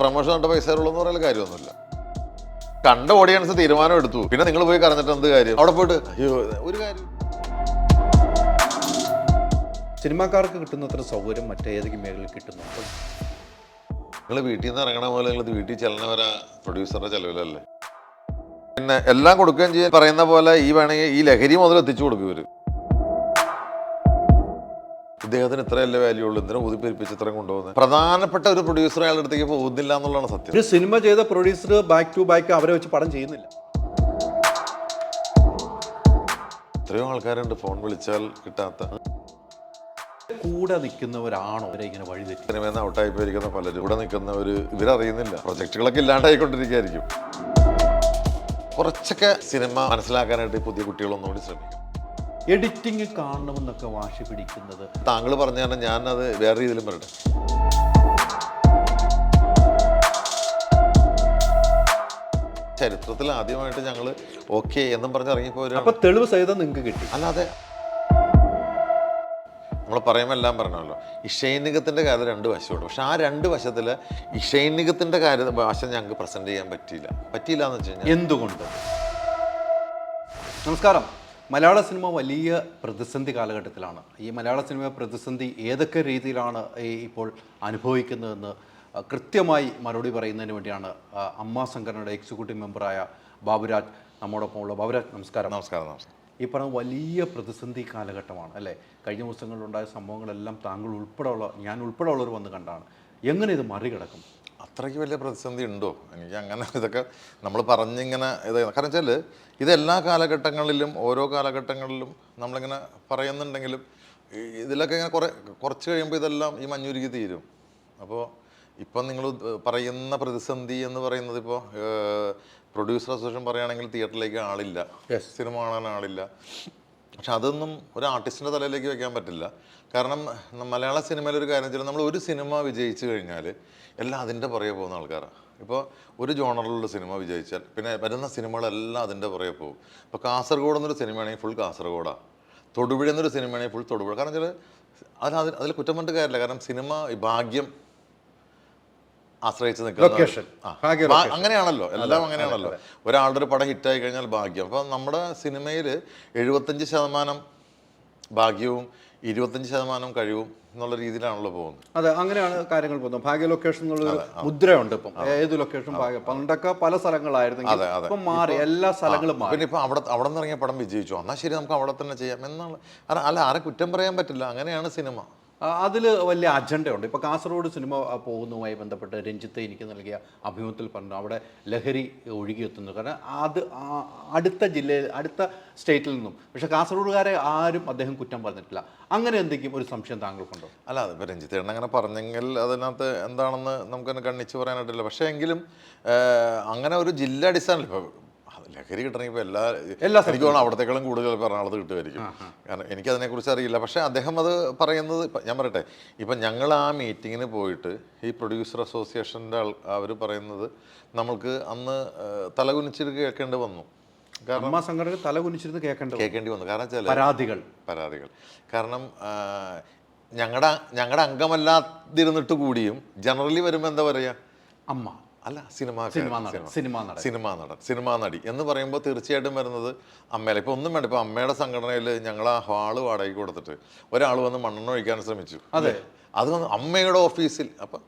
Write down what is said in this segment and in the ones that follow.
Promotion കണ്ട പൈസ ഉള്ളൂ എന്ന് പറയുന്ന കാര്യമൊന്നുമില്ല. കണ്ട ഓഡിയൻസ് തീരുമാനം എടുത്തു, പിന്നെ നിങ്ങൾ പോയി കറഞ്ഞിട്ട് എന്ത് കാര്യം? അവിടെ പോയിട്ട് അയ്യോ ഒരു കാര്യം. സിനിമാക്കാർക്ക് കിട്ടുന്നത്ര സൗകര്യം മറ്റേതെങ്കിലും മേഖലയിൽ കിട്ടുന്നുണ്ട്? നിങ്ങൾ വീട്ടിൽ നിന്ന് ഇറങ്ങണ പോലെ നിങ്ങൾ വീട്ടിൽ ചെല്ലണവരാ പ്രൊഡ്യൂസറുടെ ചെലവിലല്ലേ. പിന്നെ എല്ലാം കൊടുക്കുകയും ചെയ്യാൻ പറയുന്ന പോലെ ഈ വേണമെങ്കിൽ ഈ ലഹരി മുതൽ എത്തിച്ചു കൊടുക്കും ഇവർ. ഇദ്ദേഹത്തിന് ഇത്രയല്ലേ വാല്യൂ ഉള്ളൂ, എന്തിനാ ഊതിപ്പെരിപ്പിച്ച് ഇത്രയും കൊണ്ടുപോകുന്നത്? പ്രധാനപ്പെട്ട ഒരു പ്രൊഡ്യൂസർ അയാളുടെ അടുത്തേക്ക് പോകുന്നില്ല എന്നുള്ളതാണ് സത്യം. ഒരു സിനിമ ചെയ്ത പ്രൊഡ്യൂസർ ബാക്ക് ടു ബാക്ക് അവരെ വെച്ച് പടം ചെയ്യുന്നില്ല. എത്രയോ ആൾക്കാരുണ്ട് ഫോൺ വിളിച്ചാൽ കിട്ടാത്ത. കൂടെ നിൽക്കുന്നവരാണോ അവരെ ഇങ്ങനെ വഴിതെറ്റി? സിനിമയിൽ ഔട്ടായി പോയിരിക്കുന്ന പലരും കൂടെ നിൽക്കുന്നവർ ഇവരറിയുന്നില്ല. പ്രൊജക്റ്റുകളൊക്കെ ഇല്ലാണ്ടായിക്കൊണ്ടിരിക്കുകയായിരിക്കും. കുറച്ചൊക്കെ സിനിമ മനസ്സിലാക്കാനായിട്ട് പുതിയ കുട്ടികളൊന്നുകൂടി ശ്രമിക്കും. എഡിറ്റിംഗ് കാണണമെന്നൊക്കെ വാശി പിടിക്കുന്നത് താങ്കൾ പറഞ്ഞു തന്നെ ഞാനത് വേറെ രീതിയിലും പറയട്ടെ. ചരിത്രത്തിൽ ആദ്യമായിട്ട് ഞങ്ങൾ ഓക്കെ എന്നും പറഞ്ഞ് ഇറങ്ങിപ്പോരും. അപ്പൊ തെളിവ് സഹിതം നിങ്ങൾക്ക് കിട്ടി. അല്ലാതെ നമ്മൾ പറയുമ്പോൾ എല്ലാം പറഞ്ഞല്ലോ, ഈ ഷൈനികത്തിൻ്റെ കാര്യം രണ്ട് വശമുണ്ട്. പക്ഷെ ആ രണ്ട് വശത്തിൽ ഈ ഷൈനികത്തിൻ്റെ വശം ഞങ്ങൾക്ക് പ്രസൻറ്റ് ചെയ്യാൻ പറ്റിയില്ല എന്ന് വെച്ച് കഴിഞ്ഞാൽ എന്തുകൊണ്ട്? നമസ്കാരം. മലയാള സിനിമ വലിയ പ്രതിസന്ധി കാലഘട്ടത്തിലാണ്. ഈ മലയാള സിനിമ പ്രതിസന്ധി ഏതൊക്കെ രീതിയിലാണ് ഇപ്പോൾ അനുഭവിക്കുന്നതെന്ന് കൃത്യമായി മറുപടി പറയുന്നതിന് വേണ്ടിയാണ് അമ്മ സംഘടനയുടെ എക്സിക്യൂട്ടീവ് മെമ്പറായ ബാബുരാജ് നമ്മോടൊപ്പം ഉള്ള. ബാബുരാജ് നമസ്കാരം. നമസ്കാരം. ഈ പറഞ്ഞ വലിയ പ്രതിസന്ധി കാലഘട്ടമാണ് അല്ലേ? കഴിഞ്ഞ ദിവസങ്ങളിലുണ്ടായ സംഭവങ്ങളെല്ലാം താങ്കൾ ഉൾപ്പെടെയുള്ള ഞാൻ ഉൾപ്പെടെയുള്ളവർ വന്ന് കണ്ടാണ്. എങ്ങനെ ഇത് മറികടക്കും? അത്രയ്ക്ക് വലിയ പ്രതിസന്ധി ഉണ്ടോ? എനിക്ക് അങ്ങനെ ഇതൊക്കെ നമ്മൾ പറഞ്ഞിങ്ങനെ കാരണം വെച്ചാൽ ഇതെല്ലാ കാലഘട്ടങ്ങളിലും ഓരോ കാലഘട്ടങ്ങളിലും നമ്മളിങ്ങനെ പറയുന്നുണ്ടെങ്കിലും ഇതിലൊക്കെ ഇങ്ങനെ കുറച്ച് കഴിയുമ്പോൾ ഇതെല്ലാം ഈ മഞ്ഞുരുകി തീരും. അപ്പോൾ ഇപ്പം നിങ്ങൾ പറയുന്ന പ്രതിസന്ധി എന്ന് പറയുന്നത് ഇപ്പോൾ പ്രൊഡ്യൂസർ അസോസിയേഷൻ പറയുകയാണെങ്കിൽ തിയേറ്ററിലേക്ക് ആളില്ല, സിനിമ കാണാൻ ആളില്ല. പക്ഷെ അതൊന്നും ഒരു ആർട്ടിസ്റ്റിൻ്റെ തലയിലേക്ക് വെക്കാൻ പറ്റില്ല. കാരണം മലയാള സിനിമയിലൊരു കാര്യം വെച്ചാൽ നമ്മൾ ഒരു സിനിമ വിജയിച്ചു കഴിഞ്ഞാൽ എല്ലാം അതിൻ്റെ പുറകെ പോകുന്ന ആൾക്കാരാണ്. ഇപ്പോൾ ഒരു ജോണറിലുള്ള സിനിമ വിജയിച്ചാൽ പിന്നെ വരുന്ന സിനിമകളെല്ലാം അതിൻ്റെ പുറകെ പോകും. ഇപ്പോൾ കാസർഗോഡ് എന്നൊരു സിനിമയാണെങ്കിൽ ഫുൾ കാസർഗോഡാണ്, തൊടുപുഴ എന്നൊരു സിനിമയാണെങ്കിൽ ഫുൾ തൊടുപുഴ. കാരണം വെച്ചാൽ അതിൽ കുറ്റം പറഞ്ഞിട്ട് കാര്യമില്ല. കാരണം സിനിമ ഭാഗ്യം ആശ്രയിച്ച് നിൽക്കുന്ന അങ്ങനെയാണല്ലോ, എല്ലാം അങ്ങനെയാണല്ലോ. ഒരാളുടെ ഒരു പടം ഹിറ്റായി കഴിഞ്ഞാൽ ഭാഗ്യം. അപ്പം നമ്മുടെ സിനിമയിൽ 75% ഭാഗ്യവും 25% കഴിവും എന്നുള്ള രീതിയിലാണല്ലോ പോകുന്നത്. അതെ, അങ്ങനെയാണ് കാര്യങ്ങൾ പോകുന്നത്. ഭാഗ്യ ലൊക്കേഷൻ എന്നുള്ളൊരു മുദ്രയുണ്ട് ഇപ്പം. ഏത് ലൊക്കേഷൻ ഭാഗ്യം. പണ്ടൊക്കെ പല സ്ഥലങ്ങളായിരുന്നെങ്കിൽ ഇപ്പം മാറി, എല്ലാ സ്ഥലങ്ങളും മാറി. പിന്നെ ഇപ്പം അവിടെ നിന്ന് ഇറങ്ങിയ പടം വിജയിച്ചു, എന്നാൽ ശരി നമുക്ക് അവിടെ തന്നെ ചെയ്യാം എന്നാണ്. അല്ല ആരെ കുറ്റം പറയാൻ പറ്റില്ല, അങ്ങനെയാണ് സിനിമ. അതിൽ വലിയ അജണ്ടയുണ്ട്. ഇപ്പോൾ കാസർഗോഡ് സിനിമ പോകുന്നതുമായി ബന്ധപ്പെട്ട് രഞ്ജിത്ത് എനിക്ക് നൽകിയ അഭിമുഖത്തിൽ പറഞ്ഞു അവിടെ ലഹരി ഒഴുകിയെത്തുന്നു. കാരണം അത് അടുത്ത ജില്ലയിൽ അടുത്ത സ്റ്റേറ്റിൽ നിന്നും. പക്ഷേ കാസർഗോഡുകാരെ ആരും അദ്ദേഹം കുറ്റം പറഞ്ഞിട്ടില്ല. അങ്ങനെ എന്തെങ്കിലും ഒരു സംശയം താങ്കൾക്കുണ്ടോ? അല്ല, അതിപ്പോൾ രഞ്ജിത്ത് അങ്ങനെ പറഞ്ഞെങ്കിൽ അതിനകത്ത് എന്താണെന്ന് നമുക്കതിനെ കണ്ണിച്ച് പറയാനായിട്ടില്ല. പക്ഷേ എങ്കിലും അങ്ങനെ ഒരു ജില്ല അടിസ്ഥാനത്തിൽ ഇപ്പോൾ ലഹരി കിട്ടണമെങ്കിൽ ഇപ്പോൾ എനിക്ക് തോന്നുന്നു അവിടത്തേക്കാളും കൂടുതൽ ചിലപ്പോൾ എറണാകുളത്ത് കിട്ടുമായിരിക്കും. കാരണം എനിക്കതിനെക്കുറിച്ച് അറിയില്ല. പക്ഷേ അദ്ദേഹം അത് പറയുന്നത് ഞാൻ പറയട്ടെ, ഇപ്പം ഞങ്ങൾ ആ മീറ്റിങ്ങിന് പോയിട്ട് ഈ പ്രൊഡ്യൂസർ അസോസിയേഷൻ്റെ അവർ പറയുന്നത് നമ്മൾക്ക് അന്ന് തലകുനിച്ചിട്ട് കേൾക്കേണ്ടി വന്നു. കാരണം സംഘടന തലകുനിച്ചിരുന്ന് കേൾക്കേണ്ടി വന്നു. കാരണം വെച്ചാൽ പരാതികൾ കാരണം ഞങ്ങളുടെ അംഗമല്ലാതിരുന്നിട്ട് കൂടിയും ജനറലി വരുമ്പോൾ എന്താ പറയുക, അമ്മ അല്ല സിനിമാ നടി എന്ന് പറയുമ്പോൾ തീർച്ചയായിട്ടും വരുന്നത് അമ്മയല്ല. ഇപ്പോൾ ഒന്നും വേണ്ട, ഇപ്പോൾ അമ്മയുടെ സംഘടനയിൽ ഞങ്ങൾ ആ ഹാള് വാടകയ്ക്ക് കൊടുത്തിട്ട് ഒരാൾ വന്ന് മണ്ണെണ്ണ ഒഴിക്കാൻ ശ്രമിച്ചു. അതെ, അത് വന്ന് അമ്മയുടെ ഓഫീസിൽ. അപ്പം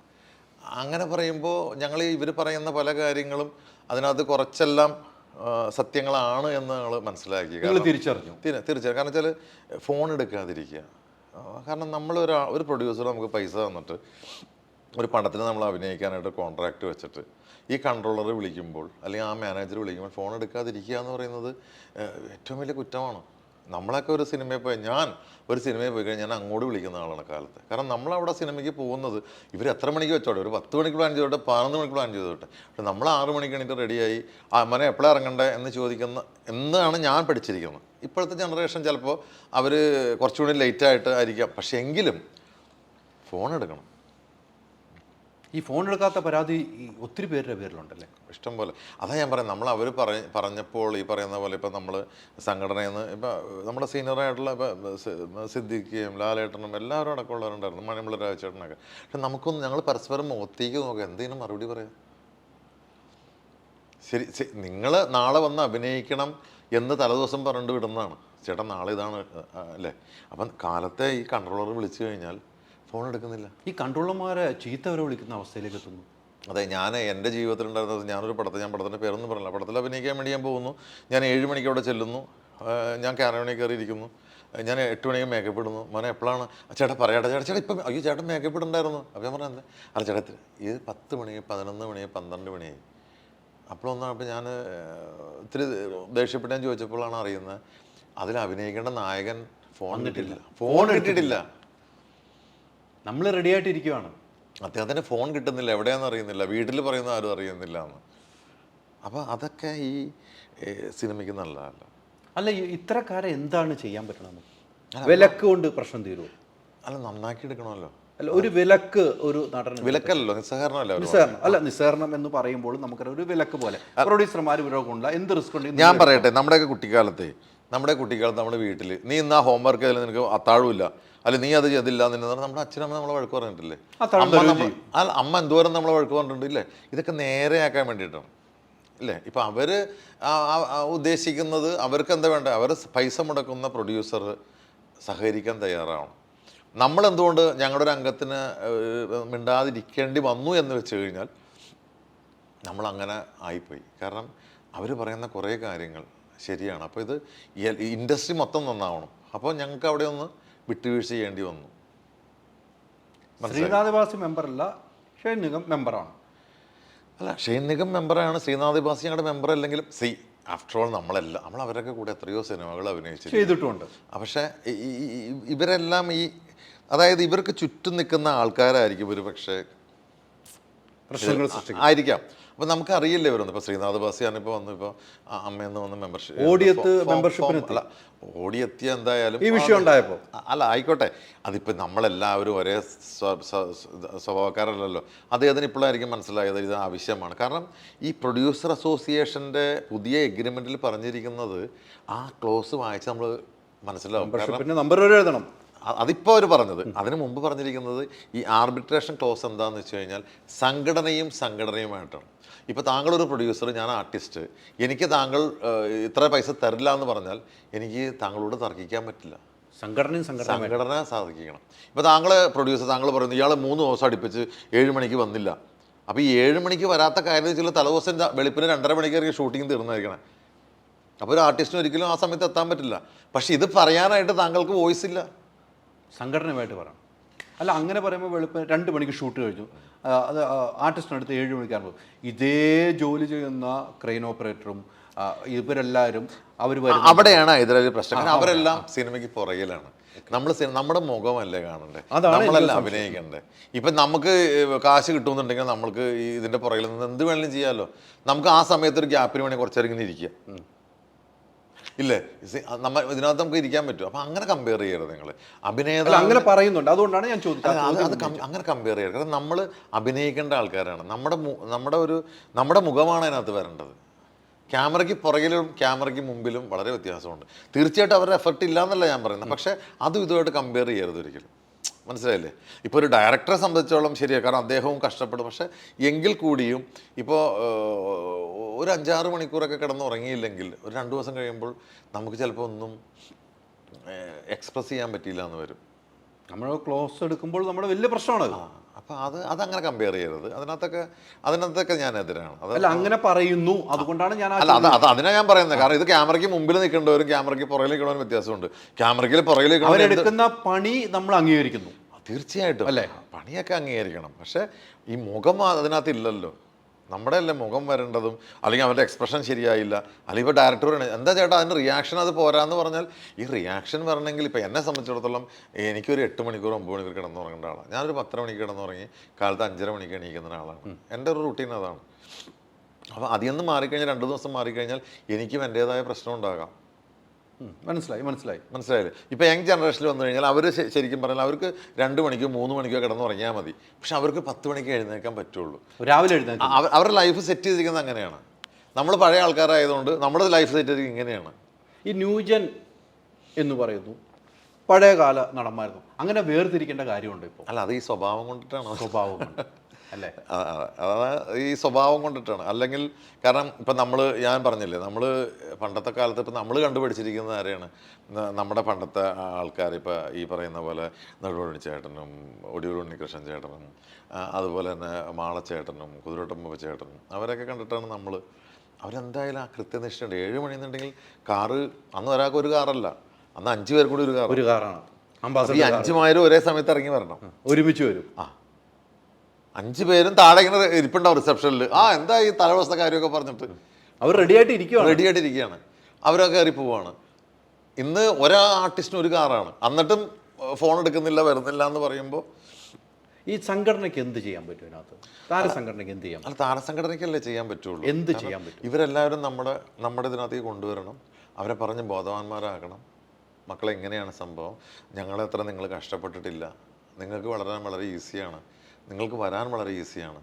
അങ്ങനെ പറയുമ്പോൾ ഞങ്ങൾ ഇവർ പറയുന്ന പല കാര്യങ്ങളും അതിനകത്ത് കുറച്ചെല്ലാം സത്യങ്ങളാണ് എന്ന് ഞങ്ങൾ മനസ്സിലാക്കി. തിരിച്ചറിഞ്ഞു. തീർച്ചയായും. കാരണം വെച്ചാൽ ഫോൺ എടുക്കാതിരിക്കുക. കാരണം ഒരു പ്രൊഡ്യൂസർ നമുക്ക് പൈസ തന്നിട്ട് ഒരു പടത്തിന് നമ്മൾ അഭിനയിക്കാനായിട്ട് കോൺട്രാക്റ്റ് വെച്ചിട്ട് ഈ കൺട്രോളർ വിളിക്കുമ്പോൾ അല്ലെങ്കിൽ ആ മാനേജർ വിളിക്കുമ്പോൾ ഫോൺ എടുക്കാതിരിക്കുക എന്ന് പറയുന്നത് ഏറ്റവും വലിയ കുറ്റമാണ്. നമ്മളൊക്കെ ഒരു സിനിമയിൽ പോയി കഴിഞ്ഞാൽ ഞാൻ അങ്ങോട്ട് വിളിക്കുന്ന ആളാണ് കാലത്ത്. കാരണം നമ്മളവിടെ സിനിമയ്ക്ക് പോകുന്നത് ഇവർ എത്ര മണിക്ക് വെച്ചോട്ടെ, ഒരു 10 മണിക്ക് പ്ലാൻ ചെയ്തോട്ടെ, 11 മണിക്ക് പ്ലാൻ ചെയ്തോട്ടെ, പക്ഷെ നമ്മൾ 6 മണിക്ക് എണീറ്റ് റെഡിയായി മനെ എപ്പോഴാണ് ഇറങ്ങണ്ടേ എന്ന് ചോദിക്കുന്ന എന്നാണ് ഞാൻ പഠിച്ചിരിക്കുന്നത്. ഇപ്പോഴത്തെ ജനറേഷൻ ചിലപ്പോൾ അവർ കുറച്ചുകൂടി ലേറ്റായിട്ട് ആയിരിക്കാം, പക്ഷെ എങ്കിലും ഫോൺ എടുക്കണം. ഈ ഫോൺ എടുക്കാത്ത പരാതി ഈ ഒത്തിരി പേരുടെ പേരിലുണ്ടല്ലേ? ഇഷ്ടം പോലെ. അതാ ഞാൻ പറയുന്നത്, നമ്മൾ അവർ പറഞ്ഞപ്പോൾ ഈ പറയുന്ന പോലെ ഇപ്പം നമ്മൾ സംഘടനയിൽ നിന്ന് ഇപ്പം നമ്മുടെ സീനിയറായിട്ടുള്ള ഇപ്പം സിദ്ദിഖിയും ലാലേട്ടനും എല്ലാവരും അടക്കമുള്ളവരുണ്ടായിരുന്നു, മണിമുള്ള രാജേട്ടനൊക്കെ. പക്ഷെ നമുക്കൊന്ന് ഞങ്ങൾ പരസ്പരം മുഖത്തേക്ക് നോക്കാം, എന്തെങ്കിലും മറുപടി പറയാം. ശരി, നിങ്ങൾ നാളെ വന്ന് അഭിനയിക്കണം എന്ന് തലേദിവസം പറഞ്ഞിട്ട് വിടുന്നതാണ്, ചേട്ടാ നാളെ ഇതാണ് അല്ലേ. അപ്പം കാലത്തെ ഈ കൺട്രോളർ വിളിച്ചു കഴിഞ്ഞാൽ ഫോൺ എടുക്കുന്നില്ല. ഈ കൺട്രോളർമാരെ ചീത്ത വരെ വിളിക്കുന്ന അവസ്ഥയിലേക്ക് എത്തുന്നു. അതെ, ഞാൻ എൻ്റെ ജീവിതത്തിലുണ്ടായിരുന്നത്, ഞാനൊരു പടത്തിൽ, ഞാൻ പടത്തിൻ്റെ പേരൊന്നും പറഞ്ഞില്ല, പടത്തിൽ അഭിനയിക്കാൻ വേണ്ടി ഞാൻ പോകുന്നു. ഞാൻ 7 മണിക്ക് അവിടെ ചെല്ലുന്നു, ഞാൻ ക്യാരവണിൽ കയറിയിരിക്കുന്നു, ഞാൻ 8 മണിക്ക് മേക്കപ്പ് ഇടുന്നു. മോനെ എപ്പോഴാണ് ചേട്ടാ പറയാട്ടെ, ചേട്ടാ ഇപ്പം അയ്യോ ചേട്ടൻ മേക്കപ്പ് ഇടുണ്ടായിരുന്നു. അപ്പോൾ ഞാൻ പറഞ്ഞത് അല്ല ചേട്ടാ ഇത് 10 മണി 11 മണി 12 മണിയായി. അപ്പോഴൊന്നും ഞാൻ ഇത്തിരി ദേഷ്യപ്പെട്ട് ഞാൻ ചോദിച്ചപ്പോഴാണ് അറിയുന്നത് അതിൽ അഭിനയിക്കേണ്ട നായകൻ ഫോൺ കിട്ടിയിട്ടില്ല. നമ്മൾ റെഡി ആയിട്ടിരിക്കുവാണ്, അദ്ദേഹത്തിന് ഫോൺ കിട്ടുന്നില്ല, എവിടെയാണെന്ന് അറിയുന്നില്ല, വീട്ടിൽ പറയുന്ന ആരും അറിയുന്നില്ല എന്ന്. അപ്പോൾ അതൊക്കെ ഈ സിനിമയ്ക്ക് നല്ലതല്ല. അല്ല, ഇത്തരക്കാരെ എന്താണ് ചെയ്യാൻ പറ്റണം? വിലക്ക് കൊണ്ട് പ്രശ്നം തീരുമോ? അല്ല, നന്നാക്കി എടുക്കണമല്ലോ. അല്ല, ഒരു വിലക്ക് ഒരു നടൻ വിലക്കല്ലോ, നിസ്സഹകരണമല്ല. അല്ല, നിസ്സഹരണം എന്ന് പറയുമ്പോൾ നമുക്കറിയാം ഒരു വിലക്ക് പോലെ പ്രൊഡ്യൂസർമാർ വിരോധമുള്ള എന്ത് റിസ്ക് ഉണ്ട്. ഞാൻ പറയട്ടെ, നമ്മുടെ കുട്ടിക്കാലത്ത് നമ്മുടെ വീട്ടിൽ നീ ഇന്ന് ആ ഹോംവർക്ക് ചെയ്താലും നിനക്ക് അത്താഴുമില്ല, അല്ല നീ അത് ചെയ്തില്ല എന്ന് നമ്മുടെ അച്ഛനമ്മ നമ്മളെ വഴക്ക് പറഞ്ഞിട്ടില്ലേ? അമ്മ എന്തോരം നമ്മളെ വഴക്ക് പറഞ്ഞിട്ടില്ലേ? ഇതൊക്കെ നേരെയാക്കാൻ വേണ്ടിയിട്ടാണ് ഇല്ലേ. ഇപ്പം അവർ ഉദ്ദേശിക്കുന്നത് അവർക്ക് എന്താ വേണ്ടത്, അവർ പൈസ മുടക്കുന്ന പ്രൊഡ്യൂസർ സഹകരിക്കാൻ തയ്യാറാവണം. നമ്മളെന്തുകൊണ്ട് ഞങ്ങളുടെ ഒരു അംഗത്തിന് മിണ്ടാതിരിക്കേണ്ടി വന്നു എന്ന് വെച്ച് കഴിഞ്ഞാൽ നമ്മളങ്ങനെ ആയിപ്പോയി. കാരണം അവർ പറയുന്ന കുറേ കാര്യങ്ങൾ ശരിയാണ്. അപ്പോൾ ഇത് ഇൻഡസ്ട്രി മൊത്തം നന്നാവണം. അപ്പോൾ ഞങ്ങൾക്ക് അവിടെ ഒന്ന് വിട്ടുവീഴ്ച ചെയ്യേണ്ടി വന്നു. ശ്രീനാഥ് ബാസി മെമ്പറല്ല, ഷെയ്ൻ നിഗം മെമ്പറാണ്. അല്ല, ഷെയ്ൻ നിഗം മെമ്പറാണ്, ശ്രീനാഥ് ബാസി ഞങ്ങളുടെ മെമ്പർ അല്ലെങ്കിലും ആഫ്റ്റർ ഓൾ നമ്മൾ അവരൊക്കെ കൂടെ എത്രയോ സിനിമകൾ ചെയ്തിട്ടുണ്ട്. പക്ഷേ ഇവരെല്ലാം അതായത് ഇവർക്ക് ചുറ്റും നിൽക്കുന്ന ആൾക്കാരായിരിക്കും ഒരു പക്ഷേ ആയിരിക്കാം. അപ്പോൾ നമുക്കറിയില്ല ഇവരൊന്നും. ഇപ്പോൾ ശ്രീനാഥ് ബാസിയാണ് ഇപ്പോൾ വന്നു, ഇപ്പോൾ അമ്മയെന്ന് വന്ന് മെമ്പർഷിപ്പ് അല്ല ഓടിയെത്തിയ എന്തായാലും ഈ വിഷയം ഉണ്ടായപ്പോൾ അല്ല ആയിക്കോട്ടെ, അതിപ്പോൾ നമ്മളെല്ലാവരും ഒരേ സ്വഭാവക്കാരല്ലല്ലോ. അദ്ദേഹത്തിന് ഇപ്പോഴായിരിക്കും മനസ്സിലായത് ഇത് ആവശ്യമാണ്. കാരണം ഈ പ്രൊഡ്യൂസർ അസോസിയേഷൻ്റെ പുതിയ എഗ്രിമെൻറ്റിൽ പറഞ്ഞിരിക്കുന്നത് ആ ക്ലോസ് വായിച്ച് നമ്മൾ മനസ്സിലാവും. നമ്പർ വരെ എഴുതണം. അതിപ്പോൾ അവർ പറഞ്ഞത്. അതിന് മുമ്പ് പറഞ്ഞിരിക്കുന്നത് ഈ ആർബിട്രേഷൻ ക്ലോസ് എന്താണെന്ന് വെച്ച് കഴിഞ്ഞാൽ സംഘടനയുമായിട്ടാണ്. ഇപ്പോൾ താങ്കളൊരു പ്രൊഡ്യൂസർ, ഞാൻ ആർട്ടിസ്റ്റ്, എനിക്ക് താങ്കൾ ഇത്ര പൈസ തരില്ല എന്ന് പറഞ്ഞാൽ എനിക്ക് താങ്കളോട് തർക്കിക്കാൻ പറ്റില്ല. സംഘടന സാധിക്കണം. ഇപ്പോൾ താങ്കൾ പ്രൊഡ്യൂസർ, താങ്കൾ പറയുന്നു ഇയാൾ 3 ദിവസം അടുപ്പിച്ച് 7 മണിക്ക് വന്നില്ല. അപ്പോൾ ഈ 7 മണിക്ക് വരാത്ത കാര്യം വെച്ചാൽ തലേദിവസം വെളുപ്പിന് 2:30 മണിക്കായിരിക്കും ഷൂട്ടിംഗ് തീർന്നായിരിക്കണം. അപ്പോൾ ഒരു ആർട്ടിസ്റ്റിന് ഒരിക്കലും ആ സമയത്ത് എത്താൻ പറ്റില്ല. പക്ഷേ ഇത് പറയാനായിട്ട് താങ്കൾക്ക് വോയിസ് ഇല്ല. സംഘടനയുമായിട്ട് പറയാം. അല്ല, അങ്ങനെ പറയുമ്പോൾ വെളുപ്പം 2 മണിക്ക് ഷൂട്ട് കഴിഞ്ഞു, അത് ആർട്ടിസ്റ്റിനടുത്ത് 7 മണിക്കാണ്. ഇതേ ജോലി ചെയ്യുന്ന ക്രെയിൻ ഓപ്പറേറ്ററും ഇവരെല്ലാവരും അവിടെയാണ് ഇതിലൊരു പ്രശ്നം. അവരെല്ലാം സിനിമയ്ക്ക് പുറകിലാണ്. നമ്മുടെ മുഖമല്ലേ കാണണ്ടേ, നമ്മളെല്ലാം അഭിനയിക്കണ്ടേ. ഇപ്പം നമുക്ക് കാശ് കിട്ടുമെന്നുണ്ടെങ്കിൽ നമ്മൾക്ക് ഇതിൻ്റെ പുറകിൽ നിന്ന് എന്ത് വേണമെങ്കിലും ചെയ്യാമല്ലോ. നമുക്ക് ആ സമയത്ത് ഒരു ഗ്യാപ്പിന് വേണമെങ്കിൽ കുറച്ചേരം ഇങ്ങനെ ഇരിക്കുക ഇല്ലേ. ഇതിനകത്ത് നമുക്ക് ഇരിക്കാൻ പറ്റും. അപ്പം അങ്ങനെ കമ്പയർ ചെയ്യരുത് നിങ്ങൾ. അഭിനേതാവ് അങ്ങനെ പറയുന്നുണ്ട്, അതുകൊണ്ടാണ് ഞാൻ ചോദിച്ചത്. അങ്ങനെ കമ്പയർ ചെയ്യരുത്. കാരണം നമ്മൾ അഭിനയിക്കേണ്ട ആൾക്കാരാണ്. നമ്മുടെ മുഖമാണ് അതിനകത്ത് വരേണ്ടത്. ക്യാമറയ്ക്ക് പുറകിലും ക്യാമറയ്ക്ക് മുമ്പിലും വളരെ വ്യത്യാസമുണ്ട്. തീർച്ചയായിട്ടും അവരുടെ എഫർട്ട് ഇല്ല എന്നല്ല ഞാൻ പറയുന്നത്. പക്ഷേ അതും ഇതുമായിട്ട് കമ്പയർ ചെയ്യരുത് ഒരിക്കലും. മനസ്സിലായില്ലേ? ഇപ്പോൾ ഒരു ഡയറക്ടറെ സംബന്ധിച്ചോളം ശരിയാണ്, കാരണം അദ്ദേഹവും കഷ്ടപ്പെടും. പക്ഷേ എങ്കിൽ കൂടിയും ഇപ്പോൾ ഒരു 5-6 മണിക്കൂറൊക്കെ കിടന്ന് ഉറങ്ങിയില്ലെങ്കിൽ ഒരു 2 ദിവസം കഴിയുമ്പോൾ നമുക്ക് ചിലപ്പോൾ ഒന്നും എക്സ്പ്രസ് ചെയ്യാൻ പറ്റിയില്ല എന്ന് വരും. നമ്മൾ ക്ലോസ് എടുക്കുമ്പോൾ നമ്മുടെ വലിയ പ്രശ്നമാണ്. അപ്പോൾ അതങ്ങനെ കമ്പയർ ചെയ്യരുത്. അതിനകത്തൊക്കെ ഞാൻ എതിരാണ്. അതല്ല, അങ്ങനെ പറയുന്നു, അതുകൊണ്ടാണ് ഞാൻ അതിനാ ഞാൻ പറയുന്നത്. കാരണം ഇത് ക്യാമറയ്ക്ക് മുമ്പിൽ നിൽക്കേണ്ടവരും ക്യാമറയ്ക്ക് പുറകിൽ നിൽക്കണവരും വ്യത്യാസമുണ്ട്. ക്യാമറയ്ക്ക് പുറകിൽ അവരെടുക്കുന്ന പണി നമ്മൾ അംഗീകരിക്കുന്നു, തീർച്ചയായിട്ടും അല്ലേ, പണിയൊക്കെ അംഗീകരിക്കണം. പക്ഷേ ഈ മുഖം അതിനകത്ത് ഇല്ലല്ലോ. നമ്മുടെ അല്ലേ മുഖം വരേണ്ടതും. അല്ലെങ്കിൽ അവരുടെ എക്സ്പ്രഷൻ ശരിയായില്ല, അല്ലെങ്കിൽ ഇപ്പോൾ ഡയറക്ടർ പറയണത് എന്താ ചേട്ടാ അതിൻ്റെ റിയാക്ഷൻ അത് പോരാന്ന് പറഞ്ഞാൽ ഈ റിയാക്ഷൻ വരണമെങ്കിൽ ഇപ്പോൾ എന്നെ സംബന്ധിച്ചിടത്തോളം എനിക്കൊരു 8 മണിക്കൂർ 9 മണിക്കൂർ കിടന്നുറങ്ങേണ്ട ആളാണ്. ഞാനൊരു 10 മണിക്ക് കിടന്നുറങ്ങി കാലത്ത് 5:30 മണിക്ക് എണീക്കുന്ന ഒരാളാണ്. എൻ്റെ ഒരു റുട്ടീൻ അതാണ്. അപ്പോൾ അതിൽ നിന്ന് മാറിക്കഴിഞ്ഞാൽ 2 ദിവസം മാറിക്കഴിഞ്ഞാൽ എനിക്കും എൻ്റേതായ പ്രശ്നം ഉണ്ടാകാം. മനസ്സിലായില്ലേ? ഇപ്പോൾ യങ് ജനറേഷനിൽ വന്നു കഴിഞ്ഞാൽ അവർ ശരിക്കും പറഞ്ഞാൽ അവർക്ക് 2 മണിക്കോ 3 മണിക്കോ കിടന്ന് ഉറങ്ങിയാൽ മതി. പക്ഷെ അവർക്ക് 10 മണിക്ക് എഴുന്നേൽക്കാൻ പറ്റുള്ളൂ. രാവിലെ എഴുന്നേൽക്കും. അവരുടെ ലൈഫ് സെറ്റ് ചെയ്തിരിക്കുന്നത് അങ്ങനെയാണ്. നമ്മൾ പഴയ ആൾക്കാരായതുകൊണ്ട് നമ്മുടെ ലൈഫ് സെറ്റ് ചെയ്തിരിക്കുന്നത് ഇങ്ങനെയാണ്. ഈ ന്യൂജൻ എന്ന് പറയുന്നു, പഴയകാല നടന്മാരുന്നു, അങ്ങനെ വേർതിരിക്കേണ്ട കാര്യമുണ്ട് ഇപ്പോൾ? അല്ല, അത് ഈ സ്വഭാവം കൊണ്ടിട്ടാണ്. സ്വഭാവം കൊണ്ട് അല്ലേ? അതാണ് ഈ സ്വഭാവം കൊണ്ടിട്ടാണ്. അല്ലെങ്കിൽ കാരണം ഇപ്പം ഞാൻ പറഞ്ഞില്ലേ, നമ്മൾ പണ്ടത്തെ കാലത്ത് ഇപ്പം നമ്മൾ കണ്ടുപിടിച്ചിരിക്കുന്നത് ആരെയാണ്? നമ്മുടെ പണ്ടത്തെ ആൾക്കാർ, ഇപ്പം ഈ പറയുന്ന പോലെ നെടുവഴി ചേട്ടനും ഒടിയൂർ ഉണ്ണികൃഷ്ണൻ ചേട്ടനും അതുപോലെ തന്നെ മാളച്ചേട്ടനും കുതിരോട്ടമ്മ ചേട്ടനും അവരൊക്കെ കണ്ടിട്ടാണ് അവരെന്തായാലും ആ കൃത്യനിഷ്ഠയുണ്ട്. 7 മണി എന്നുണ്ടെങ്കിൽ കാറ്, അന്ന് ഒരാൾക്ക് ഒരു കാറല്ല, അന്ന് 5 പേർ കൂടി ഒരു കാറാണ്. ഈ 5 മാരും ഒരേ സമയത്ത് ഇറങ്ങി വരണം, ഒരുമിച്ച് വരും. 5 പേരും താഴെ ഇങ്ങനെ ഇരിപ്പുണ്ടാവും റിസപ്ഷനിൽ. എന്താ ഈ തലവസ്ഥ കാര്യമൊക്കെ പറഞ്ഞിട്ട് അവർ റെഡിയായിട്ട് ഇരിക്കുകയാണ്. അവരൊക്കെ കയറി പോവാണ്. ഇന്ന് ആർട്ടിസ്റ്റിന് ഒരു കാറാണ്, എന്നിട്ടും ഫോൺ എടുക്കുന്നില്ല, വരുന്നില്ല എന്ന് പറയുമ്പോൾ ഈ സംഘടനയ്ക്ക് എന്ത് ചെയ്യാൻ പറ്റും? ഇതിനകത്ത് താരസംഘടനയ്ക്ക് എന്ത് ചെയ്യാം? അല്ല, താരസംഘടനയ്ക്കല്ലേ ചെയ്യാൻ പറ്റുള്ളൂ. എന്ത് ചെയ്യാൻ പറ്റും? ഇവരെല്ലാവരും നമ്മുടെ ഇതിനകത്തേക്ക് കൊണ്ടുവരണം. അവരെ പറഞ്ഞ് ബോധവാന്മാരാക്കണം. മക്കളെ, എങ്ങനെയാണ് സംഭവം, ഞങ്ങളെത്ര നിങ്ങൾ കഷ്ടപ്പെട്ടിട്ടില്ല, നിങ്ങൾക്ക് വളരാൻ വളരെ ഈസിയാണ്, നിങ്ങൾക്ക് വരാൻ വളരെ ഈസിയാണ്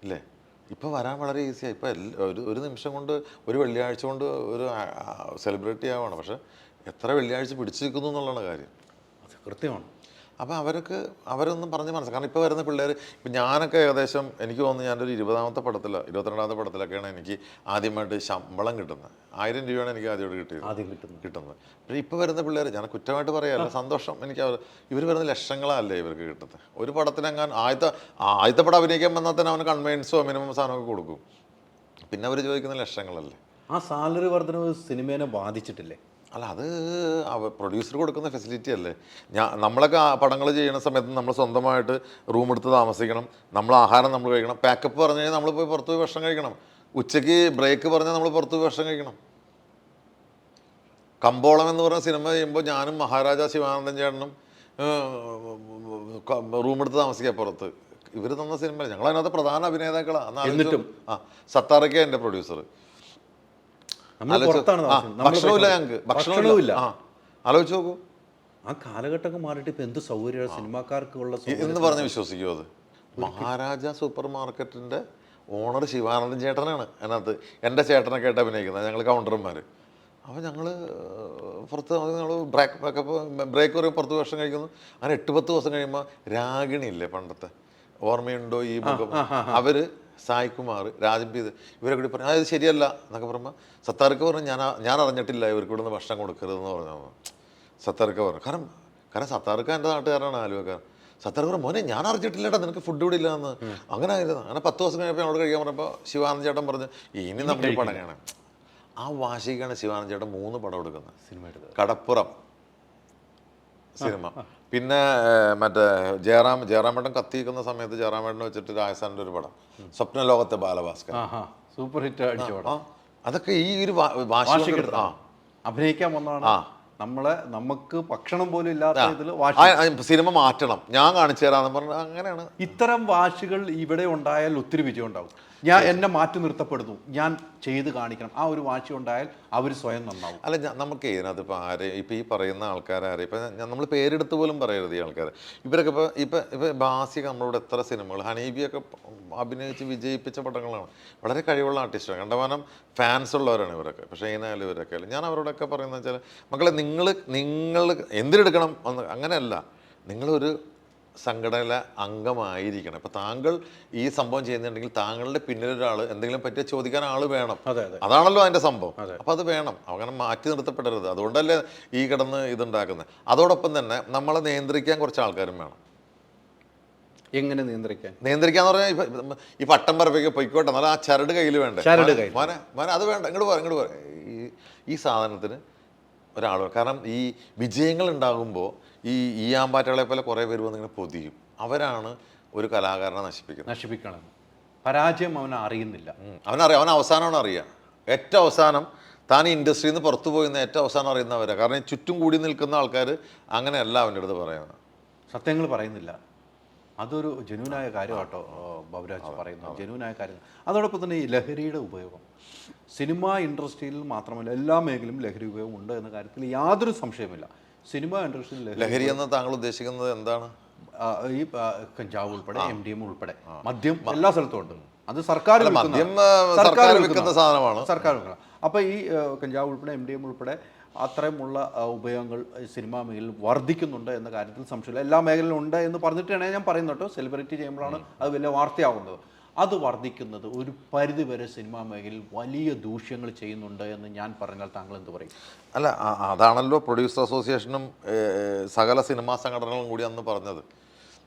ഇല്ലേ? ഇപ്പോൾ വരാൻ വളരെ ഈസിയാണ്. ഇപ്പോൾ ഒരു നിമിഷം കൊണ്ട്, ഒരു വെള്ളിയാഴ്ച കൊണ്ട് ഒരു സെലിബ്രിറ്റി ആവുകയാണ്. പക്ഷേ എത്ര വെള്ളിയാഴ്ച പിടിച്ചു നിൽക്കുന്നു എന്നുള്ളതാണ് കാര്യം. അത് കൃത്യമാണ്. അപ്പോൾ അവരൊന്നും പറഞ്ഞ് മനസ്സിലാക്കാം. കാരണം ഇപ്പോൾ വരുന്ന പിള്ളേർ, ഇപ്പം ഞാനൊക്കെ ഏകദേശം എനിക്ക് തോന്നുന്നു ഞാനൊരു 20ാമത്തെ പടത്തിലോ 22ാമത്തെ പടത്തിലൊക്കെയാണ് എനിക്ക് ആദ്യമായിട്ട് ശമ്പളം കിട്ടുന്നത്. 1000 രൂപയാണ് എനിക്ക് ആദ്യമായിട്ട് കിട്ടുന്നത്. പക്ഷേ ഇപ്പോൾ വരുന്ന പിള്ളേർ, ഞാൻ കുറ്റമായിട്ട് പറയാമല്ല, സന്തോഷം. ഇവർ വരുന്ന ലക്ഷങ്ങളല്ലേ ഇവർക്ക് കിട്ടുന്നത്. ഒരു പടത്തിനെങ്ങാൻ ആദ്യത്തെ പടം അഭിനയിക്കാൻ വന്നാൽ തന്നെ അവന് കൺവെൻസോ മിനിമം സാധനമൊക്കെ കൊടുക്കും. പിന്നെ അവർ ചോദിക്കുന്ന ലക്ഷങ്ങളല്ലേ. ആ സാലറി വർധനവ് സിനിമേനെ ബാധിച്ചിട്ടില്ലേ? അല്ല, അത് പ്രൊഡ്യൂസർ കൊടുക്കുന്ന ഫെസിലിറ്റി അല്ലേ. നമ്മളൊക്കെ പടങ്ങൾ ചെയ്യുന്ന സമയത്ത് നമ്മൾ സ്വന്തമായിട്ട് റൂം എടുത്ത് താമസിക്കണം, നമ്മൾ ആഹാരം നമ്മൾ കഴിക്കണം. പാക്കപ്പ് പറഞ്ഞു കഴിഞ്ഞാൽ നമ്മൾ പോയി പുറത്ത് പോയി ഭക്ഷണം കഴിക്കണം. ഉച്ചയ്ക്ക് ബ്രേക്ക് പറഞ്ഞാൽ നമ്മൾ പുറത്ത് പോയി ഭക്ഷണം കഴിക്കണം. കമ്പോളം എന്ന് പറഞ്ഞ സിനിമ ചെയ്യുമ്പോൾ ഞാനും മഹാരാജ ശിവാനന്ദൻ ചേട്ടനും റൂം എടുത്ത് താമസിക്കുക പുറത്ത്. ഇവർ തന്ന സിനിമ ഞങ്ങൾ അതിനകത്ത് പ്രധാന അഭിനേതാക്കളാണ്. എന്നിട്ടും സത്താറൊക്കെ എൻ്റെ പ്രൊഡ്യൂസർ. ഭക്ഷണമില്ല, ഞങ്ങൾക്ക് ഭക്ഷണമില്ല. ആലോചിച്ച് നോക്കൂ. ആ കാലഘട്ടമൊക്കെ മാറിയിട്ട് ഇപ്പൊ എന്ത് സൗകര്യമാണ് സിനിമാക്കാർക്കുള്ള എന്ന് പറഞ്ഞ് വിശ്വസിക്കുമോ? അത് മഹാരാജ സൂപ്പർ മാർക്കറ്റിന്റെ ഓണർ ശിവാനന്ദൻ ചേട്ടനാണ് അതിനകത്ത്. എൻ്റെ ചേട്ടനൊക്കെ ആയിട്ട് അഭിനയിക്കുന്നത്. ഞങ്ങൾ കൗണ്ടർമാർ. അപ്പോൾ ഞങ്ങൾ പുറത്ത് ഞങ്ങൾ ബ്രേക്ക് പറയും, പുറത്ത് ഭക്ഷണം കഴിക്കുന്നു. അങ്ങനെ 8-10 ദിവസം കഴിയുമ്പോൾ രാഗിണി ഇല്ലേ പണ്ടത്തെ, ഓർമ്മയുണ്ടോ ഈ മുഖം, അവർ സായികുമാർ, രാജംപീത് ഇവരെ കൂടി പറഞ്ഞു അത് ശരിയല്ല എന്നൊക്കെ പറയുമ്പോൾ സത്താർക്ക് പറഞ്ഞു ഞാൻ അറിഞ്ഞിട്ടില്ല ഇവർക്ക് ഇവിടുന്ന് ഭക്ഷണം കൊടുക്കരുതെന്ന് പറഞ്ഞു. സത്താർക്ക് പറഞ്ഞു കാരണം സത്താർക്ക് എൻ്റെ നാട്ടുകാരാണ്, ആലുവക്കാരൻ. സത്താർക്ക് പറഞ്ഞു മോനെ ഞാൻ അറിഞ്ഞിട്ടില്ലേട്ടാ, നിനക്ക് ഫുഡ് ഇവിടെ ഇല്ല എന്ന്. അങ്ങനെ ആയിരുന്നു. അങ്ങനെ 10 ദിവസം കഴിഞ്ഞപ്പോൾ അവിടെ കഴിക്കാൻ പറഞ്ഞപ്പോൾ ശിവാനന്ദ ചേട്ടൻ പറഞ്ഞു ഇനി നമുക്ക് പടം കാണാം. ആ വാശിക്കാണ് ശിവാനന്ദ ചേട്ടൻ 3 പടം എടുക്കുന്നത്. സിനിമ എടുത്തത് കടപ്പുറം സിനിമ, പിന്നെ മറ്റേ ജയറാമേട്ടൻ കത്തിക്കുന്ന സമയത്ത് ജയറാമേട്ടനെ വെച്ചിട്ട് രാജസ്ഥാനിൻ്റെ ഒരു പടം, സ്വപ്നലോകത്തെ ബാലഭാസ്കർ, സൂപ്പർ ഹിറ്റ് അടിച്ച പടം. അതൊക്കെ ഈ ഒരു വാശി അഭിനയിക്കാൻ വന്നതാണ്. നമുക്ക് ഭക്ഷണം പോലും ഇല്ലാത്ത ഇതിൽ സിനിമ മാറ്റണം, ഞാൻ കാണിച്ചു തരാന്ന് പറഞ്ഞാൽ അങ്ങനെയാണ്. ഇത്തരം വാശികൾ ഇവിടെ ഉണ്ടായാൽ ഒത്തിരി വിജയം ഉണ്ടാവും. എന്നെ മാറ്റി നിർത്തപ്പെടുന്നു, ഞാൻ ചെയ്ത് കാണിക്കണം, ആ ഒരു വാശി ഉണ്ടായാൽ അവർ സ്വയം നന്നാവും. അല്ല, നമുക്ക് ഇതിനകത്ത് ഇപ്പോൾ ഇപ്പോൾ ഈ പറയുന്ന ആൾക്കാരെ ഇപ്പം നമ്മൾ പേരെടുത്ത് പോലും പറയരുത് ഈ ആൾക്കാർ. ഇവരൊക്കെ ഇപ്പോൾ ബാസിയൊക്കെ നമ്മളോട് എത്ര സിനിമകൾ, ഹനീബിയൊക്കെ അഭിനയിച്ച് വിജയിപ്പിച്ച പടങ്ങളാണ്. വളരെ കഴിവുള്ള ആർട്ടിസ്റ്റാണ്, കണ്ടമാനം ഫാൻസ് ഉള്ളവരാണ് ഇവരൊക്കെ. പക്ഷേ ഇതിനായാലും ഇവരൊക്കെ ഞാൻ അവരോടൊക്കെ പറയുന്നത് വെച്ചാൽ മക്കളെ നിങ്ങൾ എന്തിനെടുക്കണം അങ്ങനെയല്ല, നിങ്ങളൊരു സംഘടനയിലെ അംഗമായിരിക്കണം. ഇപ്പം താങ്കൾ ഈ സംഭവം ചെയ്യുന്നുണ്ടെങ്കിൽ താങ്കളുടെ പിന്നിലൊരാൾ എന്തെങ്കിലും പറ്റിയ ചോദിക്കാൻ ആൾ വേണം. അതാണല്ലോ അതിൻ്റെ സംഭവം. അപ്പം അത് വേണം, അങ്ങനെ മാറ്റി നിർത്തപ്പെടരുത്. അതുകൊണ്ടല്ലേ ഈ കിടന്ന് ഇതുണ്ടാക്കുന്നത്. അതോടൊപ്പം തന്നെ നമ്മളെ നിയന്ത്രിക്കാൻ കുറച്ച് ആൾക്കാരും വേണം. എങ്ങനെ നിയന്ത്രിക്കാന്ന് പറഞ്ഞാൽ ഈ പട്ടം പറപ്പിക്കുക പൊയ്ക്കോട്ടെ, എന്നാൽ ആ ചരട് കയ്യിൽ വേണ്ടേ, മോനെ അത് വേണ്ട, ഇങ്ങോട്ട് പറ. ഈ സാധനത്തിന് ഒരാൾ, കാരണം ഈ വിജയങ്ങൾ ഉണ്ടാകുമ്പോൾ ഈ ആമ്പാറ്റകളെ പോലെ കുറേ പേര് വന്നിങ്ങനെ പൊതിയും. അവരാണ് ഒരു കലാകാരനെ നശിപ്പിക്കണം. പരാജയം അറിയുന്നില്ല. അവൻ അവസാനമാണ് അറിയുക. ഏറ്റവും അവസാനം താൻ ഇൻഡസ്ട്രിയിൽ നിന്ന് പുറത്തു പോയിന്ന് ഏറ്റവും അവസാനം അറിയുന്നവരാണ്. കാരണം ചുറ്റും കൂടി നിൽക്കുന്ന ആൾക്കാർ അങ്ങനെയല്ല അവൻ്റെ അടുത്ത് പറയുന്നത്. സത്യങ്ങൾ പറയുന്നില്ല. അതൊരു ജെന്യൂനായ കാര്യമാട്ടോ ബബുരാജ് പറയുന്നത്, ജെന്യൂനായ കാര്യം. അതോടൊപ്പം തന്നെ ഈ ലഹരിയുടെ ഉപയോഗം സിനിമ ഇൻഡസ്ട്രിയിൽ മാത്രമല്ല എല്ലാ മേഖലയിലും ലഹരി ഉപയോഗം ഉണ്ട് എന്ന കാര്യത്തിൽ യാതൊരു സംശയമില്ല. സിനിമ ഇൻഡസ്ട്രിയിൽ ലഹരി എന്ന് താങ്കൾ ഉദ്ദേശിക്കുന്നത് എന്താണ്? ഈ കഞ്ചാവ് ഉൾപ്പെടെ MDMA ഉൾപ്പെടെ മദ്യം എല്ലാ സ്ഥലത്തും ഉണ്ട്. അത് സർക്കാർ മദ്യം സർക്കാർ വിൽക്കുന്ന സാധനമാണ്. സർക്കാർ വിൽക്കണം. അപ്പോൾ ഈ കഞ്ചാവ് ഉൾപ്പെടെ MDMA ഉൾപ്പെടെ അത്തരമുള്ള ഉപയോഗങ്ങൾ സിനിമാ മേഖലയിൽ വർദ്ധിക്കുന്നുണ്ട് എന്ന കാര്യത്തിൽ സംശയമില്ല. എല്ലാ മേഖലയിലും ഉണ്ട് എന്ന് പറഞ്ഞിട്ടാണ് ഞാൻ പറയുന്നത് കേട്ടോ. സെലിബ്രിറ്റി ചെയ്യുമ്പോഴാണ് അത് വലിയ വാർത്തയാവുന്നത്. അത് വർദ്ധിക്കുന്നത് ഒരു പരിധിവരെ സിനിമാ മേഖലയിൽ വലിയ ദൂഷ്യങ്ങൾ ചെയ്യുന്നുണ്ട് എന്ന് ഞാൻ പറഞ്ഞാൽ താങ്കൾ എന്ത് പറയും? അല്ല, അതാണല്ലോ പ്രൊഡ്യൂസർ അസോസിയേഷനും സകല സിനിമാ സംഘടനകളും കൂടി അന്ന് പറഞ്ഞത്.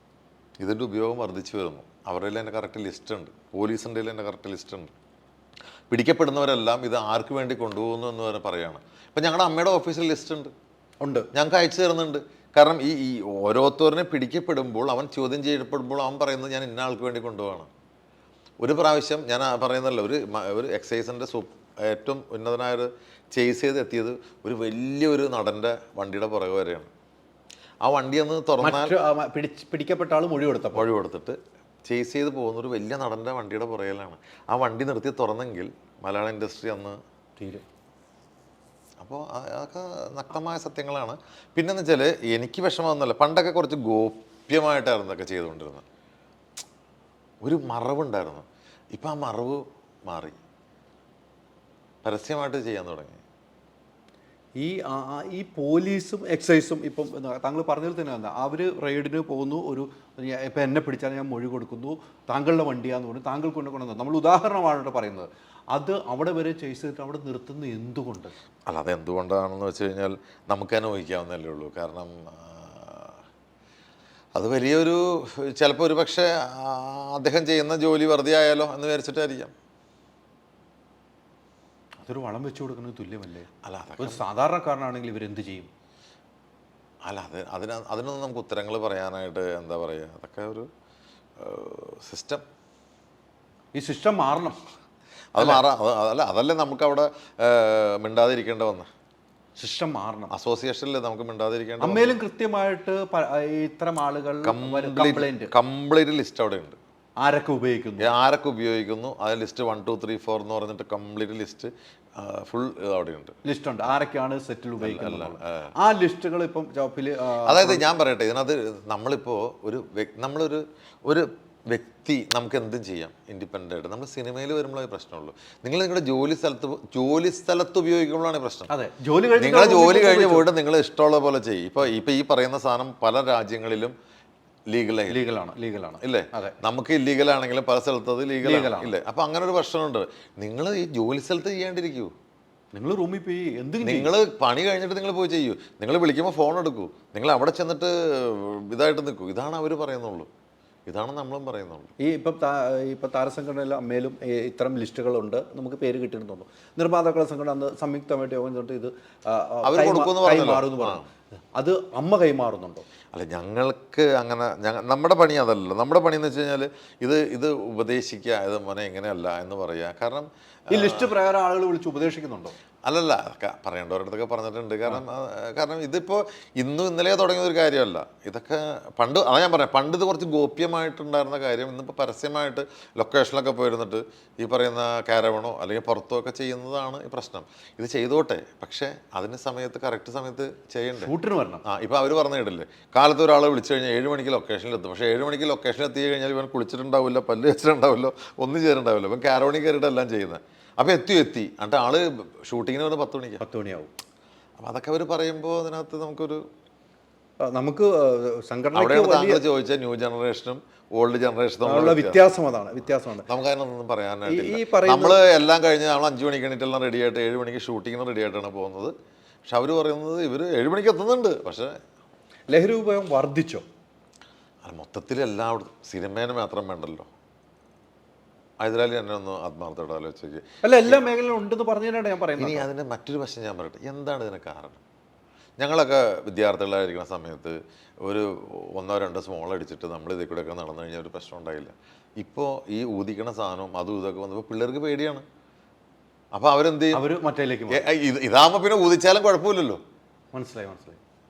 ഇതിൻ്റെ ഉപയോഗം വർദ്ധിച്ചു വരുന്നു. അവരുടെ തന്നെ കറക്റ്റ് ലിസ്റ്റ് ഉണ്ട്, പോലീസിൻ്റെ തന്നെ കറക്റ്റ് ലിസ്റ്റ് ഉണ്ട്. പിടിക്കപ്പെടുന്നവരെല്ലാം ഇത് ആർക്ക് വേണ്ടി കൊണ്ടുപോകുന്നു എന്ന് വരെ പറയുകയാണ്. ഇപ്പം ഞങ്ങളുടെ അമ്മയുടെ ഓഫീസിൽ ലിസ്റ്റ് ഉണ്ട്, ഞങ്ങൾക്ക് അയച്ചു തരുന്നുണ്ട്. കാരണം ഈ ഓരോരുത്തരനെ പിടിക്കപ്പെടുമ്പോൾ, അവൻ ചോദ്യം ചെയ്യപ്പെടുമ്പോൾ അവൻ പറയുന്നത് ഞാൻ ഇന്ന ആൾക്ക് വേണ്ടി കൊണ്ടുപോവാണ്. ഒരു പ്രാവശ്യം ഞാൻ പറയുന്നല്ലോ, ഒരു എക്സൈസിൻ്റെ ഏറ്റവും ഉന്നതനായൊരു ചേസ് ചെയ്ത് എത്തിയത് ഒരു വലിയൊരു നടൻ്റെ വണ്ടിയുടെ പുറകെ വരെയാണ്. ആ വണ്ടി ഒന്ന് തുറന്നാൽ പിടിക്കപ്പെട്ട ആൾ മൊഴി കൊടുത്തിട്ട് ചേസ് ചെയ്ത് പോകുന്ന ഒരു വലിയ നടൻ്റെ വണ്ടിയുടെ പുറകിലാണ്. ആ വണ്ടി നിർത്തി തുറന്നെങ്കിൽ മലയാള ഇൻഡസ്ട്രി അന്ന് തീരും. അപ്പോൾ അതൊക്കെ നഗ്നമായ സത്യങ്ങളാണ്. പിന്നെന്ന് വെച്ചാൽ എനിക്ക് വിഷമമൊന്നുമല്ല, പണ്ടൊക്കെ കുറച്ച് ഗോപ്യമായിട്ടായിരുന്നു ഇതൊക്കെ ചെയ്തുകൊണ്ടിരുന്നത്. ഒരു മറവുണ്ടായിരുന്നു. ഇപ്പം ആ മറവ് മാറി, പരസ്യമായിട്ട് ചെയ്യാൻ തുടങ്ങി. ഈ പോലീസും എക്സൈസും ഇപ്പം താങ്കൾ പറഞ്ഞതിൽ തന്നെ വന്ന അവർ റെയ്ഡിന് പോകുന്നു, ഇപ്പം എന്നെ പിടിച്ചാൽ ഞാൻ മൊഴി കൊടുക്കുന്നു, താങ്കളുടെ വണ്ടിയാന്ന് പറഞ്ഞു, താങ്കൾ കൊണ്ടുവന്നു. നമ്മൾ ഉദാഹരണമാണ് പറയുന്നത്. അത് അവിടെ വരെ ചേസ് ചെയ്തിട്ട് അവിടെ നിർത്തുന്നത് എന്തുകൊണ്ട്? അല്ല, അത് എന്തുകൊണ്ടാണെന്ന് വെച്ച് കഴിഞ്ഞാൽ നമുക്ക് തന്നെ ഊഹിക്കാവുന്നതല്ലേ ഉള്ളൂ. കാരണം അത് വലിയൊരു ചിലപ്പോൾ ഒരു പക്ഷേ അദ്ദേഹം ചെയ്യുന്ന ജോലി വെറുതെ ആയാലോ എന്ന് വിചാരിച്ചിട്ടായിരിക്കാം. അതൊരു വളം വെച്ചു കൊടുക്കുന്നത് തുല്യമല്ലേ? അല്ല, ഒരു സാധാരണക്കാരനാണെങ്കിൽ ഇവരെന്ത് ചെയ്യും? അല്ല, അതിനൊന്നും നമുക്ക് ഉത്തരങ്ങൾ പറയാനായിട്ട് എന്താ പറയുക, അതൊക്കെ ഒരു സിസ്റ്റം. ഈ സിസ്റ്റം മാറണം. അത് അല്ല, അതല്ലേ നമുക്ക് അവിടെ മിണ്ടാതിരിക്കേണ്ട വന്ന സിസ്റ്റം മാറണം. അസോസിയേഷനിൽ നമുക്ക് മിണ്ടാതിരിക്കേണ്ട. അമ്മയിലും കൃത്യമായിട്ട് ഇത്തരം ആളുകൾ കംപ്ലീറ്റ് ലിസ്റ്റ് അവിടെ ഉണ്ട്. ആരൊക്കെ ഉപയോഗിക്കുന്നു ആ ലിസ്റ്റ് 1 2 3 4 എന്ന് പറഞ്ഞിട്ട് കംപ്ലീറ്റ് ലിസ്റ്റ് ഫുൾ അവിടെയുണ്ട്. ലിസ്റ്റ് ഉണ്ട്, ആരൊക്കെയാണ് സെറ്റിൽ ഉപയോഗിക്കുന്നത്. ആ ലിസ്റ്റുകൾ ഇപ്പം ജോബിൽ, അതായത് ഞാൻ പറയട്ടെ, ഇതിനകത്ത് നമ്മളൊരു വ്യക്തി നമുക്ക് എന്തും ചെയ്യാം ഇൻഡിപെൻഡൻ്റ് ആയിട്ട്. നമ്മൾ സിനിമയിൽ വരുമ്പോഴേ പ്രശ്നമുള്ളൂ. നിങ്ങൾ നിങ്ങളുടെ ജോലി സ്ഥലത്ത് ഉപയോഗിക്കുമ്പോഴാണ് പ്രശ്നം. നിങ്ങളെ ജോലി കഴിഞ്ഞ് പോയിട്ട് നിങ്ങൾ ഇഷ്ടമുള്ള പോലെ ചെയ്യും. ഇപ്പൊ ഈ പറയുന്ന സാധനം പല രാജ്യങ്ങളിലും ലീഗലാണ് ഇല്ലേ? നമുക്ക് ഇല്ലീഗലാണെങ്കിലും പല സ്ഥലത്ത് അത് ലീഗലാണ് ഇല്ലേ? അപ്പൊ അങ്ങനെ ഒരു പ്രശ്നമുണ്ട്. നിങ്ങൾ ഈ ജോലി സ്ഥലത്ത് ചെയ്യാണ്ടിരിക്കൂ. നിങ്ങൾ റൂമിൽ പോയി നിങ്ങൾ പണി കഴിഞ്ഞിട്ട് നിങ്ങൾ പോയി ചെയ്യൂ. നിങ്ങൾ വിളിക്കുമ്പോൾ ഫോൺ എടുക്കൂ. നിങ്ങൾ അവിടെ ചെന്നിട്ട് ഇതായിട്ട് നിൽക്കൂ. ഇതാണ് അവർ പറയുന്നുള്ളൂ, ഇതാണ് നമ്മളും പറയുന്നുള്ളൂ. ഇപ്പം താരസംഘടനയിലും അമ്മയിലും ഇത്തരം ലിസ്റ്റുകളുണ്ട്. നമുക്ക് പേര് കിട്ടിയെന്ന് തോന്നുന്നു. നിർമ്മാതാക്കളുടെ സംഘടന അന്ന് സംയുക്തമായിട്ട് യോഗം തൊട്ട് ഇത് അവർ കൊടുക്കുമെന്ന് പറഞ്ഞു. അത് അമ്മ കൈമാറുന്നുണ്ടോ? അല്ല, ഞങ്ങൾക്ക് അങ്ങനെ നമ്മുടെ പണി അതല്ലല്ലോ. നമ്മുടെ പണി എന്ന് വെച്ച് കഴിഞ്ഞാൽ ഇത് ഉപദേശിക്കുക, ഇത് മോനെ എങ്ങനെയല്ല എന്ന് പറയുക. കാരണം ഈ ലിസ്റ്റ് പ്രകാരം ആളുകൾ വിളിച്ച് ഉപദേശിക്കുന്നുണ്ടോ? അല്ലല്ല, പറയേണ്ടവരടുത്തൊക്കെ പറഞ്ഞിട്ടുണ്ട്. കാരണം ഇതിപ്പോൾ ഇന്നും ഇന്നലെ തുടങ്ങിയ ഒരു കാര്യമല്ല. ഇതൊക്കെ അതാ ഞാൻ പറയാം, പണ്ട് ഇത് കുറച്ച് ഗോപ്യമായിട്ടുണ്ടായിരുന്ന കാര്യം ഇന്നിപ്പോൾ പരസ്യമായിട്ട് ലൊക്കേഷനിലൊക്കെ പോയിരുന്നിട്ട് ഈ പറയുന്ന കാരവണോ അല്ലെങ്കിൽ പുറത്തോ ഒക്കെ ചെയ്യുന്നതാണ് ഈ പ്രശ്നം. ഇത് ചെയ്തോട്ടെ, പക്ഷേ അതിന് കറക്റ്റ് സമയത്ത് ചെയ്യണ്ടേ, ഷൂട്ടിന് വരണം. ഇപ്പോൾ അവർ പറഞ്ഞു കേട്ടില്ലേ, കാലത്ത് ഒരാളെ വിളിച്ചു കഴിഞ്ഞാൽ 7 മണിക്ക് ലൊക്കേഷനിലെത്തും. പക്ഷേ 7 മണിക്ക് ലൊക്കേഷനിൽ എത്തി കഴിഞ്ഞാൽ ഇവൻ കുളിച്ചിട്ടുണ്ടാവില്ല, പല്ല് വെച്ചിട്ടുണ്ടാവില്ല, ഒന്നും ചെയ്തിട്ടുണ്ടാവില്ല. ഇവൻ കാരവണി കയറിയിട്ട് എല്ലാം ചെയ്യുന്നത്. അപ്പോൾ എത്തി എന്നിട്ട് ആള് ഷൂട്ടിങ്ങിന് വന്ന് 10 മണിയാവും. അപ്പം അതൊക്കെ അവർ പറയുമ്പോൾ അതിനകത്ത് നമുക്ക് സംഘടന ചോദിച്ച ന്യൂ ജനറേഷനും ഓൾഡ് ജനറേഷനും വ്യത്യാസമാണ്. നമുക്ക് അതിനൊന്നും പറയാനായിട്ടില്ല. നമ്മൾ എല്ലാം കഴിഞ്ഞ് നമ്മൾ 5 മണിക്ക് എണീറ്റെല്ലാം റെഡി ആയിട്ട് 7 മണിക്ക് ഷൂട്ടിങ്ങിന് റെഡി ആയിട്ടാണ് പോകുന്നത്. പക്ഷെ അവർ പറയുന്നത് ഇവർ 7 മണിക്ക് എത്തുന്നുണ്ട്. പക്ഷേ ലഹരി ഉപയോഗം വർദ്ധിച്ചോ? മൊത്തത്തിൽ എല്ലായിടത്തും സിനിമേനെ മാത്രം വേണ്ടല്ലോ. ഹൈദരാലി എന്നെ ഒന്ന് ആത്മാർത്ഥമായിട്ട് ആലോചിച്ചേക്ക്. അല്ല, എല്ലാ മേഖലയിലും ഉണ്ടെന്ന് പറഞ്ഞതിനാണ് ഞാൻ പറയുന്നത്. ഇനി അതിൻ്റെ മറ്റൊരു വശം ഞാൻ പറയട്ടെ, എന്താണ് ഇതിന് കാരണം? ഞങ്ങളൊക്കെ വിദ്യാർത്ഥികളായിരിക്കുന്ന സമയത്ത് ഒരു 1 2 സ്മോൾ അടിച്ചിട്ട് നമ്മൾ ഇതിൽ കൂടെയൊക്കെ നടന്നു കഴിഞ്ഞാൽ ഒരു പ്രശ്നം ഉണ്ടായില്ല. ഇപ്പോൾ ഈ ഊതിക്കണ സാധനവും അതും ഇതൊക്കെ വന്നപ്പോൾ പിള്ളേർക്ക് പേടിയാണ്. അപ്പോൾ അവരെന്ത് ചെയ്യും? മറ്റേലേക്ക് ഇതാകുമ്പോൾ പിന്നെ ഊതിച്ചാലും കുഴപ്പമില്ലല്ലോ. മനസ്സിലായി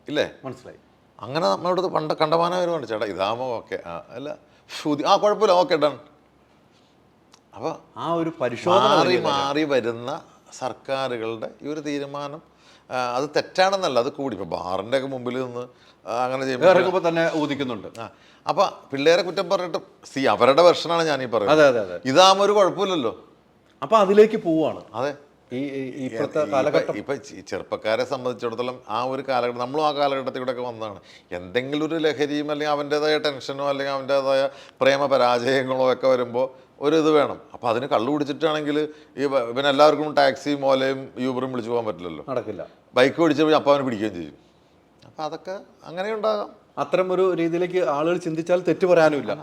ഇല്ലേ? മനസ്സിലായി. അങ്ങനെ നമ്മളോട് പണ്ട് കണ്ടമാനം വരുന്നുണ്ട്, ചേട്ടാ ഇതാമോ ഓക്കെ അല്ല കുഴപ്പമില്ല ഓക്കെ ഡൺ. അപ്പോൾ ആ ഒരു പരിശോധന മാറി മാറി വരുന്ന സർക്കാരുകളുടെ ഈ ഒരു തീരുമാനം അത് തെറ്റാണെന്നല്ല, അത് കൂടി ഇപ്പോൾ ബാറിൻ്റെ ഒക്കെ മുമ്പിൽ നിന്ന് അങ്ങനെ ചെയ്യുമ്പോൾ തന്നെ ഊതിക്കുന്നുണ്ട്. അപ്പോൾ പിള്ളേരെ കുറ്റം പറഞ്ഞിട്ട് അവരുടെ വെർഷനാണ് ഞാനീ പറയുന്നത്. അതെ അതെ, ഇതാകുമ്പോൾ ഒരു കുഴപ്പമില്ലല്ലോ. അപ്പോൾ അതിലേക്ക് പോവുകയാണ്. അതെ, ഇപ്പോഴത്തെ കാലഘട്ടം ഇപ്പം ചെറുപ്പക്കാരെ സംബന്ധിച്ചിടത്തോളം ആ ഒരു കാലഘട്ടം, നമ്മളും ആ കാലഘട്ടത്തിലൂടെ ഒക്കെ വന്നതാണ്. എന്തെങ്കിലും ഒരു ലഹരിയും അല്ലെങ്കിൽ അവൻ്റേതായ ടെൻഷനോ അല്ലെങ്കിൽ അവൻ്റേതായ പ്രേമ പരാജയങ്ങളോ ഒക്കെ വരുമ്പോൾ ഒരു ഇത് വേണം. അപ്പോൾ അതിന് കള്ളു കുടിച്ചിട്ടാണെങ്കിൽ പിന്നെ എല്ലാവർക്കും ടാക്സിയും ഓലയും യൂബറും വിളിച്ചു പോകാൻ പറ്റില്ലല്ലോ, നടക്കില്ല. ബൈക്ക് ഓടിച്ച് അപ്പോൾ അവന് പിടിക്കുകയും ചെയ്യും. അപ്പോൾ അതൊക്കെ അങ്ങനെ ഉണ്ടാകാം. അത്തരം ഒരു രീതിയിലേക്ക് ആളുകൾ ചിന്തിച്ചാൽ തെറ്റ് പറയാനുമില്ല.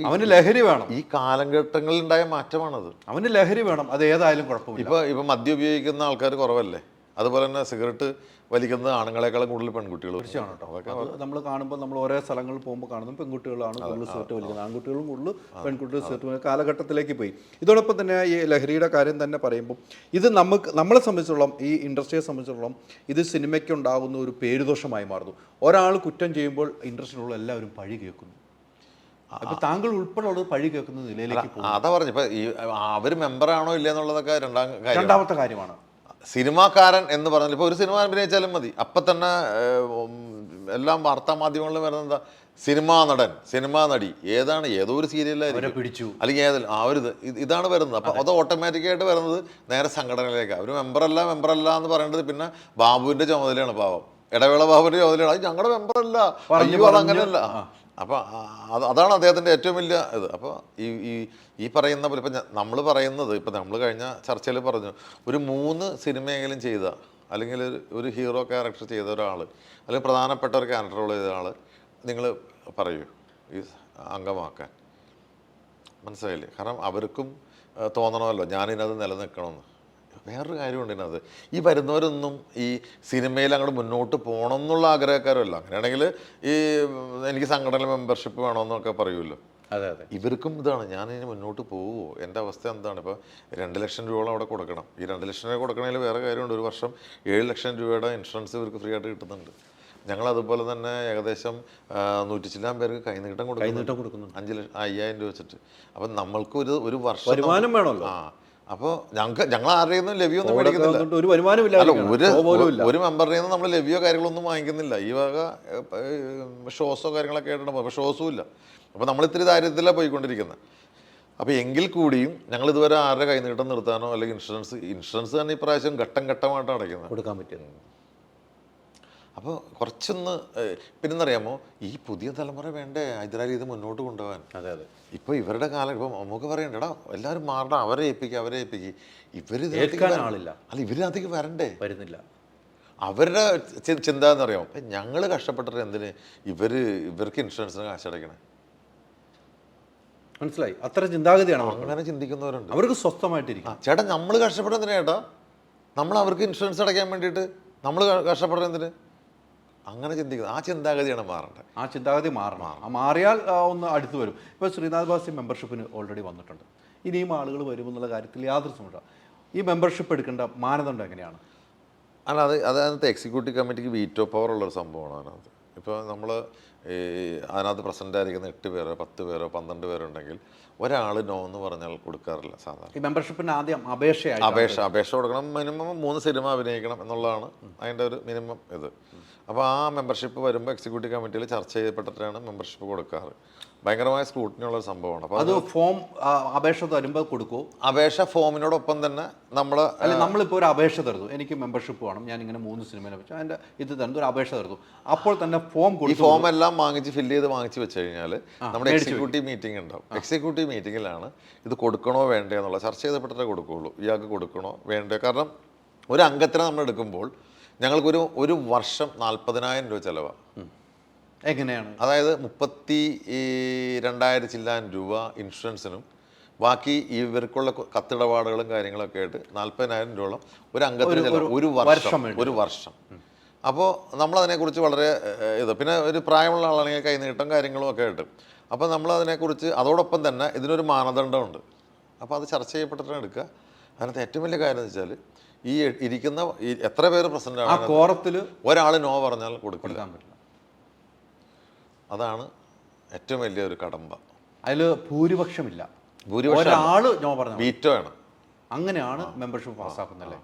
അവന് ലഹരി വേണം. ഈ കാലഘട്ടങ്ങളിൽ ഉണ്ടായ മാറ്റമാണത്. അവന് ലഹരി വേണം, അത് ഏതായാലും കുഴപ്പമില്ല. ഇപ്പൊ മദ്യം ഉപയോഗിക്കുന്ന ആൾക്കാർ കുറവല്ലേ, അതുപോലെ തന്നെ സിഗരറ്റ് വലിക്കുന്നത് ആണുങ്ങളെക്കാളും കൂടുതൽ പെൺകുട്ടികൾ. തീർച്ചയാണ് കേട്ടോ. അതൊക്കെ നമ്മൾ കാണുമ്പോൾ നമ്മൾ ഓരോ സ്ഥലങ്ങളിൽ പോകുമ്പോൾ കാണുന്നത് പെൺകുട്ടികളാണ് കൂടുതൽ സിഗരറ്റ് വലിക്കുന്നത്, ആൺകുട്ടികളും കൂടുതൽ പെൺകുട്ടികൾ സിഗരറ്റ് കാലഘട്ടത്തിലേക്ക് പോയി. ഇതോടൊപ്പം തന്നെ ഈ ലഹരിയുടെ കാര്യം തന്നെ പറയുമ്പോൾ ഇത് നമ്മളെ സംബന്ധിച്ചിടത്തോളം, ഈ ഇൻഡസ്ട്രിയെ സംബന്ധിച്ചിടത്തോളം ഇത് സിനിമയ്ക്ക് ഉണ്ടാകുന്ന ഒരു പേരുദോഷമായി മാറുന്നു. ഒരാൾ കുറ്റം ചെയ്യുമ്പോൾ ഇൻഡസ്ട്രിയിലുള്ള എല്ലാവരും പഴി കേൾക്കുന്നു. അപ്പൊ താങ്കൾ ഉൾപ്പെടെ ഉള്ളത് പഴി കേൾക്കുന്ന നിലയിലേക്ക് പോകും. അതാ പറഞ്ഞു, ഇപ്പൊ ഈ അവർ മെമ്പറാണോ ഇല്ല എന്നുള്ളതൊക്കെ രണ്ടാമത്തെ കാര്യമാണ്. സിനിമാക്കാരൻ എന്ന് പറഞ്ഞാൽ ഇപ്പോൾ ഒരു സിനിമ അഭിനയിച്ചാലും മതി, അപ്പം തന്നെ എല്ലാം വാർത്താ മാധ്യമങ്ങളിലും വരുന്നത് എന്താ, സിനിമാ നടൻ, സിനിമാ നടി, ഏതാണ് ഏതോ ഒരു സീരിയലായിരിക്കും പിടിച്ചു അല്ലെങ്കിൽ ഏതെങ്കിലും ആ ഒരു ഇതാണ് വരുന്നത്. അപ്പം അത് ഓട്ടോമാറ്റിക്കായിട്ട് വരുന്നത് നേരെ സംഘടനയിലേക്കാണ്. അവർ മെമ്പറല്ല എന്ന് പറയേണ്ടത് പിന്നെ ബാബുവിൻ്റെ ചുമതലയാണ്. പാവം ഇടവേള ബാബുവിൻ്റെ ചുമതലയാണ്, അത് ഞങ്ങളുടെ മെമ്പറല്ല, അയ്യോ അതങ്ങനെയല്ല. അപ്പോൾ അതാണ് അദ്ദേഹത്തിൻ്റെ ഏറ്റവും വലിയ ഇത്. അപ്പോൾ ഈ പറയുന്ന പോലെ ഇപ്പം നമ്മൾ പറയുന്നത്, ഇപ്പം നമ്മൾ കഴിഞ്ഞ ചർച്ചയിൽ പറഞ്ഞു, ഒരു 3 സിനിമയെങ്കിലും ചെയ്ത അല്ലെങ്കിൽ ഒരു ഹീറോ ക്യാരക്ടർ ചെയ്ത ഒരാൾ അല്ലെങ്കിൽ പ്രധാനപ്പെട്ട ഒരു ക്യാരക്ടർ റോൾ ചെയ്ത ആൾ നിങ്ങൾ പറയൂ ഈ അംഗമാക്കാൻ. മനസ്സിലായില്ലേ? കാരണം അവർക്കും തോന്നണമല്ലോ ഞാനിതിനകത്ത് നിലനിൽക്കണമെന്ന്. വേറൊരു കാര്യമുണ്ട് ഇതിനകത്ത്, ഈ വരുന്നവരൊന്നും ഈ സിനിമയിൽ അങ്ങോട്ട് മുന്നോട്ട് പോകണം എന്നുള്ള ആഗ്രഹക്കാരല്ല. അങ്ങനെയാണെങ്കിൽ ഈ എനിക്ക് സംഘടന മെമ്പർഷിപ്പ് വേണമെന്നൊക്കെ പറയുമല്ലോ. അതെ അതെ, ഇവർക്കും ഇതാണ്, ഞാനിനി മുന്നോട്ട് പോവുമോ, എൻ്റെ അവസ്ഥ എന്താണ്. ഇപ്പോൾ 2 ലക്ഷം രൂപയോളം അവിടെ കൊടുക്കണം. ഈ 2 ലക്ഷം രൂപ കൊടുക്കണമെങ്കിൽ വേറെ കാര്യമുണ്ട്, ഒരു വർഷം 7 ലക്ഷം രൂപയുടെ ഇൻഷുറൻസ് ഇവർക്ക് ഫ്രീ ആയിട്ട് കിട്ടുന്നുണ്ട്. ഞങ്ങൾ അതുപോലെ തന്നെ ഏകദേശം 100 ചില്ലാൻ പേർക്ക് കൈനീട്ടം കൊടുക്കുന്നു, 5,000 രൂപ വെച്ചിട്ട്. അപ്പം നമ്മൾക്ക് ഒരു വർഷം വരുമാനം വേണമല്ലോ. അപ്പോൾ ഞങ്ങൾ ആരുടെയും ലവ്യൊന്നും മേടിക്കുന്നില്ല, ഒരു വരുമാനമില്ല. ഒരു മെമ്പറിൽ നിന്ന് നമ്മൾ ലവ്യോ കാര്യങ്ങളൊന്നും വാങ്ങിക്കുന്നില്ല. ഈ വക ഷോസോ കാര്യങ്ങളൊക്കെ ആയിട്ടുണ്ട്, അപ്പോൾ ഷോസും ഇല്ല. അപ്പോൾ നമ്മൾ ഇത്തിരി ദാരിദ്ര്യത്തിലാണ് പോയിക്കൊണ്ടിരിക്കുന്നത്. അപ്പോൾ എങ്കിൽ കൂടിയും ഞങ്ങൾ ഇതുവരെ ആരുടെ കൈനീട്ടം നിർത്താനോ അല്ലെങ്കിൽ ഇൻഷുറൻസ് തന്നെ ഇപ്രാവശ്യം ഘട്ടമായിട്ടാണ് അടയ്ക്കുന്നത്, കൊടുക്കാൻ പറ്റുന്നത്. അപ്പോൾ കുറച്ചൊന്ന് പിന്നെന്നറിയാമോ, ഈ പുതിയ തലമുറ വേണ്ടേ ഹൈദരാലി ഇത് മുന്നോട്ട് കൊണ്ടുപോകാൻ. അതെ അതെ, ഇപ്പോൾ ഇവരുടെ കാലം ഇപ്പം നമുക്ക് പറയണ്ടടാ എല്ലാവരും മാറണം, അവരെ ഏൽപ്പിക്കുക ഇവർ ആളില്ല, അല്ല ഇവരിനകത്തേക്ക് വരുന്നില്ല. അവരുടെ ചിന്ത എന്നറിയാമോ, ഇപ്പം ഞങ്ങൾ കഷ്ടപ്പെട്ടിട്ട് എന്തിന് ഇവർക്ക് ഇൻഷുറൻസിന് കാശടയ്ക്കണേ. മനസ്സിലായി, അത്ര ചിന്താഗതിയാണ്. അങ്ങനെ ചിന്തിക്കുന്നവരുണ്ട്, അവർക്ക് സ്വസ്ഥമായിട്ടിരിക്കും. ചേട്ടാ നമ്മൾ കഷ്ടപ്പെടുന്നതിന് ചേട്ടാ, നമ്മൾ അവർക്ക് ഇൻഷുറൻസ് അടയ്ക്കാൻ വേണ്ടിയിട്ട് നമ്മൾ കഷ്ടപ്പെടുന്നതിന് അങ്ങനെ ചിന്തിക്കുന്നത്. ആ ചിന്താഗതിയാണ് മാറേണ്ടത്. ആ ചിന്താഗതി മാറണം. മാറിയാൽ ഒന്ന് അടുത്ത് വരും. ഇപ്പോൾ ശ്രീനാഥ് ബാസി മെമ്പർഷിപ്പിന് ഓൾറെഡി വന്നിട്ടുണ്ട്. ഇനിയും ആളുകൾ വരുമെന്നുള്ള കാര്യത്തിൽ യാതൊരു സംശയമില്ല. ഈ മെമ്പർഷിപ്പ് എടുക്കേണ്ട മാനദണ്ഡം എങ്ങനെയാണ്? അല്ല അതിനകത്ത് എക്സിക്യൂട്ടീവ് കമ്മിറ്റിക്ക് വീറ്റോ പവർ ഉള്ളൊരു സംഭവമാണ് അതിനകത്ത്. ഇപ്പോൾ നമ്മൾ അതിനകത്ത് പ്രസിഡൻ്റ് ആയിരിക്കുന്ന 8 പേരോ 10 പേരോ 12 പേരോ ഉണ്ടെങ്കിൽ ഒരാൾ നോ എന്ന് പറഞ്ഞാൽ കൊടുക്കാറില്ല സാധാരണ. ഈ മെമ്പർഷിപ്പിന് ആദ്യം അപേക്ഷ കൊടുക്കണം. മിനിമം 3 സിനിമ അഭിനയിക്കണം എന്നുള്ളതാണ് അതിൻ്റെ ഒരു മിനിമം ഇത്. അപ്പോൾ ആ മെമ്പർഷിപ്പ് വരുമ്പോൾ എക്സിക്യൂട്ടീവ് കമ്മിറ്റിയിൽ ചർച്ച ചെയ്യപ്പെട്ടിട്ടാണ് മെമ്പർഷിപ്പ് കൊടുക്കാറ്. ഭയങ്കരമായ സ്ക്രൂട്ടിനി ഉള്ളൊരു സംഭവമാണ്. അപ്പോൾ അത് ഫോം അപേക്ഷ തരുമ്പോൾ കൊടുക്കുമോ? അപേക്ഷ ഫോമിനോടൊപ്പം തന്നെ നമ്മളിപ്പോൾ ഒരു അപേക്ഷ തരുന്നു, എനിക്ക് മെമ്പർഷിപ്പ് വേണം, ഞാൻ ഇങ്ങനെ 3 സിനിമയെ വെച്ചാൽ അതിൻ്റെ ഇത് തരുന്നു, ഒരു അപേക്ഷ തരുന്നു, അപ്പോൾ തന്നെ ഈ ഫോം എല്ലാം ഫില്ല് ചെയ്ത് വാങ്ങിച്ച് വെച്ച് കഴിഞ്ഞാൽ നമ്മുടെ എക്സിക്യൂട്ടീവ് മീറ്റിംഗ് ഉണ്ടാവും. എക്സിക്യൂട്ടീവ് മീറ്റിങ്ങിലാണ് ഇത് കൊടുക്കണോ വേണ്ടേ എന്നുള്ള ചർച്ച ചെയ്തപ്പെട്ടിട്ടേ കൊടുക്കുകയുള്ളൂ. ഇയാൾക്ക് കൊടുക്കണോ വേണ്ടേ? കാരണം ഒരു അംഗത്തിനെ നമ്മൾ എടുക്കുമ്പോൾ ഞങ്ങൾക്കൊരു വർഷം 40,000 രൂപ ചിലവാണ്. എങ്ങനെയാണ്? അതായത് 32,000 ചില്ലാൻ രൂപ ഇൻഷുറൻസിനും ബാക്കി ഇവർക്കുള്ള കത്തിടപാടുകളും കാര്യങ്ങളൊക്കെ ആയിട്ട് 40,000 രൂപ ഒരു അംഗത്തിന് ചിലവ് ഒരു വർഷം. അപ്പോൾ നമ്മളതിനെക്കുറിച്ച് വളരെ പിന്നെ ഒരു പ്രായമുള്ള ആളാണെങ്കിൽ കൈനീട്ടം കാര്യങ്ങളും ഒക്കെ ആയിട്ട്. അപ്പോൾ നമ്മളതിനെക്കുറിച്ച് അതോടൊപ്പം തന്നെ ഇതിനൊരു മാനദണ്ഡമുണ്ട്. അപ്പോൾ അത് ചർച്ച ചെയ്യപ്പെട്ടിട്ടാണ് എടുക്കുക. അതിനകത്ത് ഏറ്റവും വലിയ കാര്യം എന്ന് വെച്ചാൽ ഈ ഇരിക്കുന്ന എത്ര പേര് പ്രസിഡൻ്റാണ്, കോറത്തിൽ ഒരാൾ നോ പറഞ്ഞാൽ കൊടുക്കാൻ പറ്റില്ല. അതാണ് ഏറ്റവും വലിയൊരു കടമ്പ. അതിൽ ഭൂരിപക്ഷമില്ല, ഭൂരിപക്ഷം ഒരാള് നോ പറഞ്ഞു, വീറ്റോ ആണ്. അങ്ങനെയാണ് മെമ്പർഷിപ്പ് പാസ്സാക്കുന്നല്ലേ.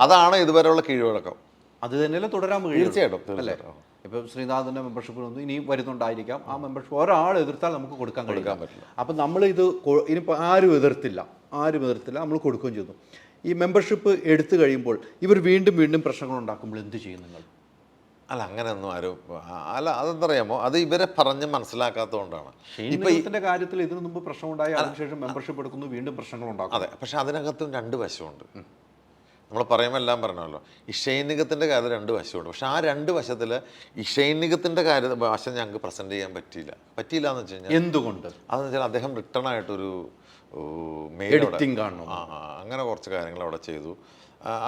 അതാണ് ഇതുവരെയുള്ള കീഴ്വഴക്കം. അത് തന്നെയല്ലേ തുടരാൻ തീർച്ചയായിട്ടും അല്ലേ. ഇപ്പം ശ്രീനാഥിൻ്റെ മെമ്പർഷിപ്പിൽ ഒന്നും ഇനി വരുന്നുണ്ടായിരിക്കാം. ആ മെമ്പർഷിപ്പ് ഒരാൾ എതിർത്താൽ നമുക്ക് കൊടുക്കാൻ പറ്റില്ല. അപ്പം നമ്മളിത് ഇനിയിപ്പോൾ ആരും എതിർത്തില്ല, നമ്മൾ കൊടുക്കുകയും ചെയ്തു. ഈ മെമ്പർഷിപ്പ് എടുത്തു കഴിയുമ്പോൾ ഇവർ വീണ്ടും വീണ്ടും പ്രശ്നങ്ങൾ ഉണ്ടാക്കുമ്പോൾ എന്ത് ചെയ്യും നിങ്ങൾ? അല്ല, അങ്ങനെയൊന്നും ആരും അല്ല. അതെന്താ അറിയാമോ, അത് ഇവരെ പറഞ്ഞ് മനസ്സിലാക്കാത്തതുകൊണ്ടാണ്. ഇപ്പം കാര്യത്തിൽ ഇതിനു മുമ്പ് പ്രശ്നമുണ്ടായി, അതിനുശേഷം മെമ്പർഷിപ്പ് എടുക്കുന്നു, വീണ്ടും പ്രശ്നങ്ങൾ ഉണ്ടാക്കും. അതെ, പക്ഷെ അതിനകത്തും രണ്ട് വശമുണ്ട്. നമ്മൾ പറയുമ്പോൾ എല്ലാം പറഞ്ഞല്ലോ, ഈ ഷൈനികത്തിൻ്റെ കാര്യം രണ്ട് വശമുണ്ട്. പക്ഷെ ആ രണ്ട് വശത്തിൽ ഈ ഷൈനികത്തിൻ്റെ വശം ഞങ്ങൾക്ക് പ്രസൻറ്റ് ചെയ്യാൻ പറ്റിയില്ല എന്ന് വെച്ച് കഴിഞ്ഞാൽ എന്തുകൊണ്ട്? അതെന്ന് വെച്ചാൽ അദ്ദേഹം റിട്ടേൺ ആയിട്ടൊരു എഡിറ്റിംഗ് കാണണം, അങ്ങനെ കുറച്ച് കാര്യങ്ങൾ അവിടെ ചെയ്തു.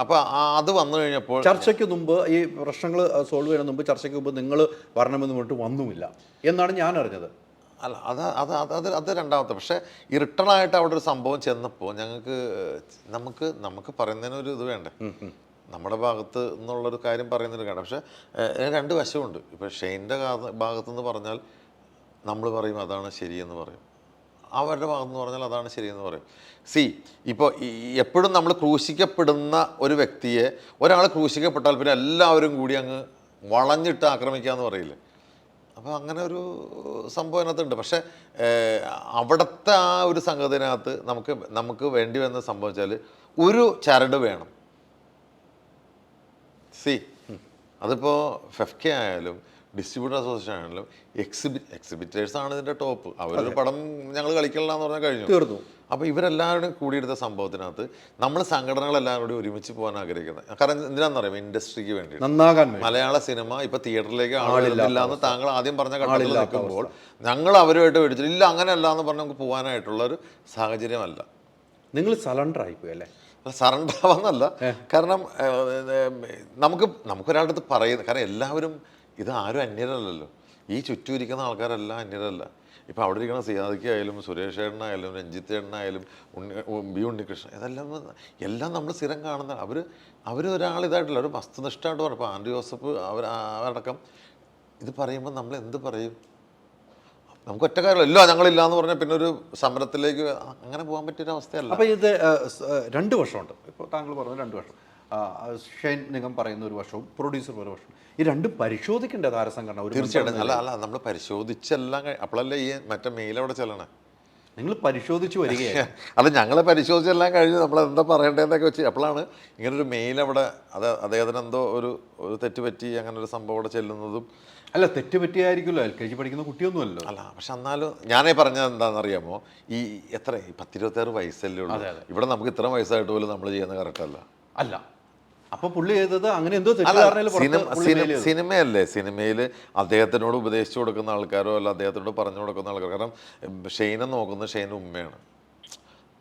അപ്പോൾ അത് വന്നു കഴിഞ്ഞപ്പോൾ ചർച്ചയ്ക്ക് മുമ്പ് ഈ പ്രശ്നങ്ങൾ സോൾവ് ചെയ്യുന്ന മുമ്പ് ചർച്ചയ്ക്ക് മുമ്പ് നിങ്ങൾ വരണമെന്ന് പറഞ്ഞിട്ട് വന്നുമില്ല എന്നാണ് ഞാൻ അറിഞ്ഞത്. അല്ല, അത് രണ്ടാമത്തെ. പക്ഷേ ഈ റിട്ടേൺ ആയിട്ട് അവിടെ ഒരു സംഭവം ചെന്നപ്പോൾ നമുക്ക് പറയുന്നതിനൊരു ഇത് വേണ്ടേ, നമ്മുടെ ഭാഗത്ത് നിന്നുള്ളൊരു കാര്യം പറയുന്നതിന് വേണ്ട. പക്ഷേ രണ്ട് വശമുണ്ട്. ഇപ്പോൾ ഷെയ്ൻ്റെ ഭാഗത്തുനിന്ന് പറഞ്ഞാൽ നമ്മൾ പറയും അതാണ് ശരിയെന്ന് പറയും, അവരുടെ ഭാഗത്തുനിന്ന് പറഞ്ഞാൽ അതാണ് ശരിയെന്ന് പറയും. ഇപ്പോൾ എപ്പോഴും നമ്മൾ ക്രൂശിക്കപ്പെടുന്ന ഒരു വ്യക്തിയെ ഒരാൾ ക്രൂശിക്കപ്പെട്ടാൽ പിന്നെ എല്ലാവരും കൂടി അങ്ങ് വളഞ്ഞിട്ട് ആക്രമിക്കാമെന്ന് പറയില്ലേ. അപ്പോൾ അങ്ങനെ ഒരു സംഭവം അതിനകത്തുണ്ട്. പക്ഷേ അവിടുത്തെ ആ ഒരു സംഗതിനകത്ത് നമുക്ക് വേണ്ടി വന്ന സംഭവിച്ചാൽ ഒരു ചരട് വേണം. അതിപ്പോൾ ഫെഫ്കെ ആയാലും ഡിസ്ട്രിബ്യൂട്ടർ അസോസിയേഷൻ ആണെങ്കിലും എക്സിബിറ്റേഴ്സാണ് ഇതിൻ്റെ ടോപ്പ്. അവരൊരു പടം ഞങ്ങൾ കളിക്കില്ല എന്ന് പറഞ്ഞാൽ കഴിഞ്ഞു, തീർന്നു. അപ്പോൾ ഇവരെല്ലാവരും കൂടിയെടുത്ത സംഭവത്തിനകത്ത് നമ്മൾ സംഘടനകളെല്ലാം കൂടി ഒരുമിച്ച് പോകാൻ ആഗ്രഹിക്കുന്നത്. കാരണം എന്തിനാണെന്ന് പറയുമ്പോൾ ഇൻഡസ്ട്രിക്ക് വേണ്ടി നന്നാകാൻ. മലയാള സിനിമ ഇപ്പോൾ തിയേറ്ററിലേക്ക് ആളില്ല എന്ന് താങ്കൾ ആദ്യം പറഞ്ഞ ഘട്ടത്തിൽ നിൽക്കുമ്പോൾ ഞങ്ങൾ അവരുമായിട്ട് മേടിച്ചില്ല, ഇല്ല അങ്ങനെയല്ല എന്ന് പറഞ്ഞ് നമുക്ക് പോകാനായിട്ടുള്ളൊരു സാഹചര്യമല്ല. നിങ്ങൾ സറണ്ടർ ആയിപ്പോയി അല്ലേ? സറണ്ടർ ആവാന്നല്ല, കാരണം നമുക്കൊരാളുടെ അടുത്ത് പറയുന്നത്, കാരണം എല്ലാവരും ഇത് ആരും അന്യരല്ലല്ലോ. ഈ ചുറ്റും ഇരിക്കുന്ന ആൾക്കാരെല്ലാം അന്യരല്ല. ഇപ്പോൾ അവിടെ ഇരിക്കുന്ന സിയാദിക്കായാലും സുരേഷ് ചേട്ടനായാലും രഞ്ജിത്ത് ചേട്ടനായാലും ബി ഉണ്ണികൃഷ്ണൻ, എല്ലാം നമ്മൾ സ്ഥിരം കാണുന്ന അവർ ഒരാളിതായിട്ടില്ല, ഒരു വസ്തുനിഷ്ഠമായിട്ട് പറയും. ഇപ്പോൾ ആൻഡ്രി ജോസഫ് അവരടക്കം ഇത് പറയുമ്പോൾ നമ്മൾ എന്ത് പറയും? നമുക്ക് ഒറ്റ കാര്യമല്ല, ഇല്ല ഞങ്ങളില്ല എന്ന് പറഞ്ഞാൽ പിന്നെ ഒരു സമരത്തിലേക്ക് അങ്ങനെ പോകാൻ പറ്റിയൊരവസ്ഥയല്ല. അപ്പോൾ ഇത് 2 വർഷമുണ്ട്. ഇപ്പോൾ താങ്കൾ പറഞ്ഞ 2 വർഷം, ഷൈൻ നിഗം പറയുന്ന ഒരു വർഷവും പ്രൊഡ്യൂസർ ഒരു വർഷവും, ഈ രണ്ടും പരിശോധിക്കേണ്ട താരസംഘടന തീർച്ചയായിട്ടും. അല്ല നമ്മൾ പരിശോധിച്ചെല്ലാം അപ്പോഴല്ലേ ഈ മറ്റേ മെയിൽ അവിടെ ചെല്ലണേ. നിങ്ങൾ പരിശോധിച്ച് വരികയാണ്. അത് ഞങ്ങൾ പരിശോധിച്ചെല്ലാം കഴിഞ്ഞ് നമ്മൾ എന്താ പറയേണ്ടതെന്നൊക്കെ വെച്ച് അപ്പോഴാണ് ഇങ്ങനൊരു മെയിൽ അവിടെ അദ്ദേഹത്തിന് എന്തോ ഒരു തെറ്റ് പറ്റി അങ്ങനെ ഒരു സംഭവം അവിടെ ചെല്ലുന്നതും. അല്ല, തെറ്റ് പറ്റിയായിരിക്കുമല്ലോ, LKG പഠിക്കുന്ന കുട്ടിയൊന്നുമല്ലോ. അല്ല, പക്ഷെ എന്നാലും ഞാനേ പറഞ്ഞത് എന്താണെന്നറിയാമോ, ഈ 10-26 വയസ്സല്ലേ ഉള്ളൂ. ഇവിടെ നമുക്ക് ഇത്ര വയസ്സായിട്ട് പോലും നമ്മൾ ചെയ്യുന്നത് കറക്റ്റല്ല. അല്ല, അപ്പൊ പുള്ളി ചെയ്തത് അങ്ങനെ എന്തോ സിനിമയല്ലേ, സിനിമയിൽ അദ്ദേഹത്തിനോട് ഉപദേശിച്ചു കൊടുക്കുന്ന ആൾക്കാരോ അല്ല അദ്ദേഹത്തിനോട് പറഞ്ഞു കൊടുക്കുന്ന ആൾക്കാർ. കാരണം ഷെയ്നെ നോക്കുന്നത് ഷെയ്ൻ്റെ ഉമ്മയാണ്.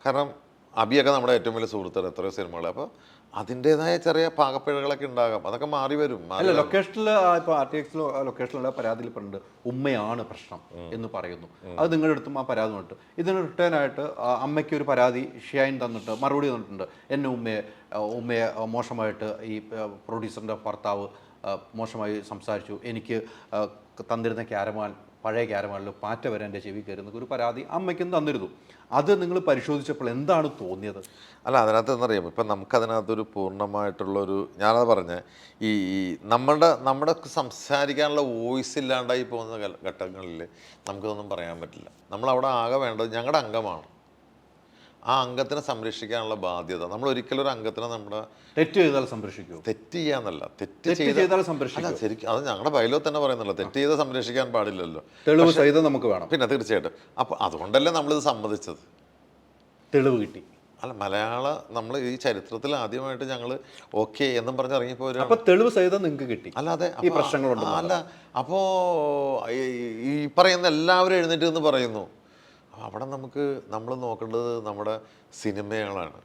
കാരണം അബിയൊക്കെ നമ്മുടെ ഏറ്റവും വലിയ സുഹൃത്തുക്കൾ, എത്രയോ സിനിമകൾ. അപ്പോൾ അതിൻ്റെതായ ചെറിയ പാകപ്പിഴകളൊക്കെ ഉണ്ടാകാം, അതൊക്കെ മാറി വരും. അല്ല, ലൊക്കേഷനിൽ ഇപ്പോൾ RTX ലൊക്കേഷനിലുള്ള പരാതിയിൽ പറഞ്ഞിട്ട് ഉമ്മയാണ് പ്രശ്നം എന്ന് പറയുന്നു. അത് നിങ്ങളുടെ അടുത്തും ആ പരാതി തന്നിട്ട് ഇതിന് റിട്ടേൺ ആയിട്ട് അമ്മയ്ക്ക് ഒരു പരാതി ഷൈൻ തന്നിട്ട് മറുപടി തന്നിട്ടുണ്ട്. എന്നെ ഉമ്മയെ മോശമായിട്ട് ഈ പ്രൊഡ്യൂസറിൻ്റെ ഭർത്താവ് മോശമായി സംസാരിച്ചു, എനിക്ക് തന്നിരുന്ന പഴയ ക്യാരമാനിൽ പാറ്റ വരെ എൻ്റെ ചെവി കയറുന്ന ഒരു പരാതി അമ്മയ്ക്കും തന്നിരുന്നു. അത് നിങ്ങൾ പരിശോധിച്ചപ്പോൾ എന്താണ് തോന്നിയത്? അല്ല, അതിനകത്ത് എന്നറിയാമോ, ഇപ്പം നമുക്കതിനകത്തൊരു പൂർണ്ണമായിട്ടുള്ളൊരു, ഞാനത് പറഞ്ഞ ഈ നമ്മുടെ സംസാരിക്കാനുള്ള വോയിസ് ഇല്ലാണ്ടായി പോകുന്ന ഘട്ടങ്ങളിൽ നമുക്കതൊന്നും പറയാൻ പറ്റില്ല. നമ്മളവിടെ ആകെ വേണ്ടത് ഞങ്ങളുടെ അംഗമാണ്. ആ അംഗത്തിനെ സംരക്ഷിക്കാനുള്ള ബാധ്യത നമ്മൾ ഒരിക്കലും ഒരു അംഗത്തിനെ നമ്മുടെ തെറ്റ് ചെയ്താൽ സംരക്ഷിക്കൂ. തെറ്റ് ചെയ്യാന്നല്ല, തെറ്റ് ചെയ്താൽ സംരക്ഷിക്കും. ശരിക്കും അത് ഞങ്ങളുടെ ബൈലോ തന്നെ പറയുന്നല്ലോ, തെറ്റ് ചെയ്ത് സംരക്ഷിക്കാൻ പാടില്ലല്ലോ, തെളിവ് സഹിതം നമുക്ക് വേണം. പിന്നെ തീർച്ചയായിട്ടും. അപ്പോൾ അതുകൊണ്ടല്ലേ നമ്മളിത് സമ്മതിച്ചത്, തെളിവ് കിട്ടി. അല്ല, നമ്മൾ ഈ ചരിത്രത്തിൽ ആദ്യമായിട്ട് ഞങ്ങൾ ഓക്കെ എന്നും പറഞ്ഞ് ഇറങ്ങിപ്പോരും. അപ്പോൾ തെളിവ് സഹിതം നിങ്ങൾക്ക് കിട്ടി, അല്ലാതെ ഈ പ്രശ്നങ്ങളുണ്ട്. അല്ല, അപ്പോൾ ഈ പറയുന്ന എല്ലാവരും എഴുന്നേറ്റ് എന്ന് പറയുന്നു. അവിടെ നമ്മൾ നോക്കേണ്ടത് നമ്മുടെ സിനിമകളാണ്.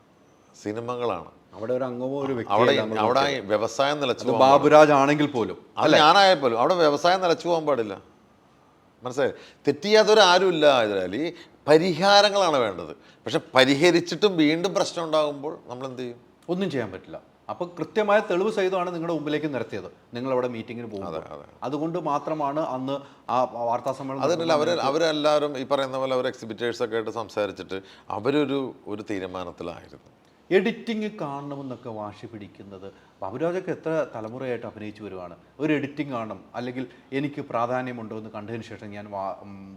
അവിടെ ഒരു അംഗമോ ഒരു അവിടെ വ്യവസായം നിലച്ചു, ബാബുരാജ് ആണെങ്കിൽ പോലും അത് ഞാനായാൽ പോലും അവിടെ വ്യവസായം നിലച്ചു പോകാൻ പാടില്ല. മനസ്സിലായി? തെറ്റിയാതൊരാരുമില്ല. ഇതിൽ ഈ പരിഹാരങ്ങളാണ് വേണ്ടത്. പക്ഷെ പരിഹരിച്ചിട്ടും വീണ്ടും പ്രശ്നം ഉണ്ടാകുമ്പോൾ നമ്മൾ എന്ത് ചെയ്യും? ഒന്നും ചെയ്യാൻ പറ്റില്ല. അപ്പോൾ കൃത്യമായ തെളിവ് സഹിതമാണ് നിങ്ങളുടെ മുമ്പിലേക്ക് നിരത്തിയത് നിങ്ങൾ അവിടെ മീറ്റിങ്ങിന് പോകുന്നത്. അതുകൊണ്ട് മാത്രമാണ് അന്ന് ആ വാർത്താ സമ്മേളനം അതിനല്ല അവരെല്ലാവരും ഈ പറയുന്ന പോലെ അവർ എക്സിബിറ്റേഴ്സൊക്കെ ആയിട്ട് സംസാരിച്ചിട്ട് ഒരു തീരുമാനത്തിലായിരുന്നു. എഡിറ്റിംഗ് കാണണമെന്നൊക്കെ വാശി പിടിക്കുന്നത് ബാബുരാജൊക്കെ എത്ര തലമുറയായിട്ട് അഭിനയിച്ചു വരുവാണ്. ഒരു എഡിറ്റിംഗ് കാണണം, അല്ലെങ്കിൽ എനിക്ക് പ്രാധാന്യമുണ്ടോ എന്ന് കണ്ടതിന് ശേഷം ഞാൻ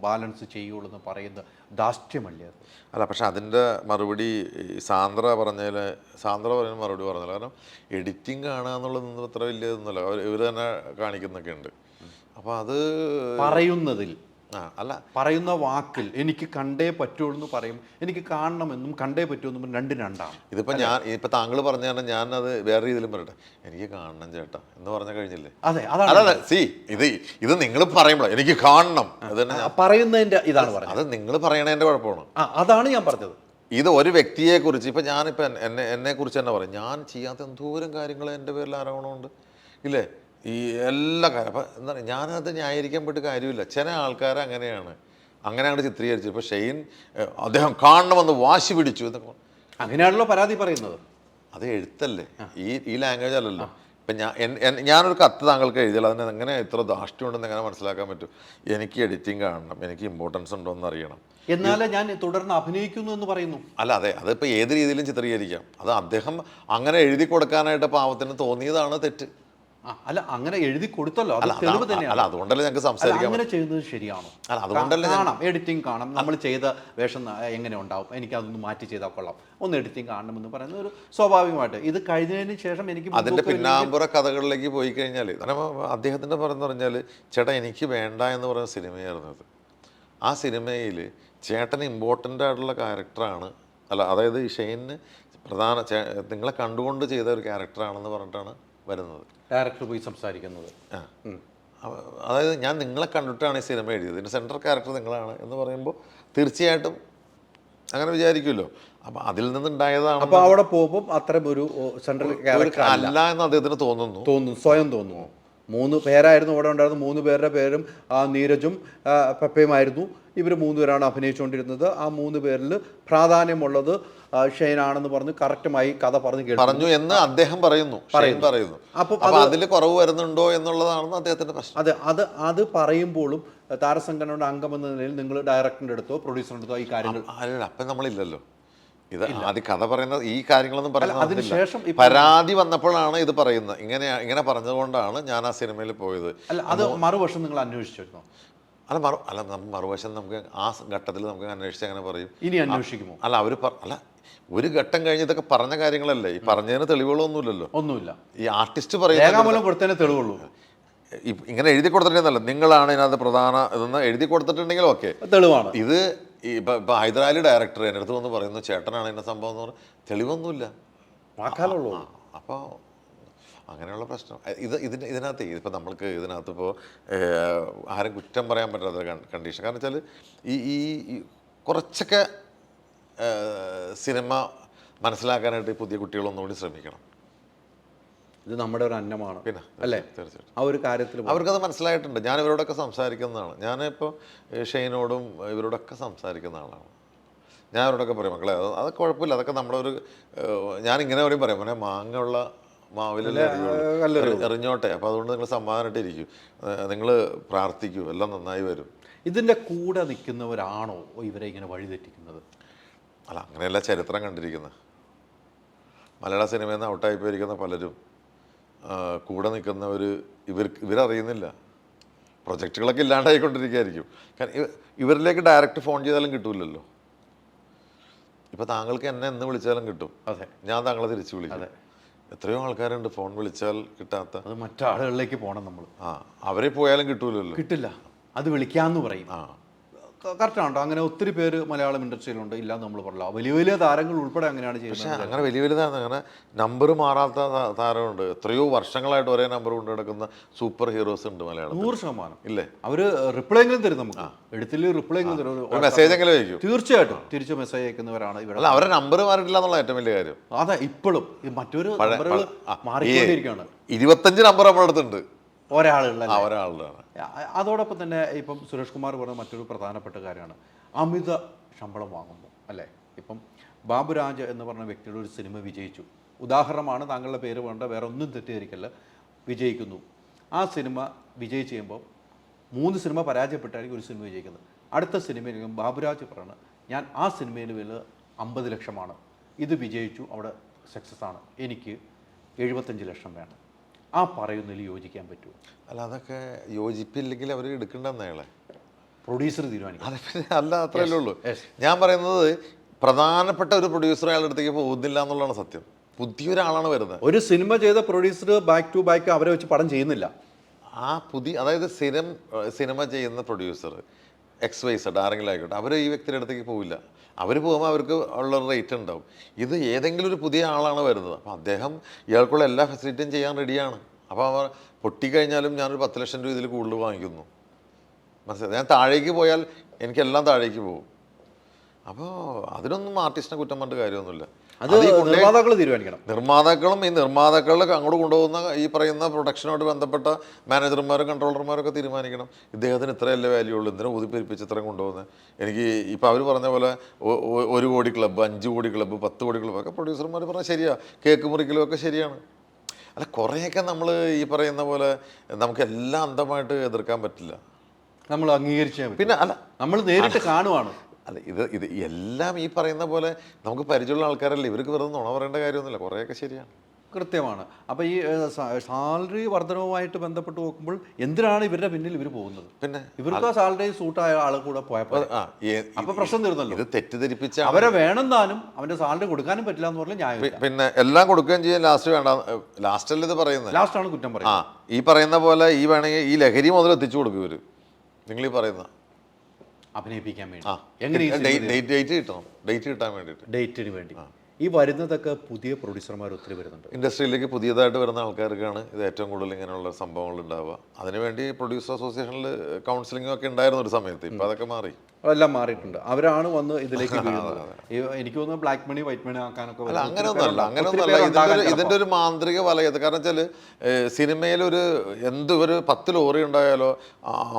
ബാലൻസ് ചെയ്യുള്ളൂ എന്ന് പറയുന്നത് ധാർഷ്ട്യമല്ലേ അത്? അല്ല, പക്ഷെ അതിൻ്റെ മറുപടി സാന്ദ്ര പറയുന്ന മറുപടി പറഞ്ഞില്ല. കാരണം എഡിറ്റിംഗ് കാണുക എന്നുള്ളത് അത്ര വലിയതൊന്നുമല്ല, ഇവർ തന്നെ കാണിക്കുന്നൊക്കെ ഉണ്ട്. അപ്പോൾ അത് പറയുന്നതിൽ അല്ല, പറയുന്ന വാക്കിൽ എനിക്ക് കണ്ടേ പറ്റുള്ളൂ എന്ന് പറയും, എനിക്ക് കാണണമെന്നും കണ്ടേ പറ്റുമെന്നും രണ്ടും രണ്ടാണ്. ഇപ്പം താങ്കൾ പറഞ്ഞ ഞാനത് വേറെ രീതിയിലും പറയട്ടെ, എനിക്ക് കാണണം ചേട്ടാ എന്ന് പറഞ്ഞാൽ കഴിഞ്ഞില്ലേ? അതെ, അതാണ് ഇത് നിങ്ങൾ പറയുമ്പോൾ എനിക്ക് കാണണം പറയുന്നതിന്റെ ഇതാണ് പറഞ്ഞത്. അത് നിങ്ങൾ പറയണതിന്റെ കുഴപ്പമാണ്. അതാണ് ഞാൻ പറഞ്ഞത്. ഇത് ഒരു വ്യക്തിയെ കുറിച്ച് ഇപ്പം ഞാനിപ്പോൾ എന്നെ കുറിച്ച് തന്നെ പറയും, ഞാൻ ചെയ്യാത്ത എന്തോരം കാര്യങ്ങൾ എൻ്റെ പേരിൽ ആരോപണമുണ്ട് ഇല്ലേ? ഈ എല്ലാ കാര്യം അപ്പം എന്താ പറയുക, ഞാനത് ന്യായീകരിക്കാൻ പറ്റിയ കാര്യമില്ല. ചില ആൾക്കാർ അങ്ങനെയാണ് ചിത്രീകരിച്ചത്. ഇപ്പോൾ ഷെയ്ൻ അദ്ദേഹം കാണണമെന്ന് വാശി പിടിച്ചു എന്നൊക്കെ അങ്ങനെയാണല്ലോ പരാതി പറയുന്നത്. അത് എഴുത്തല്ലേ, ഈ ലാംഗ്വേജ് അല്ലല്ലോ. ഇപ്പം ഞാനൊരു കത്ത് താങ്കൾക്ക് എഴുതിയാൽ അതിന് എങ്ങനെ ഇത്ര ധാർഷ്ട്യം ഉണ്ടെന്ന് എങ്ങനെ മനസ്സിലാക്കാൻ പറ്റും? എനിക്ക് എഡിറ്റിംഗ് കാണണം, എനിക്ക് ഇമ്പോർട്ടൻസ് ഉണ്ടോ എന്ന് അറിയണം, എന്നാലേ ഞാൻ തുടർന്ന് അഭിനയിക്കുന്നു എന്ന് പറയുന്നു. അതെ, അതിപ്പോൾ ഏത് രീതിയിലും ചിത്രീകരിക്കാം. അത് അദ്ദേഹം അങ്ങനെ എഴുതി കൊടുക്കാനായിട്ട് പാവത്തിന് തോന്നിയതാണ് തെറ്റ്. അല്ല, അങ്ങനെ എഴുതി കൊടുത്തല്ലോ, അത് തെളിവ് തന്നെയാണ്. അതുകൊണ്ടല്ലേ ഞങ്ങൾക്ക് സംസാരിക്കാം. അങ്ങനെ ചെയ്യുന്നത് ശരിയാണോ? അതുകൊണ്ടല്ലേ കാണാം, എഡിറ്റിംഗ് കാണാം, നമ്മൾ ചെയ്ത വേഷം എങ്ങനെ ഉണ്ടാവും, എനിക്ക് അതൊന്ന് മാറ്റി ചെയ്താൽ കൊള്ളാം, ഒന്ന് എഡിറ്റിംഗ് കാണണമെന്ന് പറയുന്നത് ഒരു സ്വാഭാവികമായിട്ട്. ഇത് കഴിഞ്ഞതിന് ശേഷം എനിക്ക് അതിൻ്റെ പിന്നാമ്പുറ കഥകളിലേക്ക് പോയി കഴിഞ്ഞാൽ അദ്ദേഹത്തിൻ്റെ പറഞ്ഞാൽ ചേട്ടാ എനിക്ക് വേണ്ട എന്ന് പറയുന്ന സിനിമയായിരുന്നു ഇത്. ആ സിനിമയിൽ ചേട്ടന് ഇമ്പോർട്ടൻ്റ് ആയിട്ടുള്ള ക്യാരക്ടറാണ്, അതായത് ഈ ഷെയ്നിന് നിങ്ങളെ കണ്ടുകൊണ്ട് ചെയ്ത ഒരു ക്യാരക്ടറാണെന്ന് പറഞ്ഞിട്ടാണ് വരുന്നത്. ഡയറക്ടർ പോയി സംസാരിക്കുന്നത്. അതായത് ഞാൻ നിങ്ങളെ കണ്ടിട്ടാണ് ഈ സിനിമ എഴുതിയത്, ഇതിൻ്റെ സെൻട്രൽ ക്യാരക്ടർ നിങ്ങളാണ് എന്ന് പറയുമ്പോൾ തീർച്ചയായിട്ടും അങ്ങനെ വിചാരിക്കുമല്ലോ. അപ്പം അതിൽ നിന്നുണ്ടായതാണ്. അപ്പോൾ അവിടെ പോകുമ്പോൾ അത്തരം ഒരു സെൻട്രൽ ക്യാരക്ടർ അല്ല എന്ന് അദ്ദേഹത്തിന് തോന്നുന്നു, സ്വയം തോന്നുന്നു. 3 പേരായിരുന്നു അവിടെ ഉണ്ടായിരുന്നത്. 3 പേരുടെ പേരും നീരജും പെപ്പയുമായിരുന്നു. ഇവർ 3 പേരാണ് അഭിനയിച്ചുകൊണ്ടിരുന്നത്. ആ 3 പേരിൽ പ്രാധാന്യമുള്ളത് ഷെയ്നാണെന്ന് പറഞ്ഞ് കറക്റ്റുമായി കഥ പറഞ്ഞു എന്ന് അദ്ദേഹം പറയുന്നു. അപ്പോൾ അതിൽ കുറവ് വരുന്നുണ്ടോ എന്നുള്ളതാണ് അദ്ദേഹത്തിന്റെ പ്രശ്നം. അത് പറയുമ്പോഴും താരസംഘടനയുടെ അംഗമെന്ന നിലയിൽ നിങ്ങൾ ഡയറക്ടറിന്റെ അടുത്തോ പ്രൊഡ്യൂസറിന്റെ അടുത്തോ ഈ കാര്യങ്ങൾ അപ്പം നമ്മളില്ലല്ലോ. ഇത് ആദ്യം കഥ പറയുന്നത് ഈ കാര്യങ്ങളൊന്നും പറയുന്നത് അതിനുശേഷം പരാതി വന്നപ്പോഴാണ് ഇത് പറയുന്നത്. ഇങ്ങനെ പറഞ്ഞതുകൊണ്ടാണ് ഞാൻ ആ സിനിമയിൽ പോയത്. അല്ല, അത് മറുവശം നിങ്ങൾ അന്വേഷിച്ചിരുന്നോ? മറുവശം നമുക്ക് ആ ഘട്ടത്തിൽ നമുക്ക് അന്വേഷിച്ച് അങ്ങനെ പറയും. ഇനി അന്വേഷിക്കുമോ? അല്ല ഒരു ഘട്ടം കഴിഞ്ഞ് ഇതൊക്കെ പറഞ്ഞ കാര്യങ്ങളല്ലേ, ഈ പറഞ്ഞതിന് തെളിവുകളൊന്നുമില്ലല്ലോ. ഒന്നുമില്ല. ഈ ആർട്ടിസ്റ്റ് പറയുന്നത് തെളിവുള്ളൂ. ഇങ്ങനെ എഴുതി കൊടുത്തിട്ടുണ്ടെന്നല്ല, നിങ്ങളാണ് ഇതിനകത്ത് പ്രധാന ഇതെന്ന് എഴുതി കൊടുത്തിട്ടുണ്ടെങ്കിൽ ഓക്കെ, തെളിവാണ്. ഇത് ഇപ്പൊ ഹൈദരാലി ഡയറക്ടർ എൻ്റെ അടുത്ത് വന്ന് പറയുന്നു ചേട്ടനാണ് ഇതിന്റെ സംഭവം എന്ന് പറഞ്ഞാൽ തെളിവൊന്നുമില്ല, വാക്കാലുള്ളൂ. അപ്പോൾ അങ്ങനെയുള്ള പ്രശ്നം ഇതിനകത്ത് ഇപ്പം നമ്മൾക്ക് ഇതിനകത്ത് ഇപ്പോൾ ആരും കുറ്റം പറയാൻ പറ്റാത്ത കണ്ടീഷൻ. കാരണം വെച്ചാൽ ഈ കുറച്ചൊക്കെ സിനിമ മനസ്സിലാക്കാനായിട്ട് പുതിയ കുട്ടികളൊന്നുകൂടി ശ്രമിക്കണം. ഇത് നമ്മുടെ ഒരു അന്നമാണ്, പിന്നെ അല്ലേ? തീർച്ചയായിട്ടും ആ ഒരു കാര്യത്തിൽ അവർക്കത് മനസ്സിലായിട്ടുണ്ട്. ഞാൻ ഇവരോടൊക്കെ സംസാരിക്കുന്നതാണ്. ഞാനിപ്പോൾ ഷെയ്നോടും ഇവരോടൊക്കെ സംസാരിക്കുന്ന ആളാണ്. ഞാൻ അവരോടൊക്കെ പറയും, മക്കളെ അത് കുഴപ്പമില്ല, അതൊക്കെ നമ്മളൊരു ഞാനിങ്ങനെ പറയും മോനെ മാങ്ങ ഉള്ള മാവിലല്ലേ എറിഞ്ഞോട്ടെ, അപ്പോൾ അതുകൊണ്ട് നിങ്ങൾ സമാധാനമായിട്ടിരിക്കും, നിങ്ങൾ പ്രാർത്ഥിക്കൂ, എല്ലാം നന്നായി വരും. ഇതിൻ്റെ കൂടെ നിൽക്കുന്നവരാണോ ഇവരെ ഇങ്ങനെ വഴിതെറ്റിക്കുന്നത്? അല്ല, അങ്ങനെയല്ല ചരിത്രം കണ്ടിരിക്കുന്നത്. മലയാള സിനിമയിൽ നിന്ന് ഔട്ടായി പോയിരിക്കുന്ന പലരും കൂടെ നിൽക്കുന്നവർ ഇവരറിയുന്നില്ല. പ്രൊജക്റ്റുകളൊക്കെ ഇല്ലാണ്ടായിക്കൊണ്ടിരിക്കുകയായിരിക്കും. കാരണം ഇവരിലേക്ക് ഡയറക്റ്റ് ഫോൺ ചെയ്താലും കിട്ടൂലല്ലോ. ഇപ്പം താങ്കൾക്ക് എന്നെ എന്ന് വിളിച്ചാലും കിട്ടും, അതെ, ഞാൻ താങ്കളെ തിരിച്ചു വിളിക്കും. എത്രയോ ആൾക്കാരുണ്ട് ഫോൺ വിളിച്ചാൽ കിട്ടാത്ത. അത് മറ്റാളുകളിലേക്ക് പോകണം നമ്മൾ. അവരെ പോയാലും കിട്ടൂലല്ലോ, കിട്ടില്ല. അത് വിളിക്കാമെന്ന് പറയും. കറക്റ്റാണോ? അങ്ങനെ ഒത്തിരി പേര് മലയാളം ഇൻഡസ്ട്രിയിലുണ്ട്, ഇല്ലാന്ന് നമ്മൾ പറഞ്ഞില്ല. വലിയ വലിയ താരങ്ങൾ ഉൾപ്പെടെ അങ്ങനെയാണ് ചെയ്യുന്നത്. പക്ഷേ അങ്ങനെ വലിയ താരം അങ്ങനെ നമ്പർ മാറാത്ത താരമുണ്ട്. എത്രയോ വർഷങ്ങളായിട്ട് ഒരേ നമ്പർ കൊണ്ട് കിടക്കുന്ന സൂപ്പർ ഹീറോസ് ഉണ്ട് മലയാളം. 100% ഇല്ലേ? അവര് റിപ്ലൈ എങ്കിലും തരും, നമുക്ക് എഴുത്തിൽ റിപ്ലൈ എങ്കിലും തരും, മെസ്സേജ് എങ്കിലും അയക്കും. തീർച്ചയായിട്ടും തിരിച്ച് മെസ്സേജ് അയക്കുന്നവരാണ് ഇവിടെ. അല്ല, അവരുടെ നമ്പർ മാറിയിട്ടില്ല എന്നുള്ള ഏറ്റവും വലിയ കാര്യം. അതെ, ഇപ്പോഴും മറ്റൊരു നമ്പറുകൾ മാറിക്കൊണ്ടിരിക്കുകയാണ്. 25 നമ്പർ നമ്മുടെ അടുത്തുണ്ട് ഒരാളുടെ. അതോടൊപ്പം തന്നെ ഇപ്പം സുരേഷ് കുമാർ പറഞ്ഞ മറ്റൊരു പ്രധാനപ്പെട്ട കാര്യമാണ് അമിത ശമ്പളം വാങ്ങുമ്പോൾ, അല്ലേ? ഇപ്പം ബാബുരാജ് എന്ന് പറഞ്ഞ വ്യക്തിയുടെ ഒരു സിനിമ വിജയിച്ചു, ഉദാഹരണമാണ്, താങ്കളുടെ പേര് വേണ്ട, വേറെ ഒന്നും തെറ്റിദ്ധരിക്കല്ല, വിജയിക്കുന്നു. ആ സിനിമ വിജയിച്ച് ചെയ്യുമ്പോൾ 3 സിനിമ പരാജയപ്പെട്ടായിരിക്കും ഒരു സിനിമ വിജയിക്കുന്നത്. അടുത്ത സിനിമയിൽ ബാബുരാജ് പറയണം, ഞാൻ ആ സിനിമയിൽ വില 50 ലക്ഷമാണ്, ഇത് വിജയിച്ചു, അവിടെ സക്സസ് ആണ്, എനിക്ക് 75 ലക്ഷം വേണം. ആ പറയുന്നതിൽ യോജിക്കാൻ പറ്റുമോ? അല്ല, അതൊക്കെ യോജിപ്പില്ലെങ്കിൽ അവർ എടുക്കേണ്ടെന്ന് അയാളെ പ്രൊഡ്യൂസർ തീരുമാനിക്കും. അതെ, പിന്നെ അല്ല, അത്രയല്ലേ ഉള്ളൂ. ഞാൻ പറയുന്നത് പ്രധാനപ്പെട്ട ഒരു പ്രൊഡ്യൂസർ അയാളുടെ അടുത്തേക്ക് പോകുന്നില്ല എന്നുള്ളതാണ് സത്യം. പുതിയൊരാളാണ് വരുന്നത്. ഒരു സിനിമ ചെയ്ത പ്രൊഡ്യൂസർ ബാക്ക് ടു ബാക്ക് അവരെ വെച്ച് പടം ചെയ്യുന്നില്ല. ആ അതായത് സിനിമ ചെയ്യുന്ന പ്രൊഡ്യൂസർ XYZ ആരെങ്കിലും ആയിക്കോട്ടെ, അവർ ഈ വ്യക്തിയുടെ അടുത്തേക്ക് പോവില്ല. അവർ പോകുമ്പോൾ അവർക്ക് ഉള്ള റേറ്റ് ഉണ്ടാവും. ഇത് ഏതെങ്കിലും ഒരു പുതിയ ആളാണ് വരുന്നത്, അപ്പോൾ അദ്ദേഹം ഇയാൾക്കുള്ള എല്ലാ ഫെസിലിറ്റിയും ചെയ്യാൻ റെഡിയാണ്. അപ്പോൾ അവർ പൊട്ടിക്കഴിഞ്ഞാലും ഞാനൊരു 10 ലക്ഷം രൂപ ഇതിൽ കൂടുതൽ വാങ്ങിക്കുന്നു. മനസ്സിലായി? ഞാൻ താഴേക്ക് പോയാൽ എനിക്കെല്ലാം താഴേക്ക് പോകും. അപ്പോൾ അതിനൊന്നും ആർട്ടിസ്റ്റിനെ കുറ്റം പറഞ്ഞിട്ട് കാര്യമൊന്നുമില്ല. അത് നിർമ്മാതാക്കൾ തീരുമാനിക്കണം. ഈ നിർമ്മാതാക്കളെ അങ്ങോട്ട് കൊണ്ടുപോകുന്ന ഈ പറയുന്ന പ്രൊഡക്ഷനോട് ബന്ധപ്പെട്ട മാനേജർമാരും കൺട്രോളർമാരൊക്കെ തീരുമാനിക്കണം. ഇദ്ദേഹത്തിന് ഇത്രയല്ലേ വാല്യൂ ഉള്ളൂ, എന്തിനാ ഊതിപ്പെരിപ്പിച്ച് ഇത്രയും കൊണ്ടുപോകുന്നത്. എനിക്ക് ഇപ്പോൾ അവർ പറഞ്ഞ പോലെ 1 കോടി ക്ലബ്ബ്, 5 കോടി ക്ലബ്ബ്, 10 കോടി ക്ലബ്ബ് ഒക്കെ പ്രൊഡ്യൂസർമാർ പറഞ്ഞാൽ ശരിയാ, കേക്ക് മുറിക്കലും ഒക്കെ ശരിയാണ്. അല്ല, കുറേയൊക്കെ നമ്മൾ ഈ പറയുന്ന പോലെ നമുക്കെല്ലാം അന്ധമായിട്ട് എതിർക്കാൻ പറ്റില്ല. നമ്മൾ അംഗീകരിച്ചാൽ പിന്നെ അല്ല, നമ്മൾ നേരിട്ട് കാണുവാണ്. അല്ല, ഇത് എല്ലാം ഈ പറയുന്ന പോലെ നമുക്ക് പരിചയമുള്ള ആൾക്കാരല്ലേ, ഇവർക്ക് വെറുതെ നുണ പറയേണ്ട കാര്യമൊന്നുമില്ല, കുറേയൊക്കെ ശരിയാണ്, കൃത്യമാണ്. അപ്പോൾ ഈ സാലറി വർധനവുമായിട്ട് ബന്ധപ്പെട്ട് നോക്കുമ്പോൾ എന്തിനാണ് ഇവരുടെ പിന്നിൽ ഇവർ പോകുന്നത്? പിന്നെ ഇവർക്ക് ആ സാലറി സൂട്ടായ ആൾ കൂടെ പോയപ്പോൾ അപ്പോൾ പ്രശ്നം തീർന്നല്ലോ. ഇത് തെറ്റിദ്ധരിപ്പിച്ച അവരെ വേണമെന്നാലും അവൻ്റെ സാലറി കൊടുക്കാനും പറ്റില്ല എന്ന് പറഞ്ഞാൽ ന്യായം. പിന്നെ എല്ലാം കൊടുക്കുകയും ചെയ്യാൻ ലാസ്റ്റ് വേണ്ട, ലാസ്റ്റല്ലേ ഇത് പറയുന്നത്, ലാസ്റ്റാണ് കുറ്റം പറയുന്നത്. ഈ പറയുന്ന പോലെ ഈ വേണമെങ്കിൽ ഈ ലഹരി മുതൽ എത്തിച്ചു കൊടുക്കും ഇവർ. നിങ്ങൾ ഈ പറയുന്ന അഭിനയിപ്പിക്കാൻ വേണ്ടി ഡേറ്റ് കിട്ടാൻ വേണ്ടിയിട്ട്, ഡേറ്റിന് വേണ്ടി. ഈ വരുന്നതൊക്കെ പുതിയ പ്രൊഡ്യൂസർമാർ ഒത്തിരി വരുന്നുണ്ട് ഇൻഡസ്ട്രിയിലേക്ക്. പുതിയതായിട്ട് വരുന്ന ആൾക്കാർക്കാണ് ഇത് ഏറ്റവും കൂടുതൽ ഇങ്ങനെയുള്ള സംഭവങ്ങൾ ഉണ്ടാവുക. അതിനുവേണ്ടി പ്രൊഡ്യൂസർ അസോസിയേഷനിൽ കൗൺസിലിംഗ് ഒക്കെ ഉണ്ടായിരുന്ന ഒരു സമയത്ത്, ഇപ്പം അതൊക്കെ മാറി, അതെല്ലാം മാറിയിട്ടുണ്ട്. അവരാണ് വന്ന് ഇതിലേക്ക് വീഴുന്നത്. എനിക്ക് തോന്നുന്നു ബ്ലാക്ക് മണി വൈറ്റ് മണി ആക്കാനൊക്കെ. അല്ല, അങ്ങനെയൊന്നുമല്ല. ഇതിൻ്റെ ഒരു മാന്ത്രിക വലയത്. കാരണം വെച്ചാൽ സിനിമയിലൊരു ഒരു 10 ലോറി ഉണ്ടായാലോ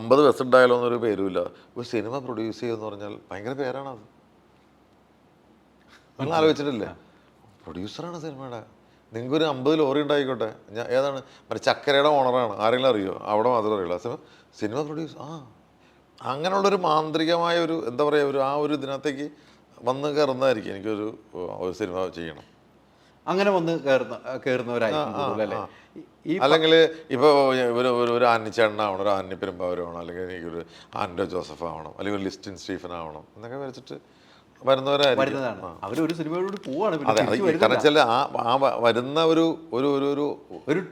50 ബസ് ഉണ്ടായാലോ എന്നൊരു പേരുമില്ല. ഒരു സിനിമ പ്രൊഡ്യൂസ് ചെയ്യുമെന്ന് പറഞ്ഞാൽ ഭയങ്കര പേരാണത്. നിങ്ങൾ ആലോചിച്ചിട്ടില്ലേ? പ്രൊഡ്യൂസറാണ് സിനിമയുടെ. നിങ്ങൾക്കൊരു 50 ലോറി ഉണ്ടായിക്കോട്ടെ, ഏതാണ് മറ്റേ ചക്കരയുടെ ഓണറാണ്, ആരെങ്കിലും അറിയോ? അവിടെ മാത്രമേ അറിയുള്ളൂ. സിനിമ പ്രൊഡ്യൂസ് അങ്ങനെയുള്ളൊരു മാന്ത്രികമായ ഒരു എന്താ പറയുക, ഒരു ഇതിനകത്തേക്ക് വന്ന് കയറുന്നതായിരിക്കും. എനിക്കൊരു സിനിമ ചെയ്യണം, അങ്ങനെ വന്ന് കയറുന്നവരായിരിക്കും. അല്ലെങ്കിൽ ഇപ്പോൾ ഒരു ആന്നിച്ചേട്ടനാവണം, ഒരു ആന്നി പെരുമ്പാവൂരാവണം, അല്ലെങ്കിൽ എനിക്കൊരു ആൻഡോ ജോസഫ് ആവണം, അല്ലെങ്കിൽ ഒരു ലിസ്റ്റിൻ സ്റ്റീഫൻ ആവണം എന്നൊക്കെ വരച്ചിട്ട് വരുന്നവരായിരിക്കും. അവരൊരു സിനിമയോട് പോവാണ്. കാരണം വെച്ചാൽ ആ വരുന്ന ഒരു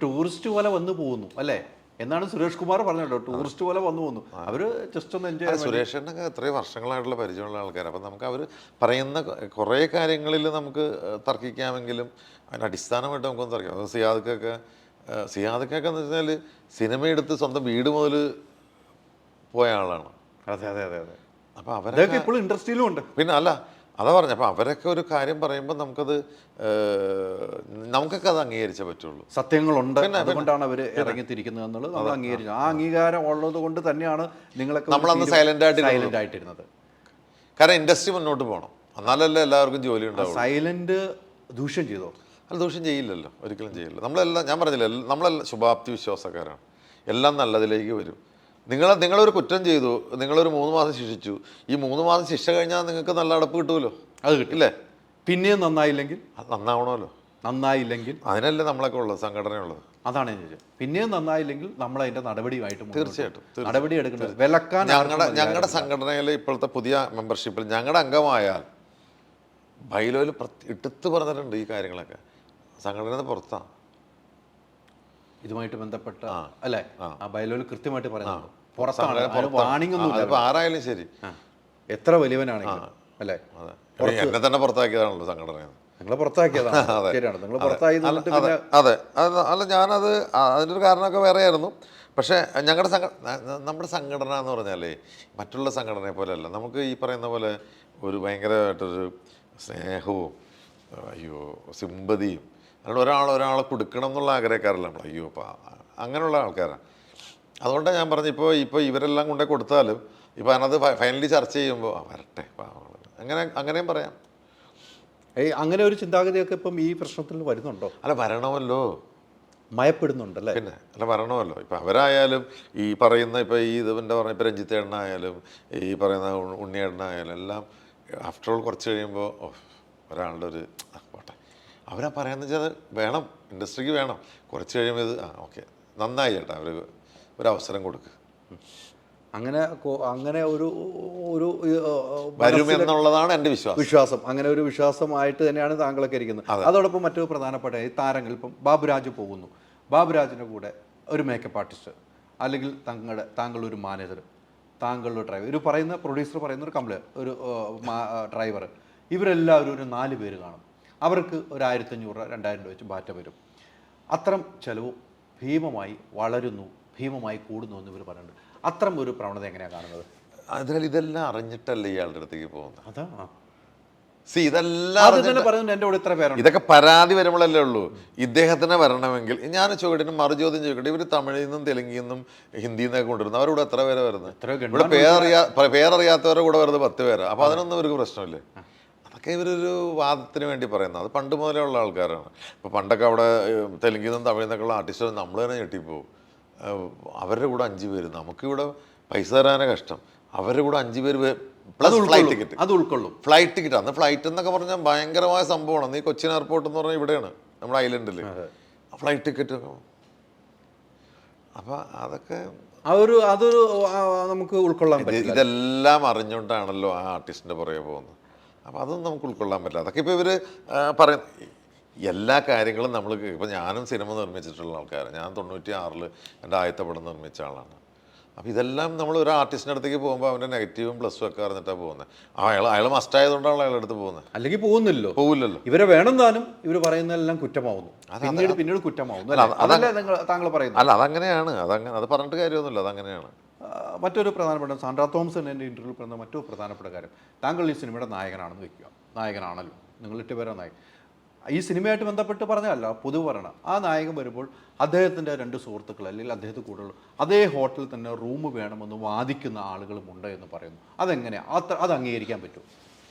ടൂറിസ്റ്റ് പോലെ വന്ന് പോകുന്നു അല്ലേ എന്നാണ് സുരേഷ് കുമാർ പറഞ്ഞല്ലോ. ടൂറിസ്റ്റ് പോലെ വന്നു പോകുന്നു അവര്. ജസ്റ്റ് ഒന്ന് എൻജോയ്. സുരേഷിനൊക്കെ എത്രയും വർഷങ്ങളായിട്ടുള്ള പരിചയമുള്ള ആൾക്കാർ. അപ്പം നമുക്ക് അവർ പറയുന്ന കുറേ കാര്യങ്ങളിൽ നമുക്ക് തർക്കിക്കാമെങ്കിലും അതിന് അടിസ്ഥാനമായിട്ട് നമുക്കൊന്ന് തർക്കാം. അത് സിയാദക്കൊക്കെ എന്ന് വെച്ചാൽ സിനിമയെടുത്ത് സ്വന്തം വീട് മുതൽ പോയ ആളാണ്. അതെ അതെ അതെ അതെ. അപ്പോൾ അവരൊക്കെ ഇപ്പോഴും ഇൻഡസ്ട്രിയിലും ഉണ്ട്. പിന്നെ അല്ല, അതാ പറഞ്ഞ. അപ്പോൾ അവരൊക്കെ ഒരു കാര്യം പറയുമ്പോൾ നമുക്കൊക്കെ അത് അംഗീകരിച്ചേ പറ്റുള്ളൂ. സത്യങ്ങളുണ്ട്, അതുകൊണ്ടാണ് അവർ ഇറങ്ങിത്തിരിക്കുന്നത് എന്നുള്ളത് നമ്മൾ അംഗീകരിച്ചു. ആ അംഗീകാരം ഉള്ളത് കൊണ്ട് തന്നെയാണ് നിങ്ങളൊക്കെ നമ്മളന്ന് സൈലന്റ് ആയിട്ടിരുന്നത്. കാരണം ഇൻഡസ്ട്രി മുന്നോട്ട് പോകണം, എന്നാലല്ലേ എല്ലാവർക്കും ജോലി ഉണ്ടാവും. സൈലന്റ് ദൂഷ്യം ചെയ്തോ? അല്ല, ദൂഷ്യം ചെയ്യില്ലല്ലോ, ഒരിക്കലും ചെയ്യില്ല. നമ്മളെല്ലാം, ഞാൻ പറഞ്ഞില്ല, നമ്മളെല്ലാം ശുഭാപ്തി വിശ്വാസക്കാരാണ്. എല്ലാം നല്ലതിലേക്ക് വരും. നിങ്ങളൊരു കുറ്റം ചെയ്തു, നിങ്ങളൊരു 3 മാസം ശിക്ഷിച്ചു. ഈ 3 മാസം ശിക്ഷ കഴിഞ്ഞാൽ നിങ്ങൾക്ക് നല്ല അടപ്പ് കിട്ടുമല്ലോ. അത് കിട്ടില്ലേ? പിന്നെയും നന്നായില്ലെങ്കിൽ അത് നന്നാവണമല്ലോ. നന്നായില്ലെങ്കിൽ അതിനല്ലേ നമ്മളൊക്കെ ഉള്ളത്, സംഘടനയുള്ളത്. അതാണ് ഞാൻ ചോദിച്ചത്. പിന്നെയും നന്നായില്ലെങ്കിൽ നമ്മൾ അതിന്റെ നടപടിയുമായിട്ട് തീർച്ചയായിട്ടും നടപടി എടുക്കുന്നത്. വിലക്കാൻ ഞങ്ങളുടെ സംഘടനയിലെ ഇപ്പോഴത്തെ പുതിയ മെമ്പർഷിപ്പിൽ ഞങ്ങളുടെ അംഗമായാൽ ബൈലോയിൽ എടുത്ത് പറഞ്ഞിട്ടുണ്ട് ഈ കാര്യങ്ങളൊക്കെ. സംഘടന പുറത്താണ് ഇതുമായിട്ട് ബന്ധപ്പെട്ട അല്ലേ? ആ ബൈലോയിൽ കൃത്യമായിട്ട് പറയുന്നത് പുറത്താണ്. വാണിംഗ് ഒന്നും ആരായാലും ശരി, എത്ര വലിയവനാണെങ്കിലും അല്ലേ? എന്നെ തന്നെ പുറത്താക്കിയതാണല്ലോ സംഘടന. നിങ്ങളെ പുറത്താക്കിയതാണ്. ശരിയാണ്, നിങ്ങൾ പുറത്തായി. അതെ, അല്ല, ഞാനത് അതിൻ്റെ ഒരു കാരണമൊക്കെ വേറെയായിരുന്നു. പക്ഷേ നമ്മുടെ സംഘടന എന്ന് പറഞ്ഞാലേ മറ്റുള്ള സംഘടനയെ പോലെയല്ല. നമുക്ക് ഈ പറയുന്ന പോലെ ഒരു ഭയങ്കരമായിട്ടൊരു സ്നേഹവും സിമ്പതിയും, അതുകൊണ്ട് ഒരാളെ കൊടുക്കണം എന്നുള്ള ആഗ്രഹക്കാരല്ല നമ്മൾ. അങ്ങനെയുള്ള ആൾക്കാരാണ്. അതുകൊണ്ടാണ് ഞാൻ പറഞ്ഞു, ഇപ്പോൾ ഇവരെല്ലാം കൊണ്ടേ കൊടുത്താലും ഇപ്പോൾ അതിനകത്ത് ഫൈനലി ചർച്ച ചെയ്യുമ്പോൾ വരട്ടെ അങ്ങനെയും പറയാം. അങ്ങനെ ഒരു ചിന്താഗതിയൊക്കെ ഇപ്പം ഈ പ്രശ്നത്തിൽ വരുന്നുണ്ടോ? അല്ല വരണമല്ലോ, മയപ്പെടുന്നുണ്ടല്ലേ? പിന്നെ അല്ല വരണമല്ലോ. ഇപ്പം അവരായാലും ഈ പറയുന്ന ഇപ്പം ഈ ഇതിൻ്റെ പറഞ്ഞ ഇപ്പം രഞ്ജിത്തേട്ടനായാലും ഈ പറയുന്ന ഉണ്ണിയേട്ടനായാലും എല്ലാം ആഫ്റ്റർ ഓൾ കുറച്ച് കഴിയുമ്പോൾ ഒരാളുടെ ഒരു പോട്ടെ അവരാ പറയാന്ന് വെച്ചാൽ വേണം, ഇൻഡസ്ട്രിക്ക് വേണം. കുറച്ച് കഴിയുമ്പോൾ ഇത് ഓക്കെ നന്നായി ചേട്ടാ, ഒരു അവസരം കൊടുക്കുക, അങ്ങനെ ഒരു ഒരു വരും എന്നുള്ളതാണ് എൻ്റെ വിശ്വാസം. അങ്ങനെ ഒരു വിശ്വാസമായിട്ട് തന്നെയാണ് താങ്കളൊക്കെ ഇരിക്കുന്നത്. അതോടൊപ്പം മറ്റൊരു പ്രധാനപ്പെട്ട ഈ താരങ്ങൾ, ഇപ്പം ബാബുരാജ് പോകുന്നു, ബാബുരാജിൻ്റെ കൂടെ ഒരു മേക്കപ്പ് ആർട്ടിസ്റ്റ്, അല്ലെങ്കിൽ താങ്കളൊരു മാനേജർ, താങ്കളുടെ ഡ്രൈവർ, ഒരു പറയുന്ന പ്രൊഡ്യൂസർ പറയുന്ന ഒരു ഒരു ഡ്രൈവർ, ഇവരെല്ലാവരും ഒരു 4 പേര് കാണും. അവർക്ക് ഒരു 1500 രൂപ 2000 രൂപ വെച്ച് ബാറ്റ വരും. അത്തരം ചെലവ് ഭീമമായി വളരുന്നു, ഭീമമായി കൂടുന്നു എന്ന് ഇവർ പറയുന്നുണ്ട്. അത്തരം ഒരു പ്രവണത എങ്ങനെയാണ് കാണുന്നത്? അതിനാൽ ഇതെല്ലാം അറിഞ്ഞിട്ടല്ലേ ഇയാളുടെ അടുത്തേക്ക് പോകുന്നത്. അതാ ഇതെല്ലാം എൻ്റെ കൂടെ ഇത്ര പേരുണ്ട്. ഇതൊക്കെ പരാതി വരുമ്പോഴല്ലേ ഉള്ളൂ. ഇദ്ദേഹത്തിനെ വരണമെങ്കിൽ ഞാൻ ചോദിക്കട്ടെ, മറുചോദ്യം ചോദിക്കട്ടെ, ഇവർ തമിഴിൽ നിന്നും തെലുങ്കിൽ നിന്നും ഹിന്ദിയിൽ നിന്നൊക്കെ കൊണ്ടുവരുന്നത് അവരുടെ എത്ര പേരെ വരുന്നത്? ഇവിടെ പേരറിയാത്തവരുടെ കൂടെ വരുന്നത് 10 പേരാ. അപ്പോൾ അതിനൊന്നും ഇവർക്ക് പ്രശ്നമില്ലേ? അതൊക്കെ ഇവരൊരു വാദത്തിന് വേണ്ടി പറയുന്നത്. അത് പണ്ട് മുതലേ ഉള്ള ആൾക്കാരാണ്. ഇപ്പോൾ പണ്ടൊക്കെ അവിടെ തെലുങ്കിൽ നിന്നും തമിഴിൽ നിന്നൊക്കെ ഉള്ള ആർട്ടിസ്റ്റുകൾ നമ്മൾ തന്നെ ഞെട്ടിപ്പോവും. അവരുടെ കൂടെ 5 പേര്, നമുക്കിവിടെ പൈസ തരാനേ കഷ്ടം, അവരുടെ കൂടെ 5 പേര് പ്ലസ് ഫ്ലൈറ്റ് ടിക്കറ്റ്. അത് ഉൾക്കൊള്ളും. ഫ്ലൈറ്റ് ടിക്കറ്റ്, അന്ന് ഫ്ലൈറ്റ് എന്നൊക്കെ പറഞ്ഞാൽ ഭയങ്കരമായ സംഭവമാണ്. അന്ന് ഈ കൊച്ചിൻ എയർപോർട്ട് എന്ന് പറഞ്ഞാൽ ഇവിടെയാണ്, നമ്മുടെ ഐലൻഡിൽ. ഫ്ലൈറ്റ് ടിക്കറ്റ് അപ്പം അതൊക്കെ അതൊരു നമുക്ക് ഉൾക്കൊള്ളാൻ പറ്റില്ല. ഇതെല്ലാം അറിഞ്ഞുകൊണ്ടാണല്ലോ ആ ആർട്ടിസ്റ്റിൻ്റെ പുറകെ പോകുന്നത്. അപ്പോൾ അതൊന്നും നമുക്ക് ഉൾക്കൊള്ളാൻ പറ്റില്ല. അതൊക്കെ ഇപ്പോൾ ഇവർ പറയും എല്ലാ കാര്യങ്ങളും നമ്മൾ. ഇപ്പോൾ ഞാനും സിനിമ നിർമ്മിച്ചിട്ടുള്ള ആൾക്കാരാണ്. ഞാൻ 96 എൻ്റെ ആദ്യത്തെ പടം നിർമ്മിച്ച ആളാണ്. അപ്പോൾ ഇതെല്ലാം നമ്മൾ ഒരു ആർട്ടിസ്റ്റിൻ്റെ അടുത്തേക്ക് പോകുമ്പോൾ അവൻ്റെ നെഗറ്റീവും പ്ലസ്സും ഒക്കെ അറിഞ്ഞിട്ടാണ് പോകുന്നത്. അയാൾ മസ്റ്റായതുകൊണ്ടാണ് അയാളുടെ അടുത്ത് പോകുന്നത്. അല്ലെങ്കിൽ പോവില്ലല്ലോ. ഇവരെ വേണം താനും ഇവർ പറയുന്നതെല്ലാം കുറ്റമാവുന്നു, പിന്നീട് കുറ്റമാവുന്നു. അതല്ലേ താങ്കൾ പറയുന്നത്? അല്ല അതങ്ങനെയാണ്, അത് പറഞ്ഞിട്ട് കാര്യമൊന്നുമില്ല, അതങ്ങനെയാണ്. മറ്റൊരു പ്രധാനപ്പെട്ട സാൻഡ്ര തോമസൺ എൻ്റെ ഇൻ്റർവ്യൂ പറയുന്ന മറ്റൊരു പ്രധാനപ്പെട്ട കാര്യം, താങ്കൾ ഈ സിനിമയുടെ നായകനാണെന്ന് വെക്കുക, നായകനാണല്ലോ, നിങ്ങൾ 8 പേരാണ് നായകൻ. ഈ സിനിമയായിട്ട് ബന്ധപ്പെട്ട് പറഞ്ഞല്ല, പൊതുവെ പറയണം. ആ നായകൻ വരുമ്പോൾ അദ്ദേഹത്തിൻ്റെ 2 സുഹൃത്തുക്കൾ അല്ലെങ്കിൽ അദ്ദേഹത്തെ കൂടുതൽ അതേ ഹോട്ടലിൽ തന്നെ റൂം വേണമെന്ന് വാദിക്കുന്ന ആളുകളും ഉണ്ട് എന്ന് പറയുന്നു. അതെങ്ങനെയാണ്? അത് അംഗീകരിക്കാൻ പറ്റുമോ?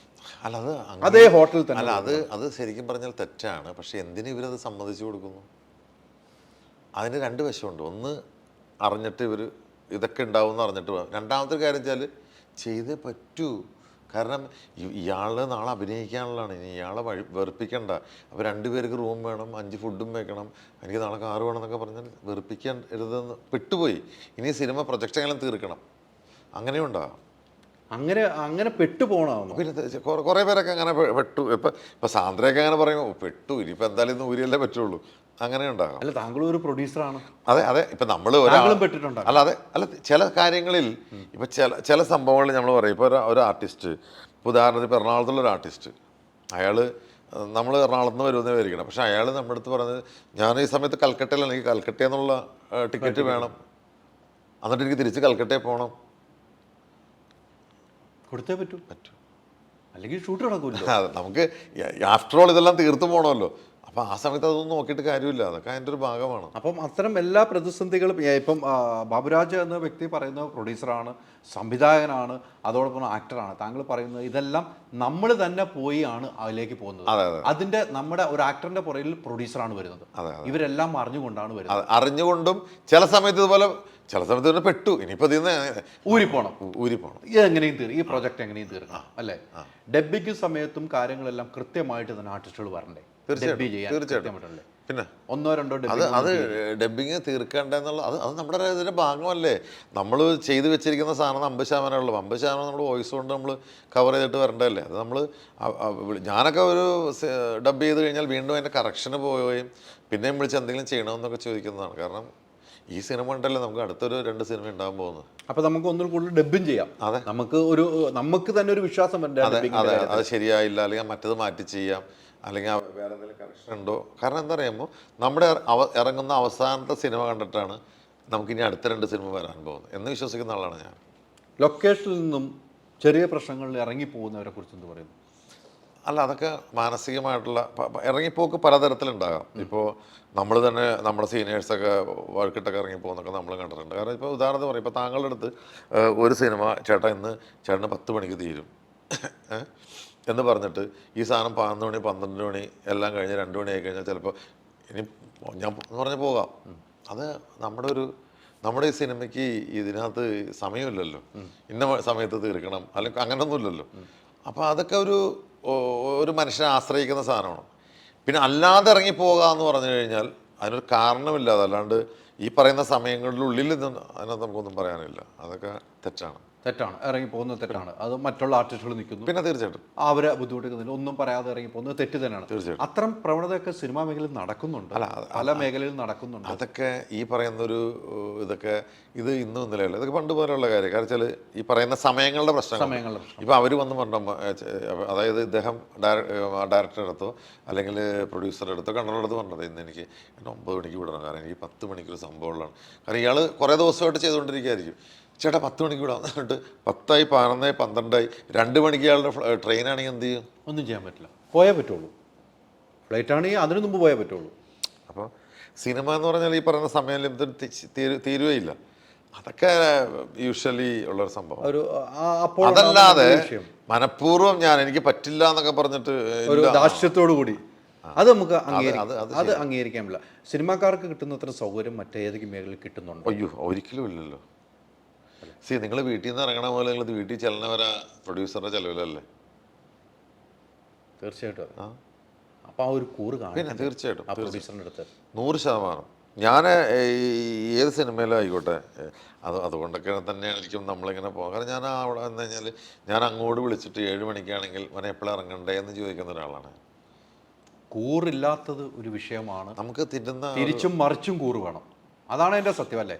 അല്ല അതേ ഹോട്ടലിൽ തന്നെ. അല്ല അത് ശരിക്കും പറഞ്ഞാൽ തെറ്റാണ്. പക്ഷെ എന്തിനു ഇവരത് സമ്മതിച്ചു കൊടുക്കുന്നു? അതിന് 2 വശമുണ്ട്. ഒന്ന്, അറിഞ്ഞിട്ട് ഇവർ ഇതൊക്കെ ഉണ്ടാവും എന്ന് അറിഞ്ഞിട്ട്. രണ്ടാമത്തെ കാര്യം വെച്ചാൽ ചെയ്തേ പറ്റൂ. കാരണം ഇയാൾ നാളെ അഭിനയിക്കാനുള്ളതാണ്. ഇനി ഇയാളെ വെറുപ്പിക്കണ്ട. അപ്പോൾ 2 പേർക്ക് റൂം വേണം, 5 ഫുഡും വെക്കണം, എനിക്ക് നാളെ കാറ് വേണം എന്നൊക്കെ പറഞ്ഞാൽ വെറുപ്പിക്കരുതെന്ന് പെട്ടുപോയി. ഇനി സിനിമ പ്രൊജക്റ്റെങ്കിലും തീർക്കണം. അങ്ങനെയുണ്ടാകും. അങ്ങനെ പെട്ടുപോകണം. പിന്നെ കുറേ പേരൊക്കെ അങ്ങനെ പെട്ടു. ഇപ്പം സാന്ദ്രയൊക്കെ അങ്ങനെ പറയും, പെട്ടു, ഇനിയിപ്പോൾ എന്തായാലും ഇന്ന് ഊരിയല്ലേ പറ്റുള്ളൂ. അങ്ങനെ ഉണ്ടാകും. അല്ല, താങ്കളും ഒരു പ്രൊഡ്യൂസറാണ്. അതെ ഇപ്പം നമ്മൾ പെട്ടിട്ടുണ്ട്. അല്ല ചില കാര്യങ്ങളിൽ ഇപ്പം ചില സംഭവങ്ങളിൽ നമ്മൾ പറയും. ഇപ്പോൾ ഒരു ആർട്ടിസ്റ്റ്, ഇപ്പോൾ ഉദാഹരണത്തിന് ഇപ്പോൾ എറണാകുളത്തുള്ള ഒരു ആർട്ടിസ്റ്റ്, അയാൾ നമ്മൾ എറണാകുളത്ത് നിന്ന് വരുമെന്ന് വിചാരിക്കണം. പക്ഷേ അയാൾ നമ്മുടെ അടുത്ത് പറഞ്ഞത്, ഞാൻ ഈ സമയത്ത് കൽക്കട്ടയിലാണ്, എനിക്ക് കൽക്കട്ടയിൽ നിന്നുള്ള ടിക്കറ്റ് വേണം, എന്നിട്ട് എനിക്ക് തിരിച്ച് കൽക്കട്ടയിൽ പോകണം. കൊടുത്തേ പറ്റൂ. അല്ലെങ്കിൽ ഷൂട്ട് നടക്കില്ല. അതെ, നമുക്ക് ആഫ്റ്റർ ഓൾ ഇതെല്ലാം തീർത്തു പോകണമല്ലോ. അപ്പം ആ സമയത്ത് അതൊന്നും നോക്കിയിട്ട് കാര്യമില്ല. അതൊക്കെ അതിൻ്റെ ഒരു ഭാഗമാണ്. അപ്പം അത്തരം എല്ലാ പ്രതിസന്ധികളും ഇപ്പം ബാബുരാജ് എന്ന വ്യക്തി പറയുന്ന പ്രൊഡ്യൂസറാണ്, സംവിധായകനാണ്, അതോടൊപ്പം ആക്ടറാണ്. താങ്കൾ പറയുന്നത് ഇതെല്ലാം നമ്മൾ തന്നെ പോയി ആണ് അതിലേക്ക് പോകുന്നത്. അതിൻ്റെ നമ്മുടെ ഒരു ആക്ടറിൻ്റെ പുറകിൽ പ്രൊഡ്യൂസറാണ് വരുന്നത്. ഇവരെല്ലാം അറിഞ്ഞുകൊണ്ടാണ് വരുന്നത്. അറിഞ്ഞുകൊണ്ടും ചില സമയത്ത് ഇതുപോലെ പെട്ടു, ഇനിയിപ്പോൾ ഇതിന്ന് ഊരിപ്പോണം. ഇതെങ്ങനെയും ഈ പ്രൊജക്ട് എങ്ങനെയും തീർക്കണം അല്ലേ? ഡബ്ബിങ് സമയത്തും കാര്യങ്ങളെല്ലാം കൃത്യമായിട്ട് തന്നെ ആർട്ടിസ്റ്റുകൾ വരണ്ടേ? തീർച്ചയായിട്ടും. പിന്നെ 1-2 അത് ഡബ്ബിങ് തീർക്കേണ്ടെന്നുള്ള അത് നമ്മുടെ ഇതിൻ്റെ ഭാഗമല്ലേ. നമ്മൾ ചെയ്തു വെച്ചിരിക്കുന്ന സാധനം 50% ഉള്ളൂ. 50% നമ്മൾ വോയിസ് കൊണ്ട് നമ്മൾ കവർ ചെയ്തിട്ട് വരേണ്ടതല്ലേ. അത് നമ്മൾ ഞാനൊക്കെ ഒരു ഡബ് ചെയ്ത് കഴിഞ്ഞാൽ വീണ്ടും അതിൻ്റെ കറക്ഷന് പോവുകയും പിന്നെയും വിളിച്ച് എന്തെങ്കിലും ചെയ്യണമെന്നൊക്കെ ചോദിക്കുന്നതാണ്. കാരണം ഈ സിനിമ ഉണ്ടല്ലോ, നമുക്ക് അടുത്തൊരു 2 സിനിമ ഉണ്ടാകാൻ പോകുന്നത്. അപ്പോൾ നമുക്ക് ഒന്നിൽ കൂടുതൽ ഡബ്ബും ചെയ്യാം. അതെ, നമുക്ക് തന്നെ ഒരു വിശ്വാസം വരണ്ടേ? അതെ, അത് ശരിയായില്ല, അല്ലെങ്കിൽ മറ്റത് മാറ്റി ചെയ്യാം, അല്ലെങ്കിൽ വേറെ എന്തെങ്കിലും കറക്ഷൻ ഉണ്ടോ. കാരണം എന്താ പറയുമ്പോൾ നമ്മുടെ ഇറങ്ങുന്ന അവസാനത്തെ സിനിമ കണ്ടിട്ടാണ് നമുക്കിനി അടുത്ത 2 സിനിമ വരാൻ പോകുന്നത് എന്ന് വിശ്വസിക്കുന്ന ആളാണ് ഞാൻ. ലൊക്കേഷനിൽ നിന്നും ചെറിയ പ്രശ്നങ്ങളിൽ ഇറങ്ങിപ്പോകുന്നവരെ കുറിച്ച് എന്ത് പറയുന്നു? അല്ല, അതൊക്കെ മാനസികമായിട്ടുള്ള ഇറങ്ങിപ്പോക്ക് പലതരത്തിലുണ്ടാകാം. ഇപ്പോൾ നമ്മൾ തന്നെ നമ്മുടെ സീനിയേഴ്സൊക്കെ വഴക്കിട്ടൊക്കെ ഇറങ്ങിപ്പോകുന്നൊക്കെ നമ്മൾ കണ്ടിട്ടുണ്ട്. കാരണം ഇപ്പോൾ ഉദാഹരണത്തിന് പറയും, ഇപ്പോൾ താങ്കളുടെ അടുത്ത് ഒരു സിനിമ ചേട്ടാ ഇന്ന് ചേട്ടന് 10 മണിക്ക് തീരും, എന്ന് പറഞ്ഞിട്ട് ഈ സാധനം 11 മണി 12 മണി എല്ലാം കഴിഞ്ഞ് 2 മണി ആയി കഴിഞ്ഞാൽ ചിലപ്പോൾ ഇനി ഞാൻ എന്ന് പറഞ്ഞ് പോകാം. അത് നമ്മുടെ ഈ സിനിമയ്ക്ക് ഇതിനകത്ത് സമയമില്ലല്ലോ, ഇന്ന സമയത്ത് തീർക്കണം അല്ലെങ്കിൽ അങ്ങനെയൊന്നുമില്ലല്ലോ. അപ്പോൾ അതൊക്കെ ഒരു മനുഷ്യനെ ആശ്രയിക്കുന്ന സാധനമാണ്. പിന്നെ അല്ലാതെ ഇറങ്ങി പോകാമെന്ന് പറഞ്ഞു കഴിഞ്ഞാൽ അതിനൊരു കാരണമില്ലാതെ, അല്ലാണ്ട് ഈ പറയുന്ന സമയങ്ങളിലുള്ളിൽ അതിനകത്ത് നമുക്കൊന്നും പറയാനില്ല. അതൊക്കെ തെറ്റാണ്. ഇറങ്ങി പോകുന്നത് തെറ്റാണ്. അത് മറ്റുള്ള ആർട്ടിസ്റ്റുകൾ നിൽക്കുന്നു, പിന്നെ തീർച്ചയായിട്ടും അവരെ ബുദ്ധിമുട്ടിക്കുന്നില്ല, ഒന്നും പറയാതെ ഇറങ്ങി പോകുന്നത് തെറ്റ് തന്നെയാണ്. തീർച്ചയായിട്ടും അത്തരം പ്രവണതയൊക്കെ സിനിമാ മേഖലയിൽ നടക്കുന്നുണ്ട്, പല മേഖലയിൽ നടക്കുന്നുണ്ട്. അതൊക്കെ ഈ പറയുന്നൊരു ഇതൊക്കെ ഇത് ഇന്നും ഇന്നലെയല്ല, ഇതൊക്കെ പണ്ട് പോലെയുള്ള കാര്യം. കാരണം വെച്ചാൽ ഈ പറയുന്ന സമയങ്ങളുടെ പ്രശ്നം. ഇപ്പം അവർ വന്ന് പറഞ്ഞ, അതായത് ഇദ്ദേഹം ഡയറക്ടറുടെ അടുത്തോ അല്ലെങ്കിൽ പ്രൊഡ്യൂസറുടെ അടുത്തോ കൺട്രോളുടെ അടുത്ത് പറഞ്ഞത് ഇന്ന് എനിക്ക് 9 മണിക്ക് വിടണം, കാരണം എനിക്ക് 10 മണിക്കൊരു സംഭവമുള്ളതാണ്. കാരണം ഇയാൾ കുറേ ദിവസമായിട്ട് ചെയ്തുകൊണ്ടിരിക്കുകയായിരിക്കും. ചേട്ടാ 10 മണിക്ക് വിടാം എന്നിട്ട് 10 ആയി 11 ആയി 12 ആയി 2 മണിക്ക് ഇയാളുടെ ട്രെയിനാണെങ്കിൽ എന്ത് ചെയ്യും? ഒന്നും ചെയ്യാൻ പറ്റില്ല, പോയേ പറ്റുള്ളൂ. ഫ്ലൈറ്റ് ആണെങ്കിൽ അതിനു മുമ്പ് പോയേ പറ്റുള്ളൂ. അപ്പോൾ സിനിമ എന്ന് പറഞ്ഞാൽ ഈ പറയുന്ന സമയം തീരുകയില്ല. അതൊക്കെ യൂഷ്വലി ഉള്ളൊരു സംഭവം. അതല്ലാതെ മനഃപൂർവ്വം എനിക്ക് പറ്റില്ല എന്നൊക്കെ പറഞ്ഞിട്ട് ഒരു ധാർഷ്ട്യത്തോടു കൂടി അത് നമുക്ക് അത് അംഗീകരിക്കാൻ പറ്റില്ല. സിനിമാക്കാർക്ക് കിട്ടുന്ന അത്ര സൗകര്യം മറ്റേതൊക്കെ മേഖലയിൽ കിട്ടുന്നുണ്ടോ? അയ്യോ, ഒരിക്കലും ഇല്ലല്ലോ. നിങ്ങൾ വീട്ടിൽ നിന്ന് ഇറങ്ങണ പോലെ നിങ്ങൾ വീട്ടിൽ ചെല്ലണവരാ പ്രൊഡ്യൂസറുടെ ചെലവിലല്ലേ? തീർച്ചയായിട്ടും. അപ്പോൾ ആ ഒരു കൂറ് കാണും. പിന്നെ തീർച്ചയായിട്ടും പ്രൊഡ്യൂസറിൻ്റെ അടുത്ത് 100%. ഞാൻ ഏത് സിനിമയിലും ആയിക്കോട്ടെ, അതുകൊണ്ടൊക്കെ തന്നെയായിരിക്കും നമ്മളിങ്ങനെ പോകാം. കാരണം ഞാൻ അവിടെ വന്നു കഴിഞ്ഞാൽ ഞാൻ അങ്ങോട്ട് വിളിച്ചിട്ട് 7 മണിക്കാണെങ്കിൽ അവനെ എപ്പോഴും ഇറങ്ങണ്ടേ എന്ന് ചോദിക്കുന്ന ഒരാളാണ്. കൂറില്ലാത്തത് ഒരു വിഷയമാണ്. നമുക്ക് തിരിച്ചും മറിച്ചും കൂറ് വേണം. അതാണ് എൻ്റെ സത്യം, അല്ലേ?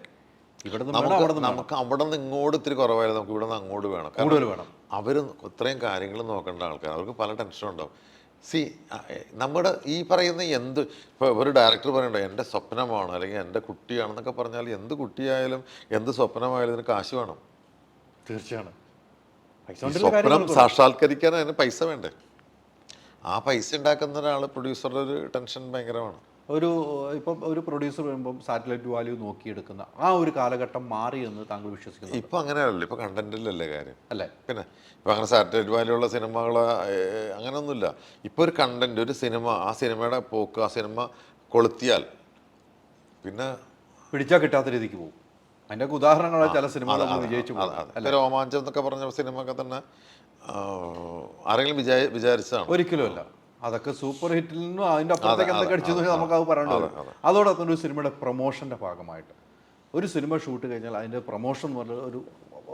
നമുക്ക് അവിടെ നിന്ന് ഇങ്ങോട്ട് ഇത്തിരി കുറവായാലും നമുക്ക് ഇവിടെ നിന്ന് അങ്ങോട്ട് വേണം, കൂടുതൽ വേണം. അവർ ഇത്രയും കാര്യങ്ങൾ നോക്കേണ്ട ആൾക്കാർ, അവർക്ക് പല ടെൻഷനും ഉണ്ടാവും. നമ്മുടെ ഈ പറയുന്ന ഇപ്പോൾ ഒരു ഡയറക്ടർ പറയണ്ടോ എൻ്റെ സ്വപ്നമാണ് അല്ലെങ്കിൽ എൻ്റെ കുട്ടിയാണെന്നൊക്കെ പറഞ്ഞാൽ എന്ത് കുട്ടിയായാലും എന്ത് സ്വപ്നമായാലും ഇതിന് കാശ് വേണം. തീർച്ചയാണ്. സ്വപ്നം സാക്ഷാത്കരിക്കാൻ അതിന് പൈസ വേണ്ടേ? ആ പൈസ ഉണ്ടാക്കുന്ന ഒരാൾ പ്രൊഡ്യൂസറുടെ ഒരു ടെൻഷൻ ഭയങ്കരമാണ്. ഇപ്പം ഒരു പ്രൊഡ്യൂസർ വരുമ്പം സാറ്റലൈറ്റ് വാല്യൂ നോക്കിയെടുക്കുന്ന ആ ഒരു കാലഘട്ടം മാറി എന്ന് താങ്കൾ വിശ്വസിക്കുന്നു? ഇപ്പം അങ്ങനെയല്ലല്ലോ, ഇപ്പം കണ്ടന്റിലല്ലേ കാര്യം, അല്ലേ? പിന്നെ ഇപ്പം അങ്ങനെ സാറ്റലൈറ്റ് വാല്യൂ ഉള്ള സിനിമകൾ അങ്ങനെയൊന്നുമില്ല. ഇപ്പോൾ ഒരു കണ്ടന്റ്, ഒരു സിനിമ, ആ സിനിമയുടെ പോക്ക്, ആ സിനിമ കൊളുത്തിയാൽ പിന്നെ പിടിച്ചാൽ കിട്ടാത്ത രീതിക്ക് പോകും. അതിൻ്റെ ഉദാഹരണങ്ങൾ ചില സിനിമകൾ വിജയിച്ചു പോകും. രോമാഞ്ചം എന്നൊക്കെ പറഞ്ഞ സിനിമ ഒക്കെ തന്നെ ആരെങ്കിലും വിചാരിച്ചതാണ്? ഒരിക്കലും അല്ല. അതൊക്കെ സൂപ്പർ ഹിറ്റിൽ നിന്നും അതിൻ്റെ അപ്പുറത്തേക്ക് എന്തൊക്കെ അടിച്ചു നമുക്ക് അത് പറയേണ്ടി വരും. അതോടൊപ്പം ഒരു സിനിമയുടെ പ്രൊമോഷൻ്റെ ഭാഗമായിട്ട് ഒരു സിനിമ ഷൂട്ട് കഴിഞ്ഞാൽ അതിൻ്റെ പ്രൊമോഷൻ എന്ന് പറഞ്ഞ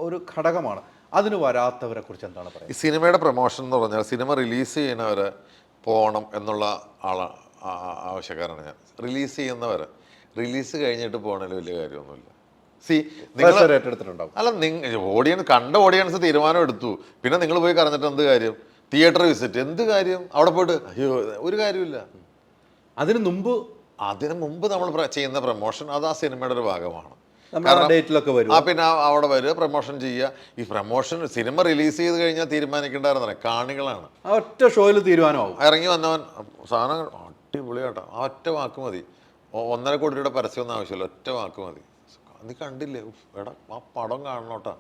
ഒരു ഘടകമാണ്. അതിന് വരാത്തവരെ കുറിച്ച് എന്താണ് പറയുക? ഈ സിനിമയുടെ പ്രൊമോഷൻ എന്ന് പറഞ്ഞാൽ സിനിമ റിലീസ് ചെയ്യുന്നവരെ പോകണം എന്നുള്ള ആവശ്യക്കാരാണ് ഞാൻ. റിലീസ് ചെയ്യുന്നവരെ റിലീസ് കഴിഞ്ഞിട്ട് പോകണതിൽ വലിയ കാര്യമൊന്നുമില്ല. ഏറ്റെടുത്തിട്ടുണ്ടാവും. അല്ല, കണ്ട ഓഡിയൻസ് തീരുമാനം എടുത്തു, പിന്നെ നിങ്ങൾ പോയി കറഞ്ഞിട്ട് എന്ത് കാര്യം? തിയേറ്റർ വിസിറ്റ് എന്ത് കാര്യം? അവിടെ പോയിട്ട് അയ്യോ ഒരു കാര്യമില്ല. അതിനു മുമ്പ് നമ്മൾ ചെയ്യുന്ന പ്രൊമോഷൻ അത് ആ സിനിമയുടെ ഒരു ഭാഗമാണ്. പിന്നെ അവിടെ വരിക, പ്രൊമോഷൻ ചെയ്യുക. ഈ പ്രൊമോഷൻ സിനിമ റിലീസ് ചെയ്ത് കഴിഞ്ഞാൽ തീരുമാനിക്കേണ്ടായിരുന്ന കാണികളാണ്. ഒറ്റ ഷോയിൽ തീരുമാനമാവും. ഇറങ്ങി വന്നവൻ സാധനം അടിപൊളിയാട്ടോ, ആ ഒറ്റ വാക്ക് മതി. 1.5 കോടി രൂപയുടെ പരസ്യമൊന്നും ആവശ്യമില്ല, ഒറ്റ വാക്ക് മതി. നീ കണ്ടില്ലേ, എടാ ആ പടം കാണണോട്ടാ,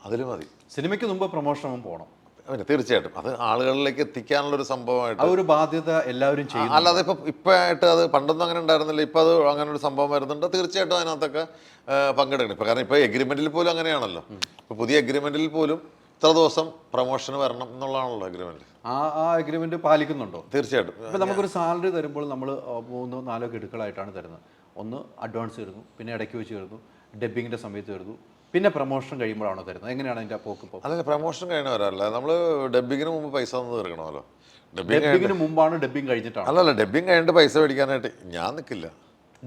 അതിൽ മതി. സിനിമയ്ക്ക് മുമ്പ് പ്രൊമോഷൻ പോകണം. പിന്നെ തീർച്ചയായിട്ടും അത് ആളുകളിലേക്ക് എത്തിക്കാനുള്ളൊരു സംഭവമായിട്ട് ഒരു ബാധ്യത എല്ലാവരും ചെയ്യും. അല്ലാതെ ഇപ്പോഴായിട്ട് അത് പണ്ടൊന്നും അങ്ങനെ ഉണ്ടായിരുന്നില്ല, ഇപ്പോൾ അത് അങ്ങനെ ഒരു സംഭവം വരുന്നുണ്ട്. തീർച്ചയായിട്ടും അതിനകത്തൊക്കെ പങ്കെടുക്കണം. ഇപ്പം കാരണം ഇപ്പോൾ എഗ്രിമെൻറ്റിൽ പോലും അങ്ങനെയാണല്ലോ. ഇപ്പോൾ പുതിയ എഗ്രിമെൻറ്റിൽ പോലും ഇത്ര ദിവസം പ്രൊമോഷൻ വരണം എന്നുള്ളതാണല്ലോ എഗ്രിമെൻറ്റ്. ആ എഗ്രിമെൻറ്റ് പാലിക്കുന്നുണ്ടോ? തീർച്ചയായിട്ടും. ഇപ്പം നമുക്കൊരു സാലറി തരുമ്പോൾ നമ്മൾ 3-4 ഗഡുക്കളായിട്ടാണ് തരുന്നത്. ഒന്ന് അഡ്വാൻസ് തരുന്നു, പിന്നെ ഇടയ്ക്ക് വെച്ച് തരുന്നു, ഡബ്ബിങ്ങിൻ്റെ സമയത്ത് തരുന്നു, പിന്നെ പ്രൊമോഷൻ കഴിയുമ്പോഴാണോ തരുന്നത്? എങ്ങനെയാണ് അതിൻ്റെ പോക്ക്? ഇപ്പോൾ അല്ല, പ്രൊമോഷൻ കഴിഞ്ഞവരല്ല, നമ്മൾ ഡബ്ബിങ്ങിന് മുമ്പ് പൈസ ഒന്ന് തീർക്കണമല്ലോ. ഡബ്ബിങ്ങിന് മുമ്പാണ്, ഡബ്ബിങ് കഴിഞ്ഞിട്ടാണ്? അല്ലല്ല, ഡബ്ബിങ് കഴിഞ്ഞിട്ട് പൈസ മേടിക്കാനായിട്ട് ഞാൻ നിൽക്കില്ല.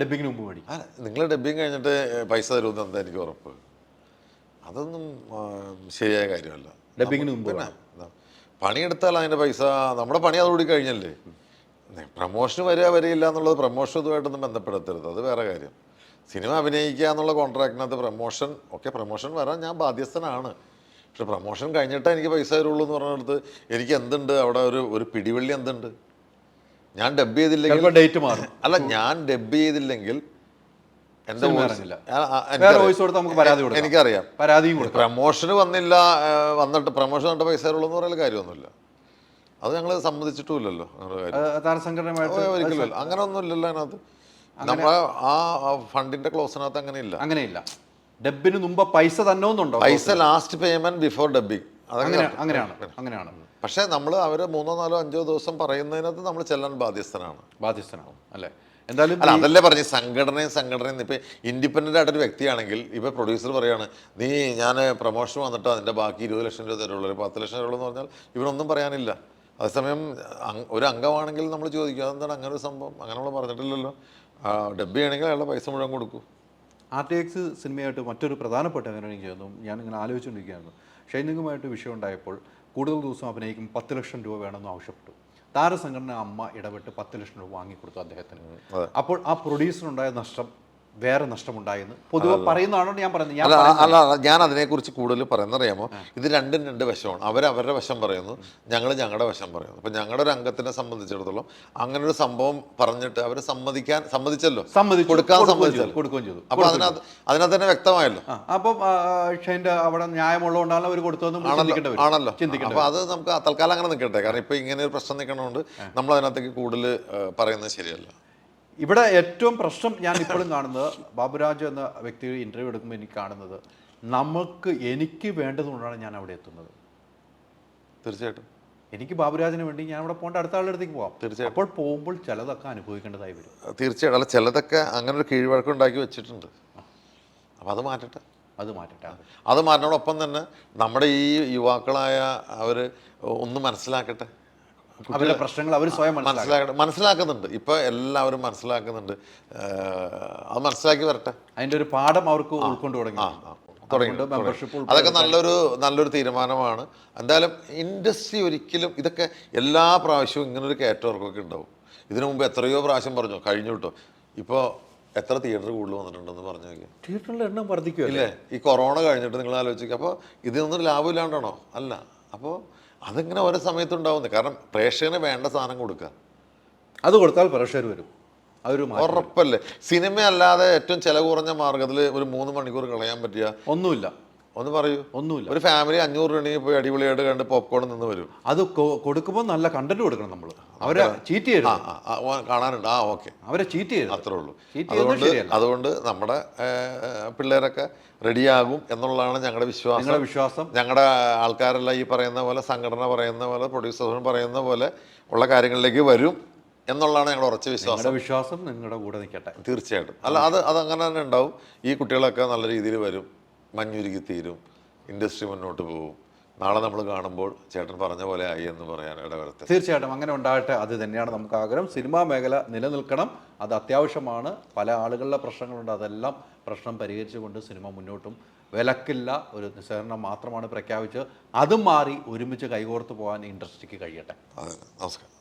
ഡബ്ബിങ്ങിന് മുമ്പ് മേടിക്കും. അല്ല, നിങ്ങൾ ഡബ്ബിങ് കഴിഞ്ഞിട്ട് പൈസ തരുമെന്ന് എന്താ എനിക്ക് ഉറപ്പ്? അതൊന്നും ശരിയായ കാര്യമല്ല. ഡബ്ബിങ്ങിന് മുമ്പ് പിന്നെ പണിയെടുത്താൽ അതിൻ്റെ പൈസ, നമ്മുടെ പണി അതോടുകൂടി കഴിഞ്ഞല്ലേ. പ്രൊമോഷന് വരില്ല എന്നുള്ളത് പ്രൊമോഷൻ ഇതുമായിട്ടൊന്നും ബന്ധപ്പെടുത്തരുത്, അത് വേറെ കാര്യം. സിനിമ അഭിനയിക്കുക എന്നുള്ള കോൺട്രാക്റ്റിനകത്ത് പ്രൊമോഷൻ വരാൻ ഞാൻ ബാധ്യസ്ഥനാണ്. പക്ഷെ പ്രൊമോഷൻ കഴിഞ്ഞിട്ടേ എനിക്ക് പൈസ തരുള്ളൂ എന്ന് പറഞ്ഞിടത്ത് എനിക്ക് എന്തുണ്ട് അവിടെ? ഒരു പിടിവള്ളി എന്തുണ്ട്? ഞാൻ ഡബ് ചെയ്തില്ലെങ്കിൽ ഡേറ്റ് മാറും. അല്ല, ഞാൻ ഡബ് ചെയ്തില്ലെങ്കിൽ എൻ്റെ എനിക്കറിയാം പ്രൊമോഷന് വന്നിട്ട് പൈസ തരുള്ളൂ എന്ന് പറയുന്ന കാര്യമൊന്നുമില്ല. അത് ഞങ്ങൾ സമ്മതിച്ചിട്ടുമില്ലല്ലോ അങ്ങനെ കാര്യം. താരസംഘടനയുമായിട്ട് ഒരിക്കലും അങ്ങനെ ഒന്നും ഇല്ലല്ലോ അതിനകത്ത്. നമ്മളെ ആ ഫണ്ടിന്റെ ക്ലോസിനകത്ത് അങ്ങനെ ഇല്ല. അങ്ങനെയില്ല. ഡബിന് മുമ്പ് പൈസ തന്നോന്നുണ്ടോ? പൈസ ലാസ്റ്റ് പേയ്മെന്റ് ബിഫോർ ഡബിങ് അങ്ങനെയാണ്. പക്ഷേ നമ്മൾ അവർ 3, 4, 5 ദിവസം പറയുന്നതിനകത്ത് നമ്മൾ ചെല്ലാൻ ബാധ്യസ്ഥനാണ് അല്ലേ? എന്തായാലും അല്ല, അതല്ലേ പറഞ്ഞ് സംഘടനയും ഇപ്പം ഇൻഡിപെൻഡൻ്റ് ആയിട്ടൊരു വ്യക്തിയാണെങ്കിൽ ഇപ്പം പ്രൊഡ്യൂസർ പറയാണ് നീ ഞാൻ പ്രൊമോഷൻ വന്നിട്ട് അതിൻ്റെ ബാക്കി 20 ലക്ഷം രൂപ തരുള്ളൂ, ഒരു 10 ലക്ഷം രൂപ എന്ന് പറഞ്ഞാൽ ഇവരൊന്നും പറയാനില്ല. അതേസമയം ഒരു അംഗമാണെങ്കിൽ നമ്മൾ ചോദിക്കും അതെന്താണ് അങ്ങനെ ഒരു സംഭവം, അങ്ങനെ നമ്മൾ പറഞ്ഞിട്ടില്ലല്ലോ. ഡബ് ചെയ്യണമെങ്കിൽ അയാളുടെ പൈസ മുഴുവൻ കൊടുക്കൂ. RTX സിനിമയായിട്ട് മറ്റൊരു പ്രധാനപ്പെട്ട കാര്യം എനിക്ക് തോന്നുന്നു, ഞാനിങ്ങനെ ആലോചിച്ചുകൊണ്ടിരിക്കുകയായിരുന്നു. ഷൈനിങ്ങുമായിട്ട് വിഷയം ഉണ്ടായപ്പോൾ കൂടുതൽ ദിവസം അഭിനയിക്കും 10 ലക്ഷം രൂപ വേണമെന്ന് ആവശ്യപ്പെട്ടു. താരസംഘടന അമ്മ ഇടപെട്ട് 10 ലക്ഷം രൂപ വാങ്ങിക്കൊടുത്തു അദ്ദേഹത്തിന്. അപ്പോൾ ആ പ്രൊഡ്യൂസറിനുണ്ടായ നഷ്ടം വേറെ നഷ്ടമുണ്ടായെന്ന് പൊതുവെ പറയുന്നതാണോ ഞാൻ പറയുന്നത്? അല്ല, ഞാൻ അതിനെക്കുറിച്ച് കൂടുതൽ പറയുന്നറിയാമോ, ഇത് രണ്ടും രണ്ട് വശമാണ്. അവരവരുടെ വശം പറയുന്നു, ഞങ്ങൾ ഞങ്ങളുടെ വശം പറയുന്നു. അപ്പം ഞങ്ങളുടെ ഒരു അംഗത്തിനെ സംബന്ധിച്ചിടത്തോളം അങ്ങനെ ഒരു സംഭവം പറഞ്ഞിട്ട് അവർ സമ്മതിച്ചല്ലോ, കൊടുക്കാൻ കൊടുക്കുകയും ചെയ്തു. അപ്പോൾ അതിനകത്ത് തന്നെ വ്യക്തമായല്ലോ. അപ്പം ഷൈൻ്റെ അവിടെ ന്യായമുള്ളതുകൊണ്ടാണ് അവർ കൊടുത്തതെന്ന് ആണല്ലോ. അപ്പോൾ അത് നമുക്ക് തൽക്കാലം അങ്ങനെ നിൽക്കട്ടെ. കാരണം ഇപ്പോൾ ഇങ്ങനെ ഒരു പ്രശ്നം നിൽക്കണതുകൊണ്ട് നമ്മൾ അതിനകത്തേക്ക് കൂടുതൽ പറയുന്നത് ശരിയല്ല. ഇവിടെ ഏറ്റവും പ്രശ്നം ഞാൻ ഇപ്പോഴും കാണുന്നത്, ബാബുരാജ് എന്ന വ്യക്തി ഇൻ്റർവ്യൂ എടുക്കുമ്പോൾ എനിക്ക് കാണുന്നത്, എനിക്ക് വേണ്ടതുകൊണ്ടാണ് ഞാൻ അവിടെ എത്തുന്നത്. തീർച്ചയായിട്ടും എനിക്ക് ബാബുരാജിന് വേണ്ടി ഞാൻ അവിടെ പോകേണ്ട അടുത്ത ആളുടെ അടുത്തേക്ക് പോകാം. തീർച്ചയായും അപ്പോൾ പോകുമ്പോൾ ചിലതൊക്കെ അനുഭവിക്കേണ്ടതായി വരും. തീർച്ചയായിട്ടും. അല്ല, ചിലതൊക്കെ അങ്ങനെ ഒരു കീഴ്വഴക്കം വെച്ചിട്ടുണ്ട്. അപ്പോൾ അത് മാറ്റട്ടെ. അത് മാറ്റണോടൊപ്പം തന്നെ നമ്മുടെ ഈ യുവാക്കളായ അവർ ഒന്ന് മനസ്സിലാക്കട്ടെ, അവരുടെ പ്രശ്നങ്ങൾ അവർ സ്വയം മനസ്സിലാക്കുന്നുണ്ട്. ഇപ്പോൾ എല്ലാവരും മനസ്സിലാക്കുന്നുണ്ട്. അത് മനസ്സിലാക്കി വരട്ടെ. അതിൻ്റെ ഒരു പാഠം അവർക്ക് ഉൾക്കൊണ്ട് തുടങ്ങി. അതൊക്കെ നല്ലൊരു തീരുമാനമാണ്. എന്തായാലും ഇൻഡസ്ട്രി ഒരിക്കലും ഇതൊക്കെ എല്ലാ പ്രാവശ്യവും ഇങ്ങനൊരു കയറ്റവർക്കൊക്കെ ഉണ്ടാവും. ഇതിനു മുമ്പ് എത്രയോ പ്രാവശ്യം പറഞ്ഞു കഴിഞ്ഞു കേട്ടോ. ഇപ്പോൾ എത്ര തിയേറ്റർ കൂടുതൽ വന്നിട്ടുണ്ടെന്ന് പറഞ്ഞു നോക്കി. തിയേറ്ററിൻ്റെ എണ്ണം വർദ്ധിക്കും ഇല്ലേ? ഈ കൊറോണ കഴിഞ്ഞിട്ട് നിങ്ങൾ ആലോചിക്കുക. അപ്പോൾ ഇതൊന്നും ലാഭമില്ലാണ്ടാണോ? അല്ല. അപ്പോൾ അതിങ്ങനെ ഓരോ സമയത്തുണ്ടാവുന്നത്. കാരണം പ്രേക്ഷകന് വേണ്ട സാധനം കൊടുക്കുക, അത് കൊടുത്താൽ പ്രേക്ഷകർ വരും. അതൊരു ഉറപ്പല്ലേ. സിനിമ അല്ലാതെ ഏറ്റവും ചിലവ് കുറഞ്ഞ മാർഗത്തിൽ ഒരു 3 മണിക്കൂർ കളയാൻ പറ്റിയ ഒന്നുമില്ല. ഒന്ന് പറയൂ. ഒന്നുമില്ല. ഒരു ഫാമിലി 500 രൂപ പോയി അടിപൊളിയായിട്ട് കണ്ട് പോപ്കോൺ നിന്ന് വരും. അത് കൊടുക്കുമ്പോൾ നല്ല കണ്ടന്റ് കൊടുക്കണം. നമ്മൾ അവരെ ചീറ്റ് ചെയ്യരുത്. കാണാനുണ്ട്. ഓക്കെ, അവരെ ചീറ്റ് ചെയ്യരുത്. അത്രേ ഉള്ളൂ. അതുകൊണ്ട് നമ്മുടെ പിള്ളേരൊക്കെ റെഡിയാകും എന്നുള്ളതാണ് ഞങ്ങളുടെ വിശ്വാസം. ഞങ്ങളുടെ ആൾക്കാരെല്ലാം ഈ പറയുന്ന പോലെ, സംഘടന പറയുന്ന പോലെ, പ്രൊഡ്യൂസേഴ്സ് പറയുന്ന പോലെ ഉള്ള കാര്യങ്ങളിലേക്ക് വരും എന്നുള്ളതാണ് ഞങ്ങളുടെ ഉറച്ച വിശ്വാസം. നിങ്ങളുടെ കൂടെ നിൽക്കട്ടെ. തീർച്ചയായിട്ടും. അല്ല, അതങ്ങനെ തന്നെ ഉണ്ടാവും. ഈ കുട്ടികളൊക്കെ നല്ല രീതിയിൽ വരും, മഞ്ഞുരുകി തീരും, ഇൻഡസ്ട്രി മുന്നോട്ട് പോകും. നാളെ നമ്മൾ കാണുമ്പോൾ ചേട്ടൻ പറഞ്ഞ പോലെ ആയി എന്ന് പറയാൻ ഇടവരട്ടെ. തീർച്ചയായിട്ടും അങ്ങനെ ഉണ്ടാകട്ടെ. അത് തന്നെയാണ് നമുക്ക് ആഗ്രഹം. സിനിമാ മേഖല നിലനിൽക്കണം, അത് അത്യാവശ്യമാണ്. പല ആളുകളുടെ പ്രശ്നങ്ങളുണ്ട്, അതെല്ലാം പ്രശ്നം പരിഹരിച്ചുകൊണ്ട് സിനിമ മുന്നോട്ടും വിലക്കില്ല, ഒരു നിസ്സഹരണം മാത്രമാണ് പ്രഖ്യാപിച്ച് അതും മാറി ഒരുമിച്ച് കൈകോർത്ത് പോകാൻ ഇൻഡസ്ട്രിക്ക് കഴിയട്ടെ. നമസ്കാരം.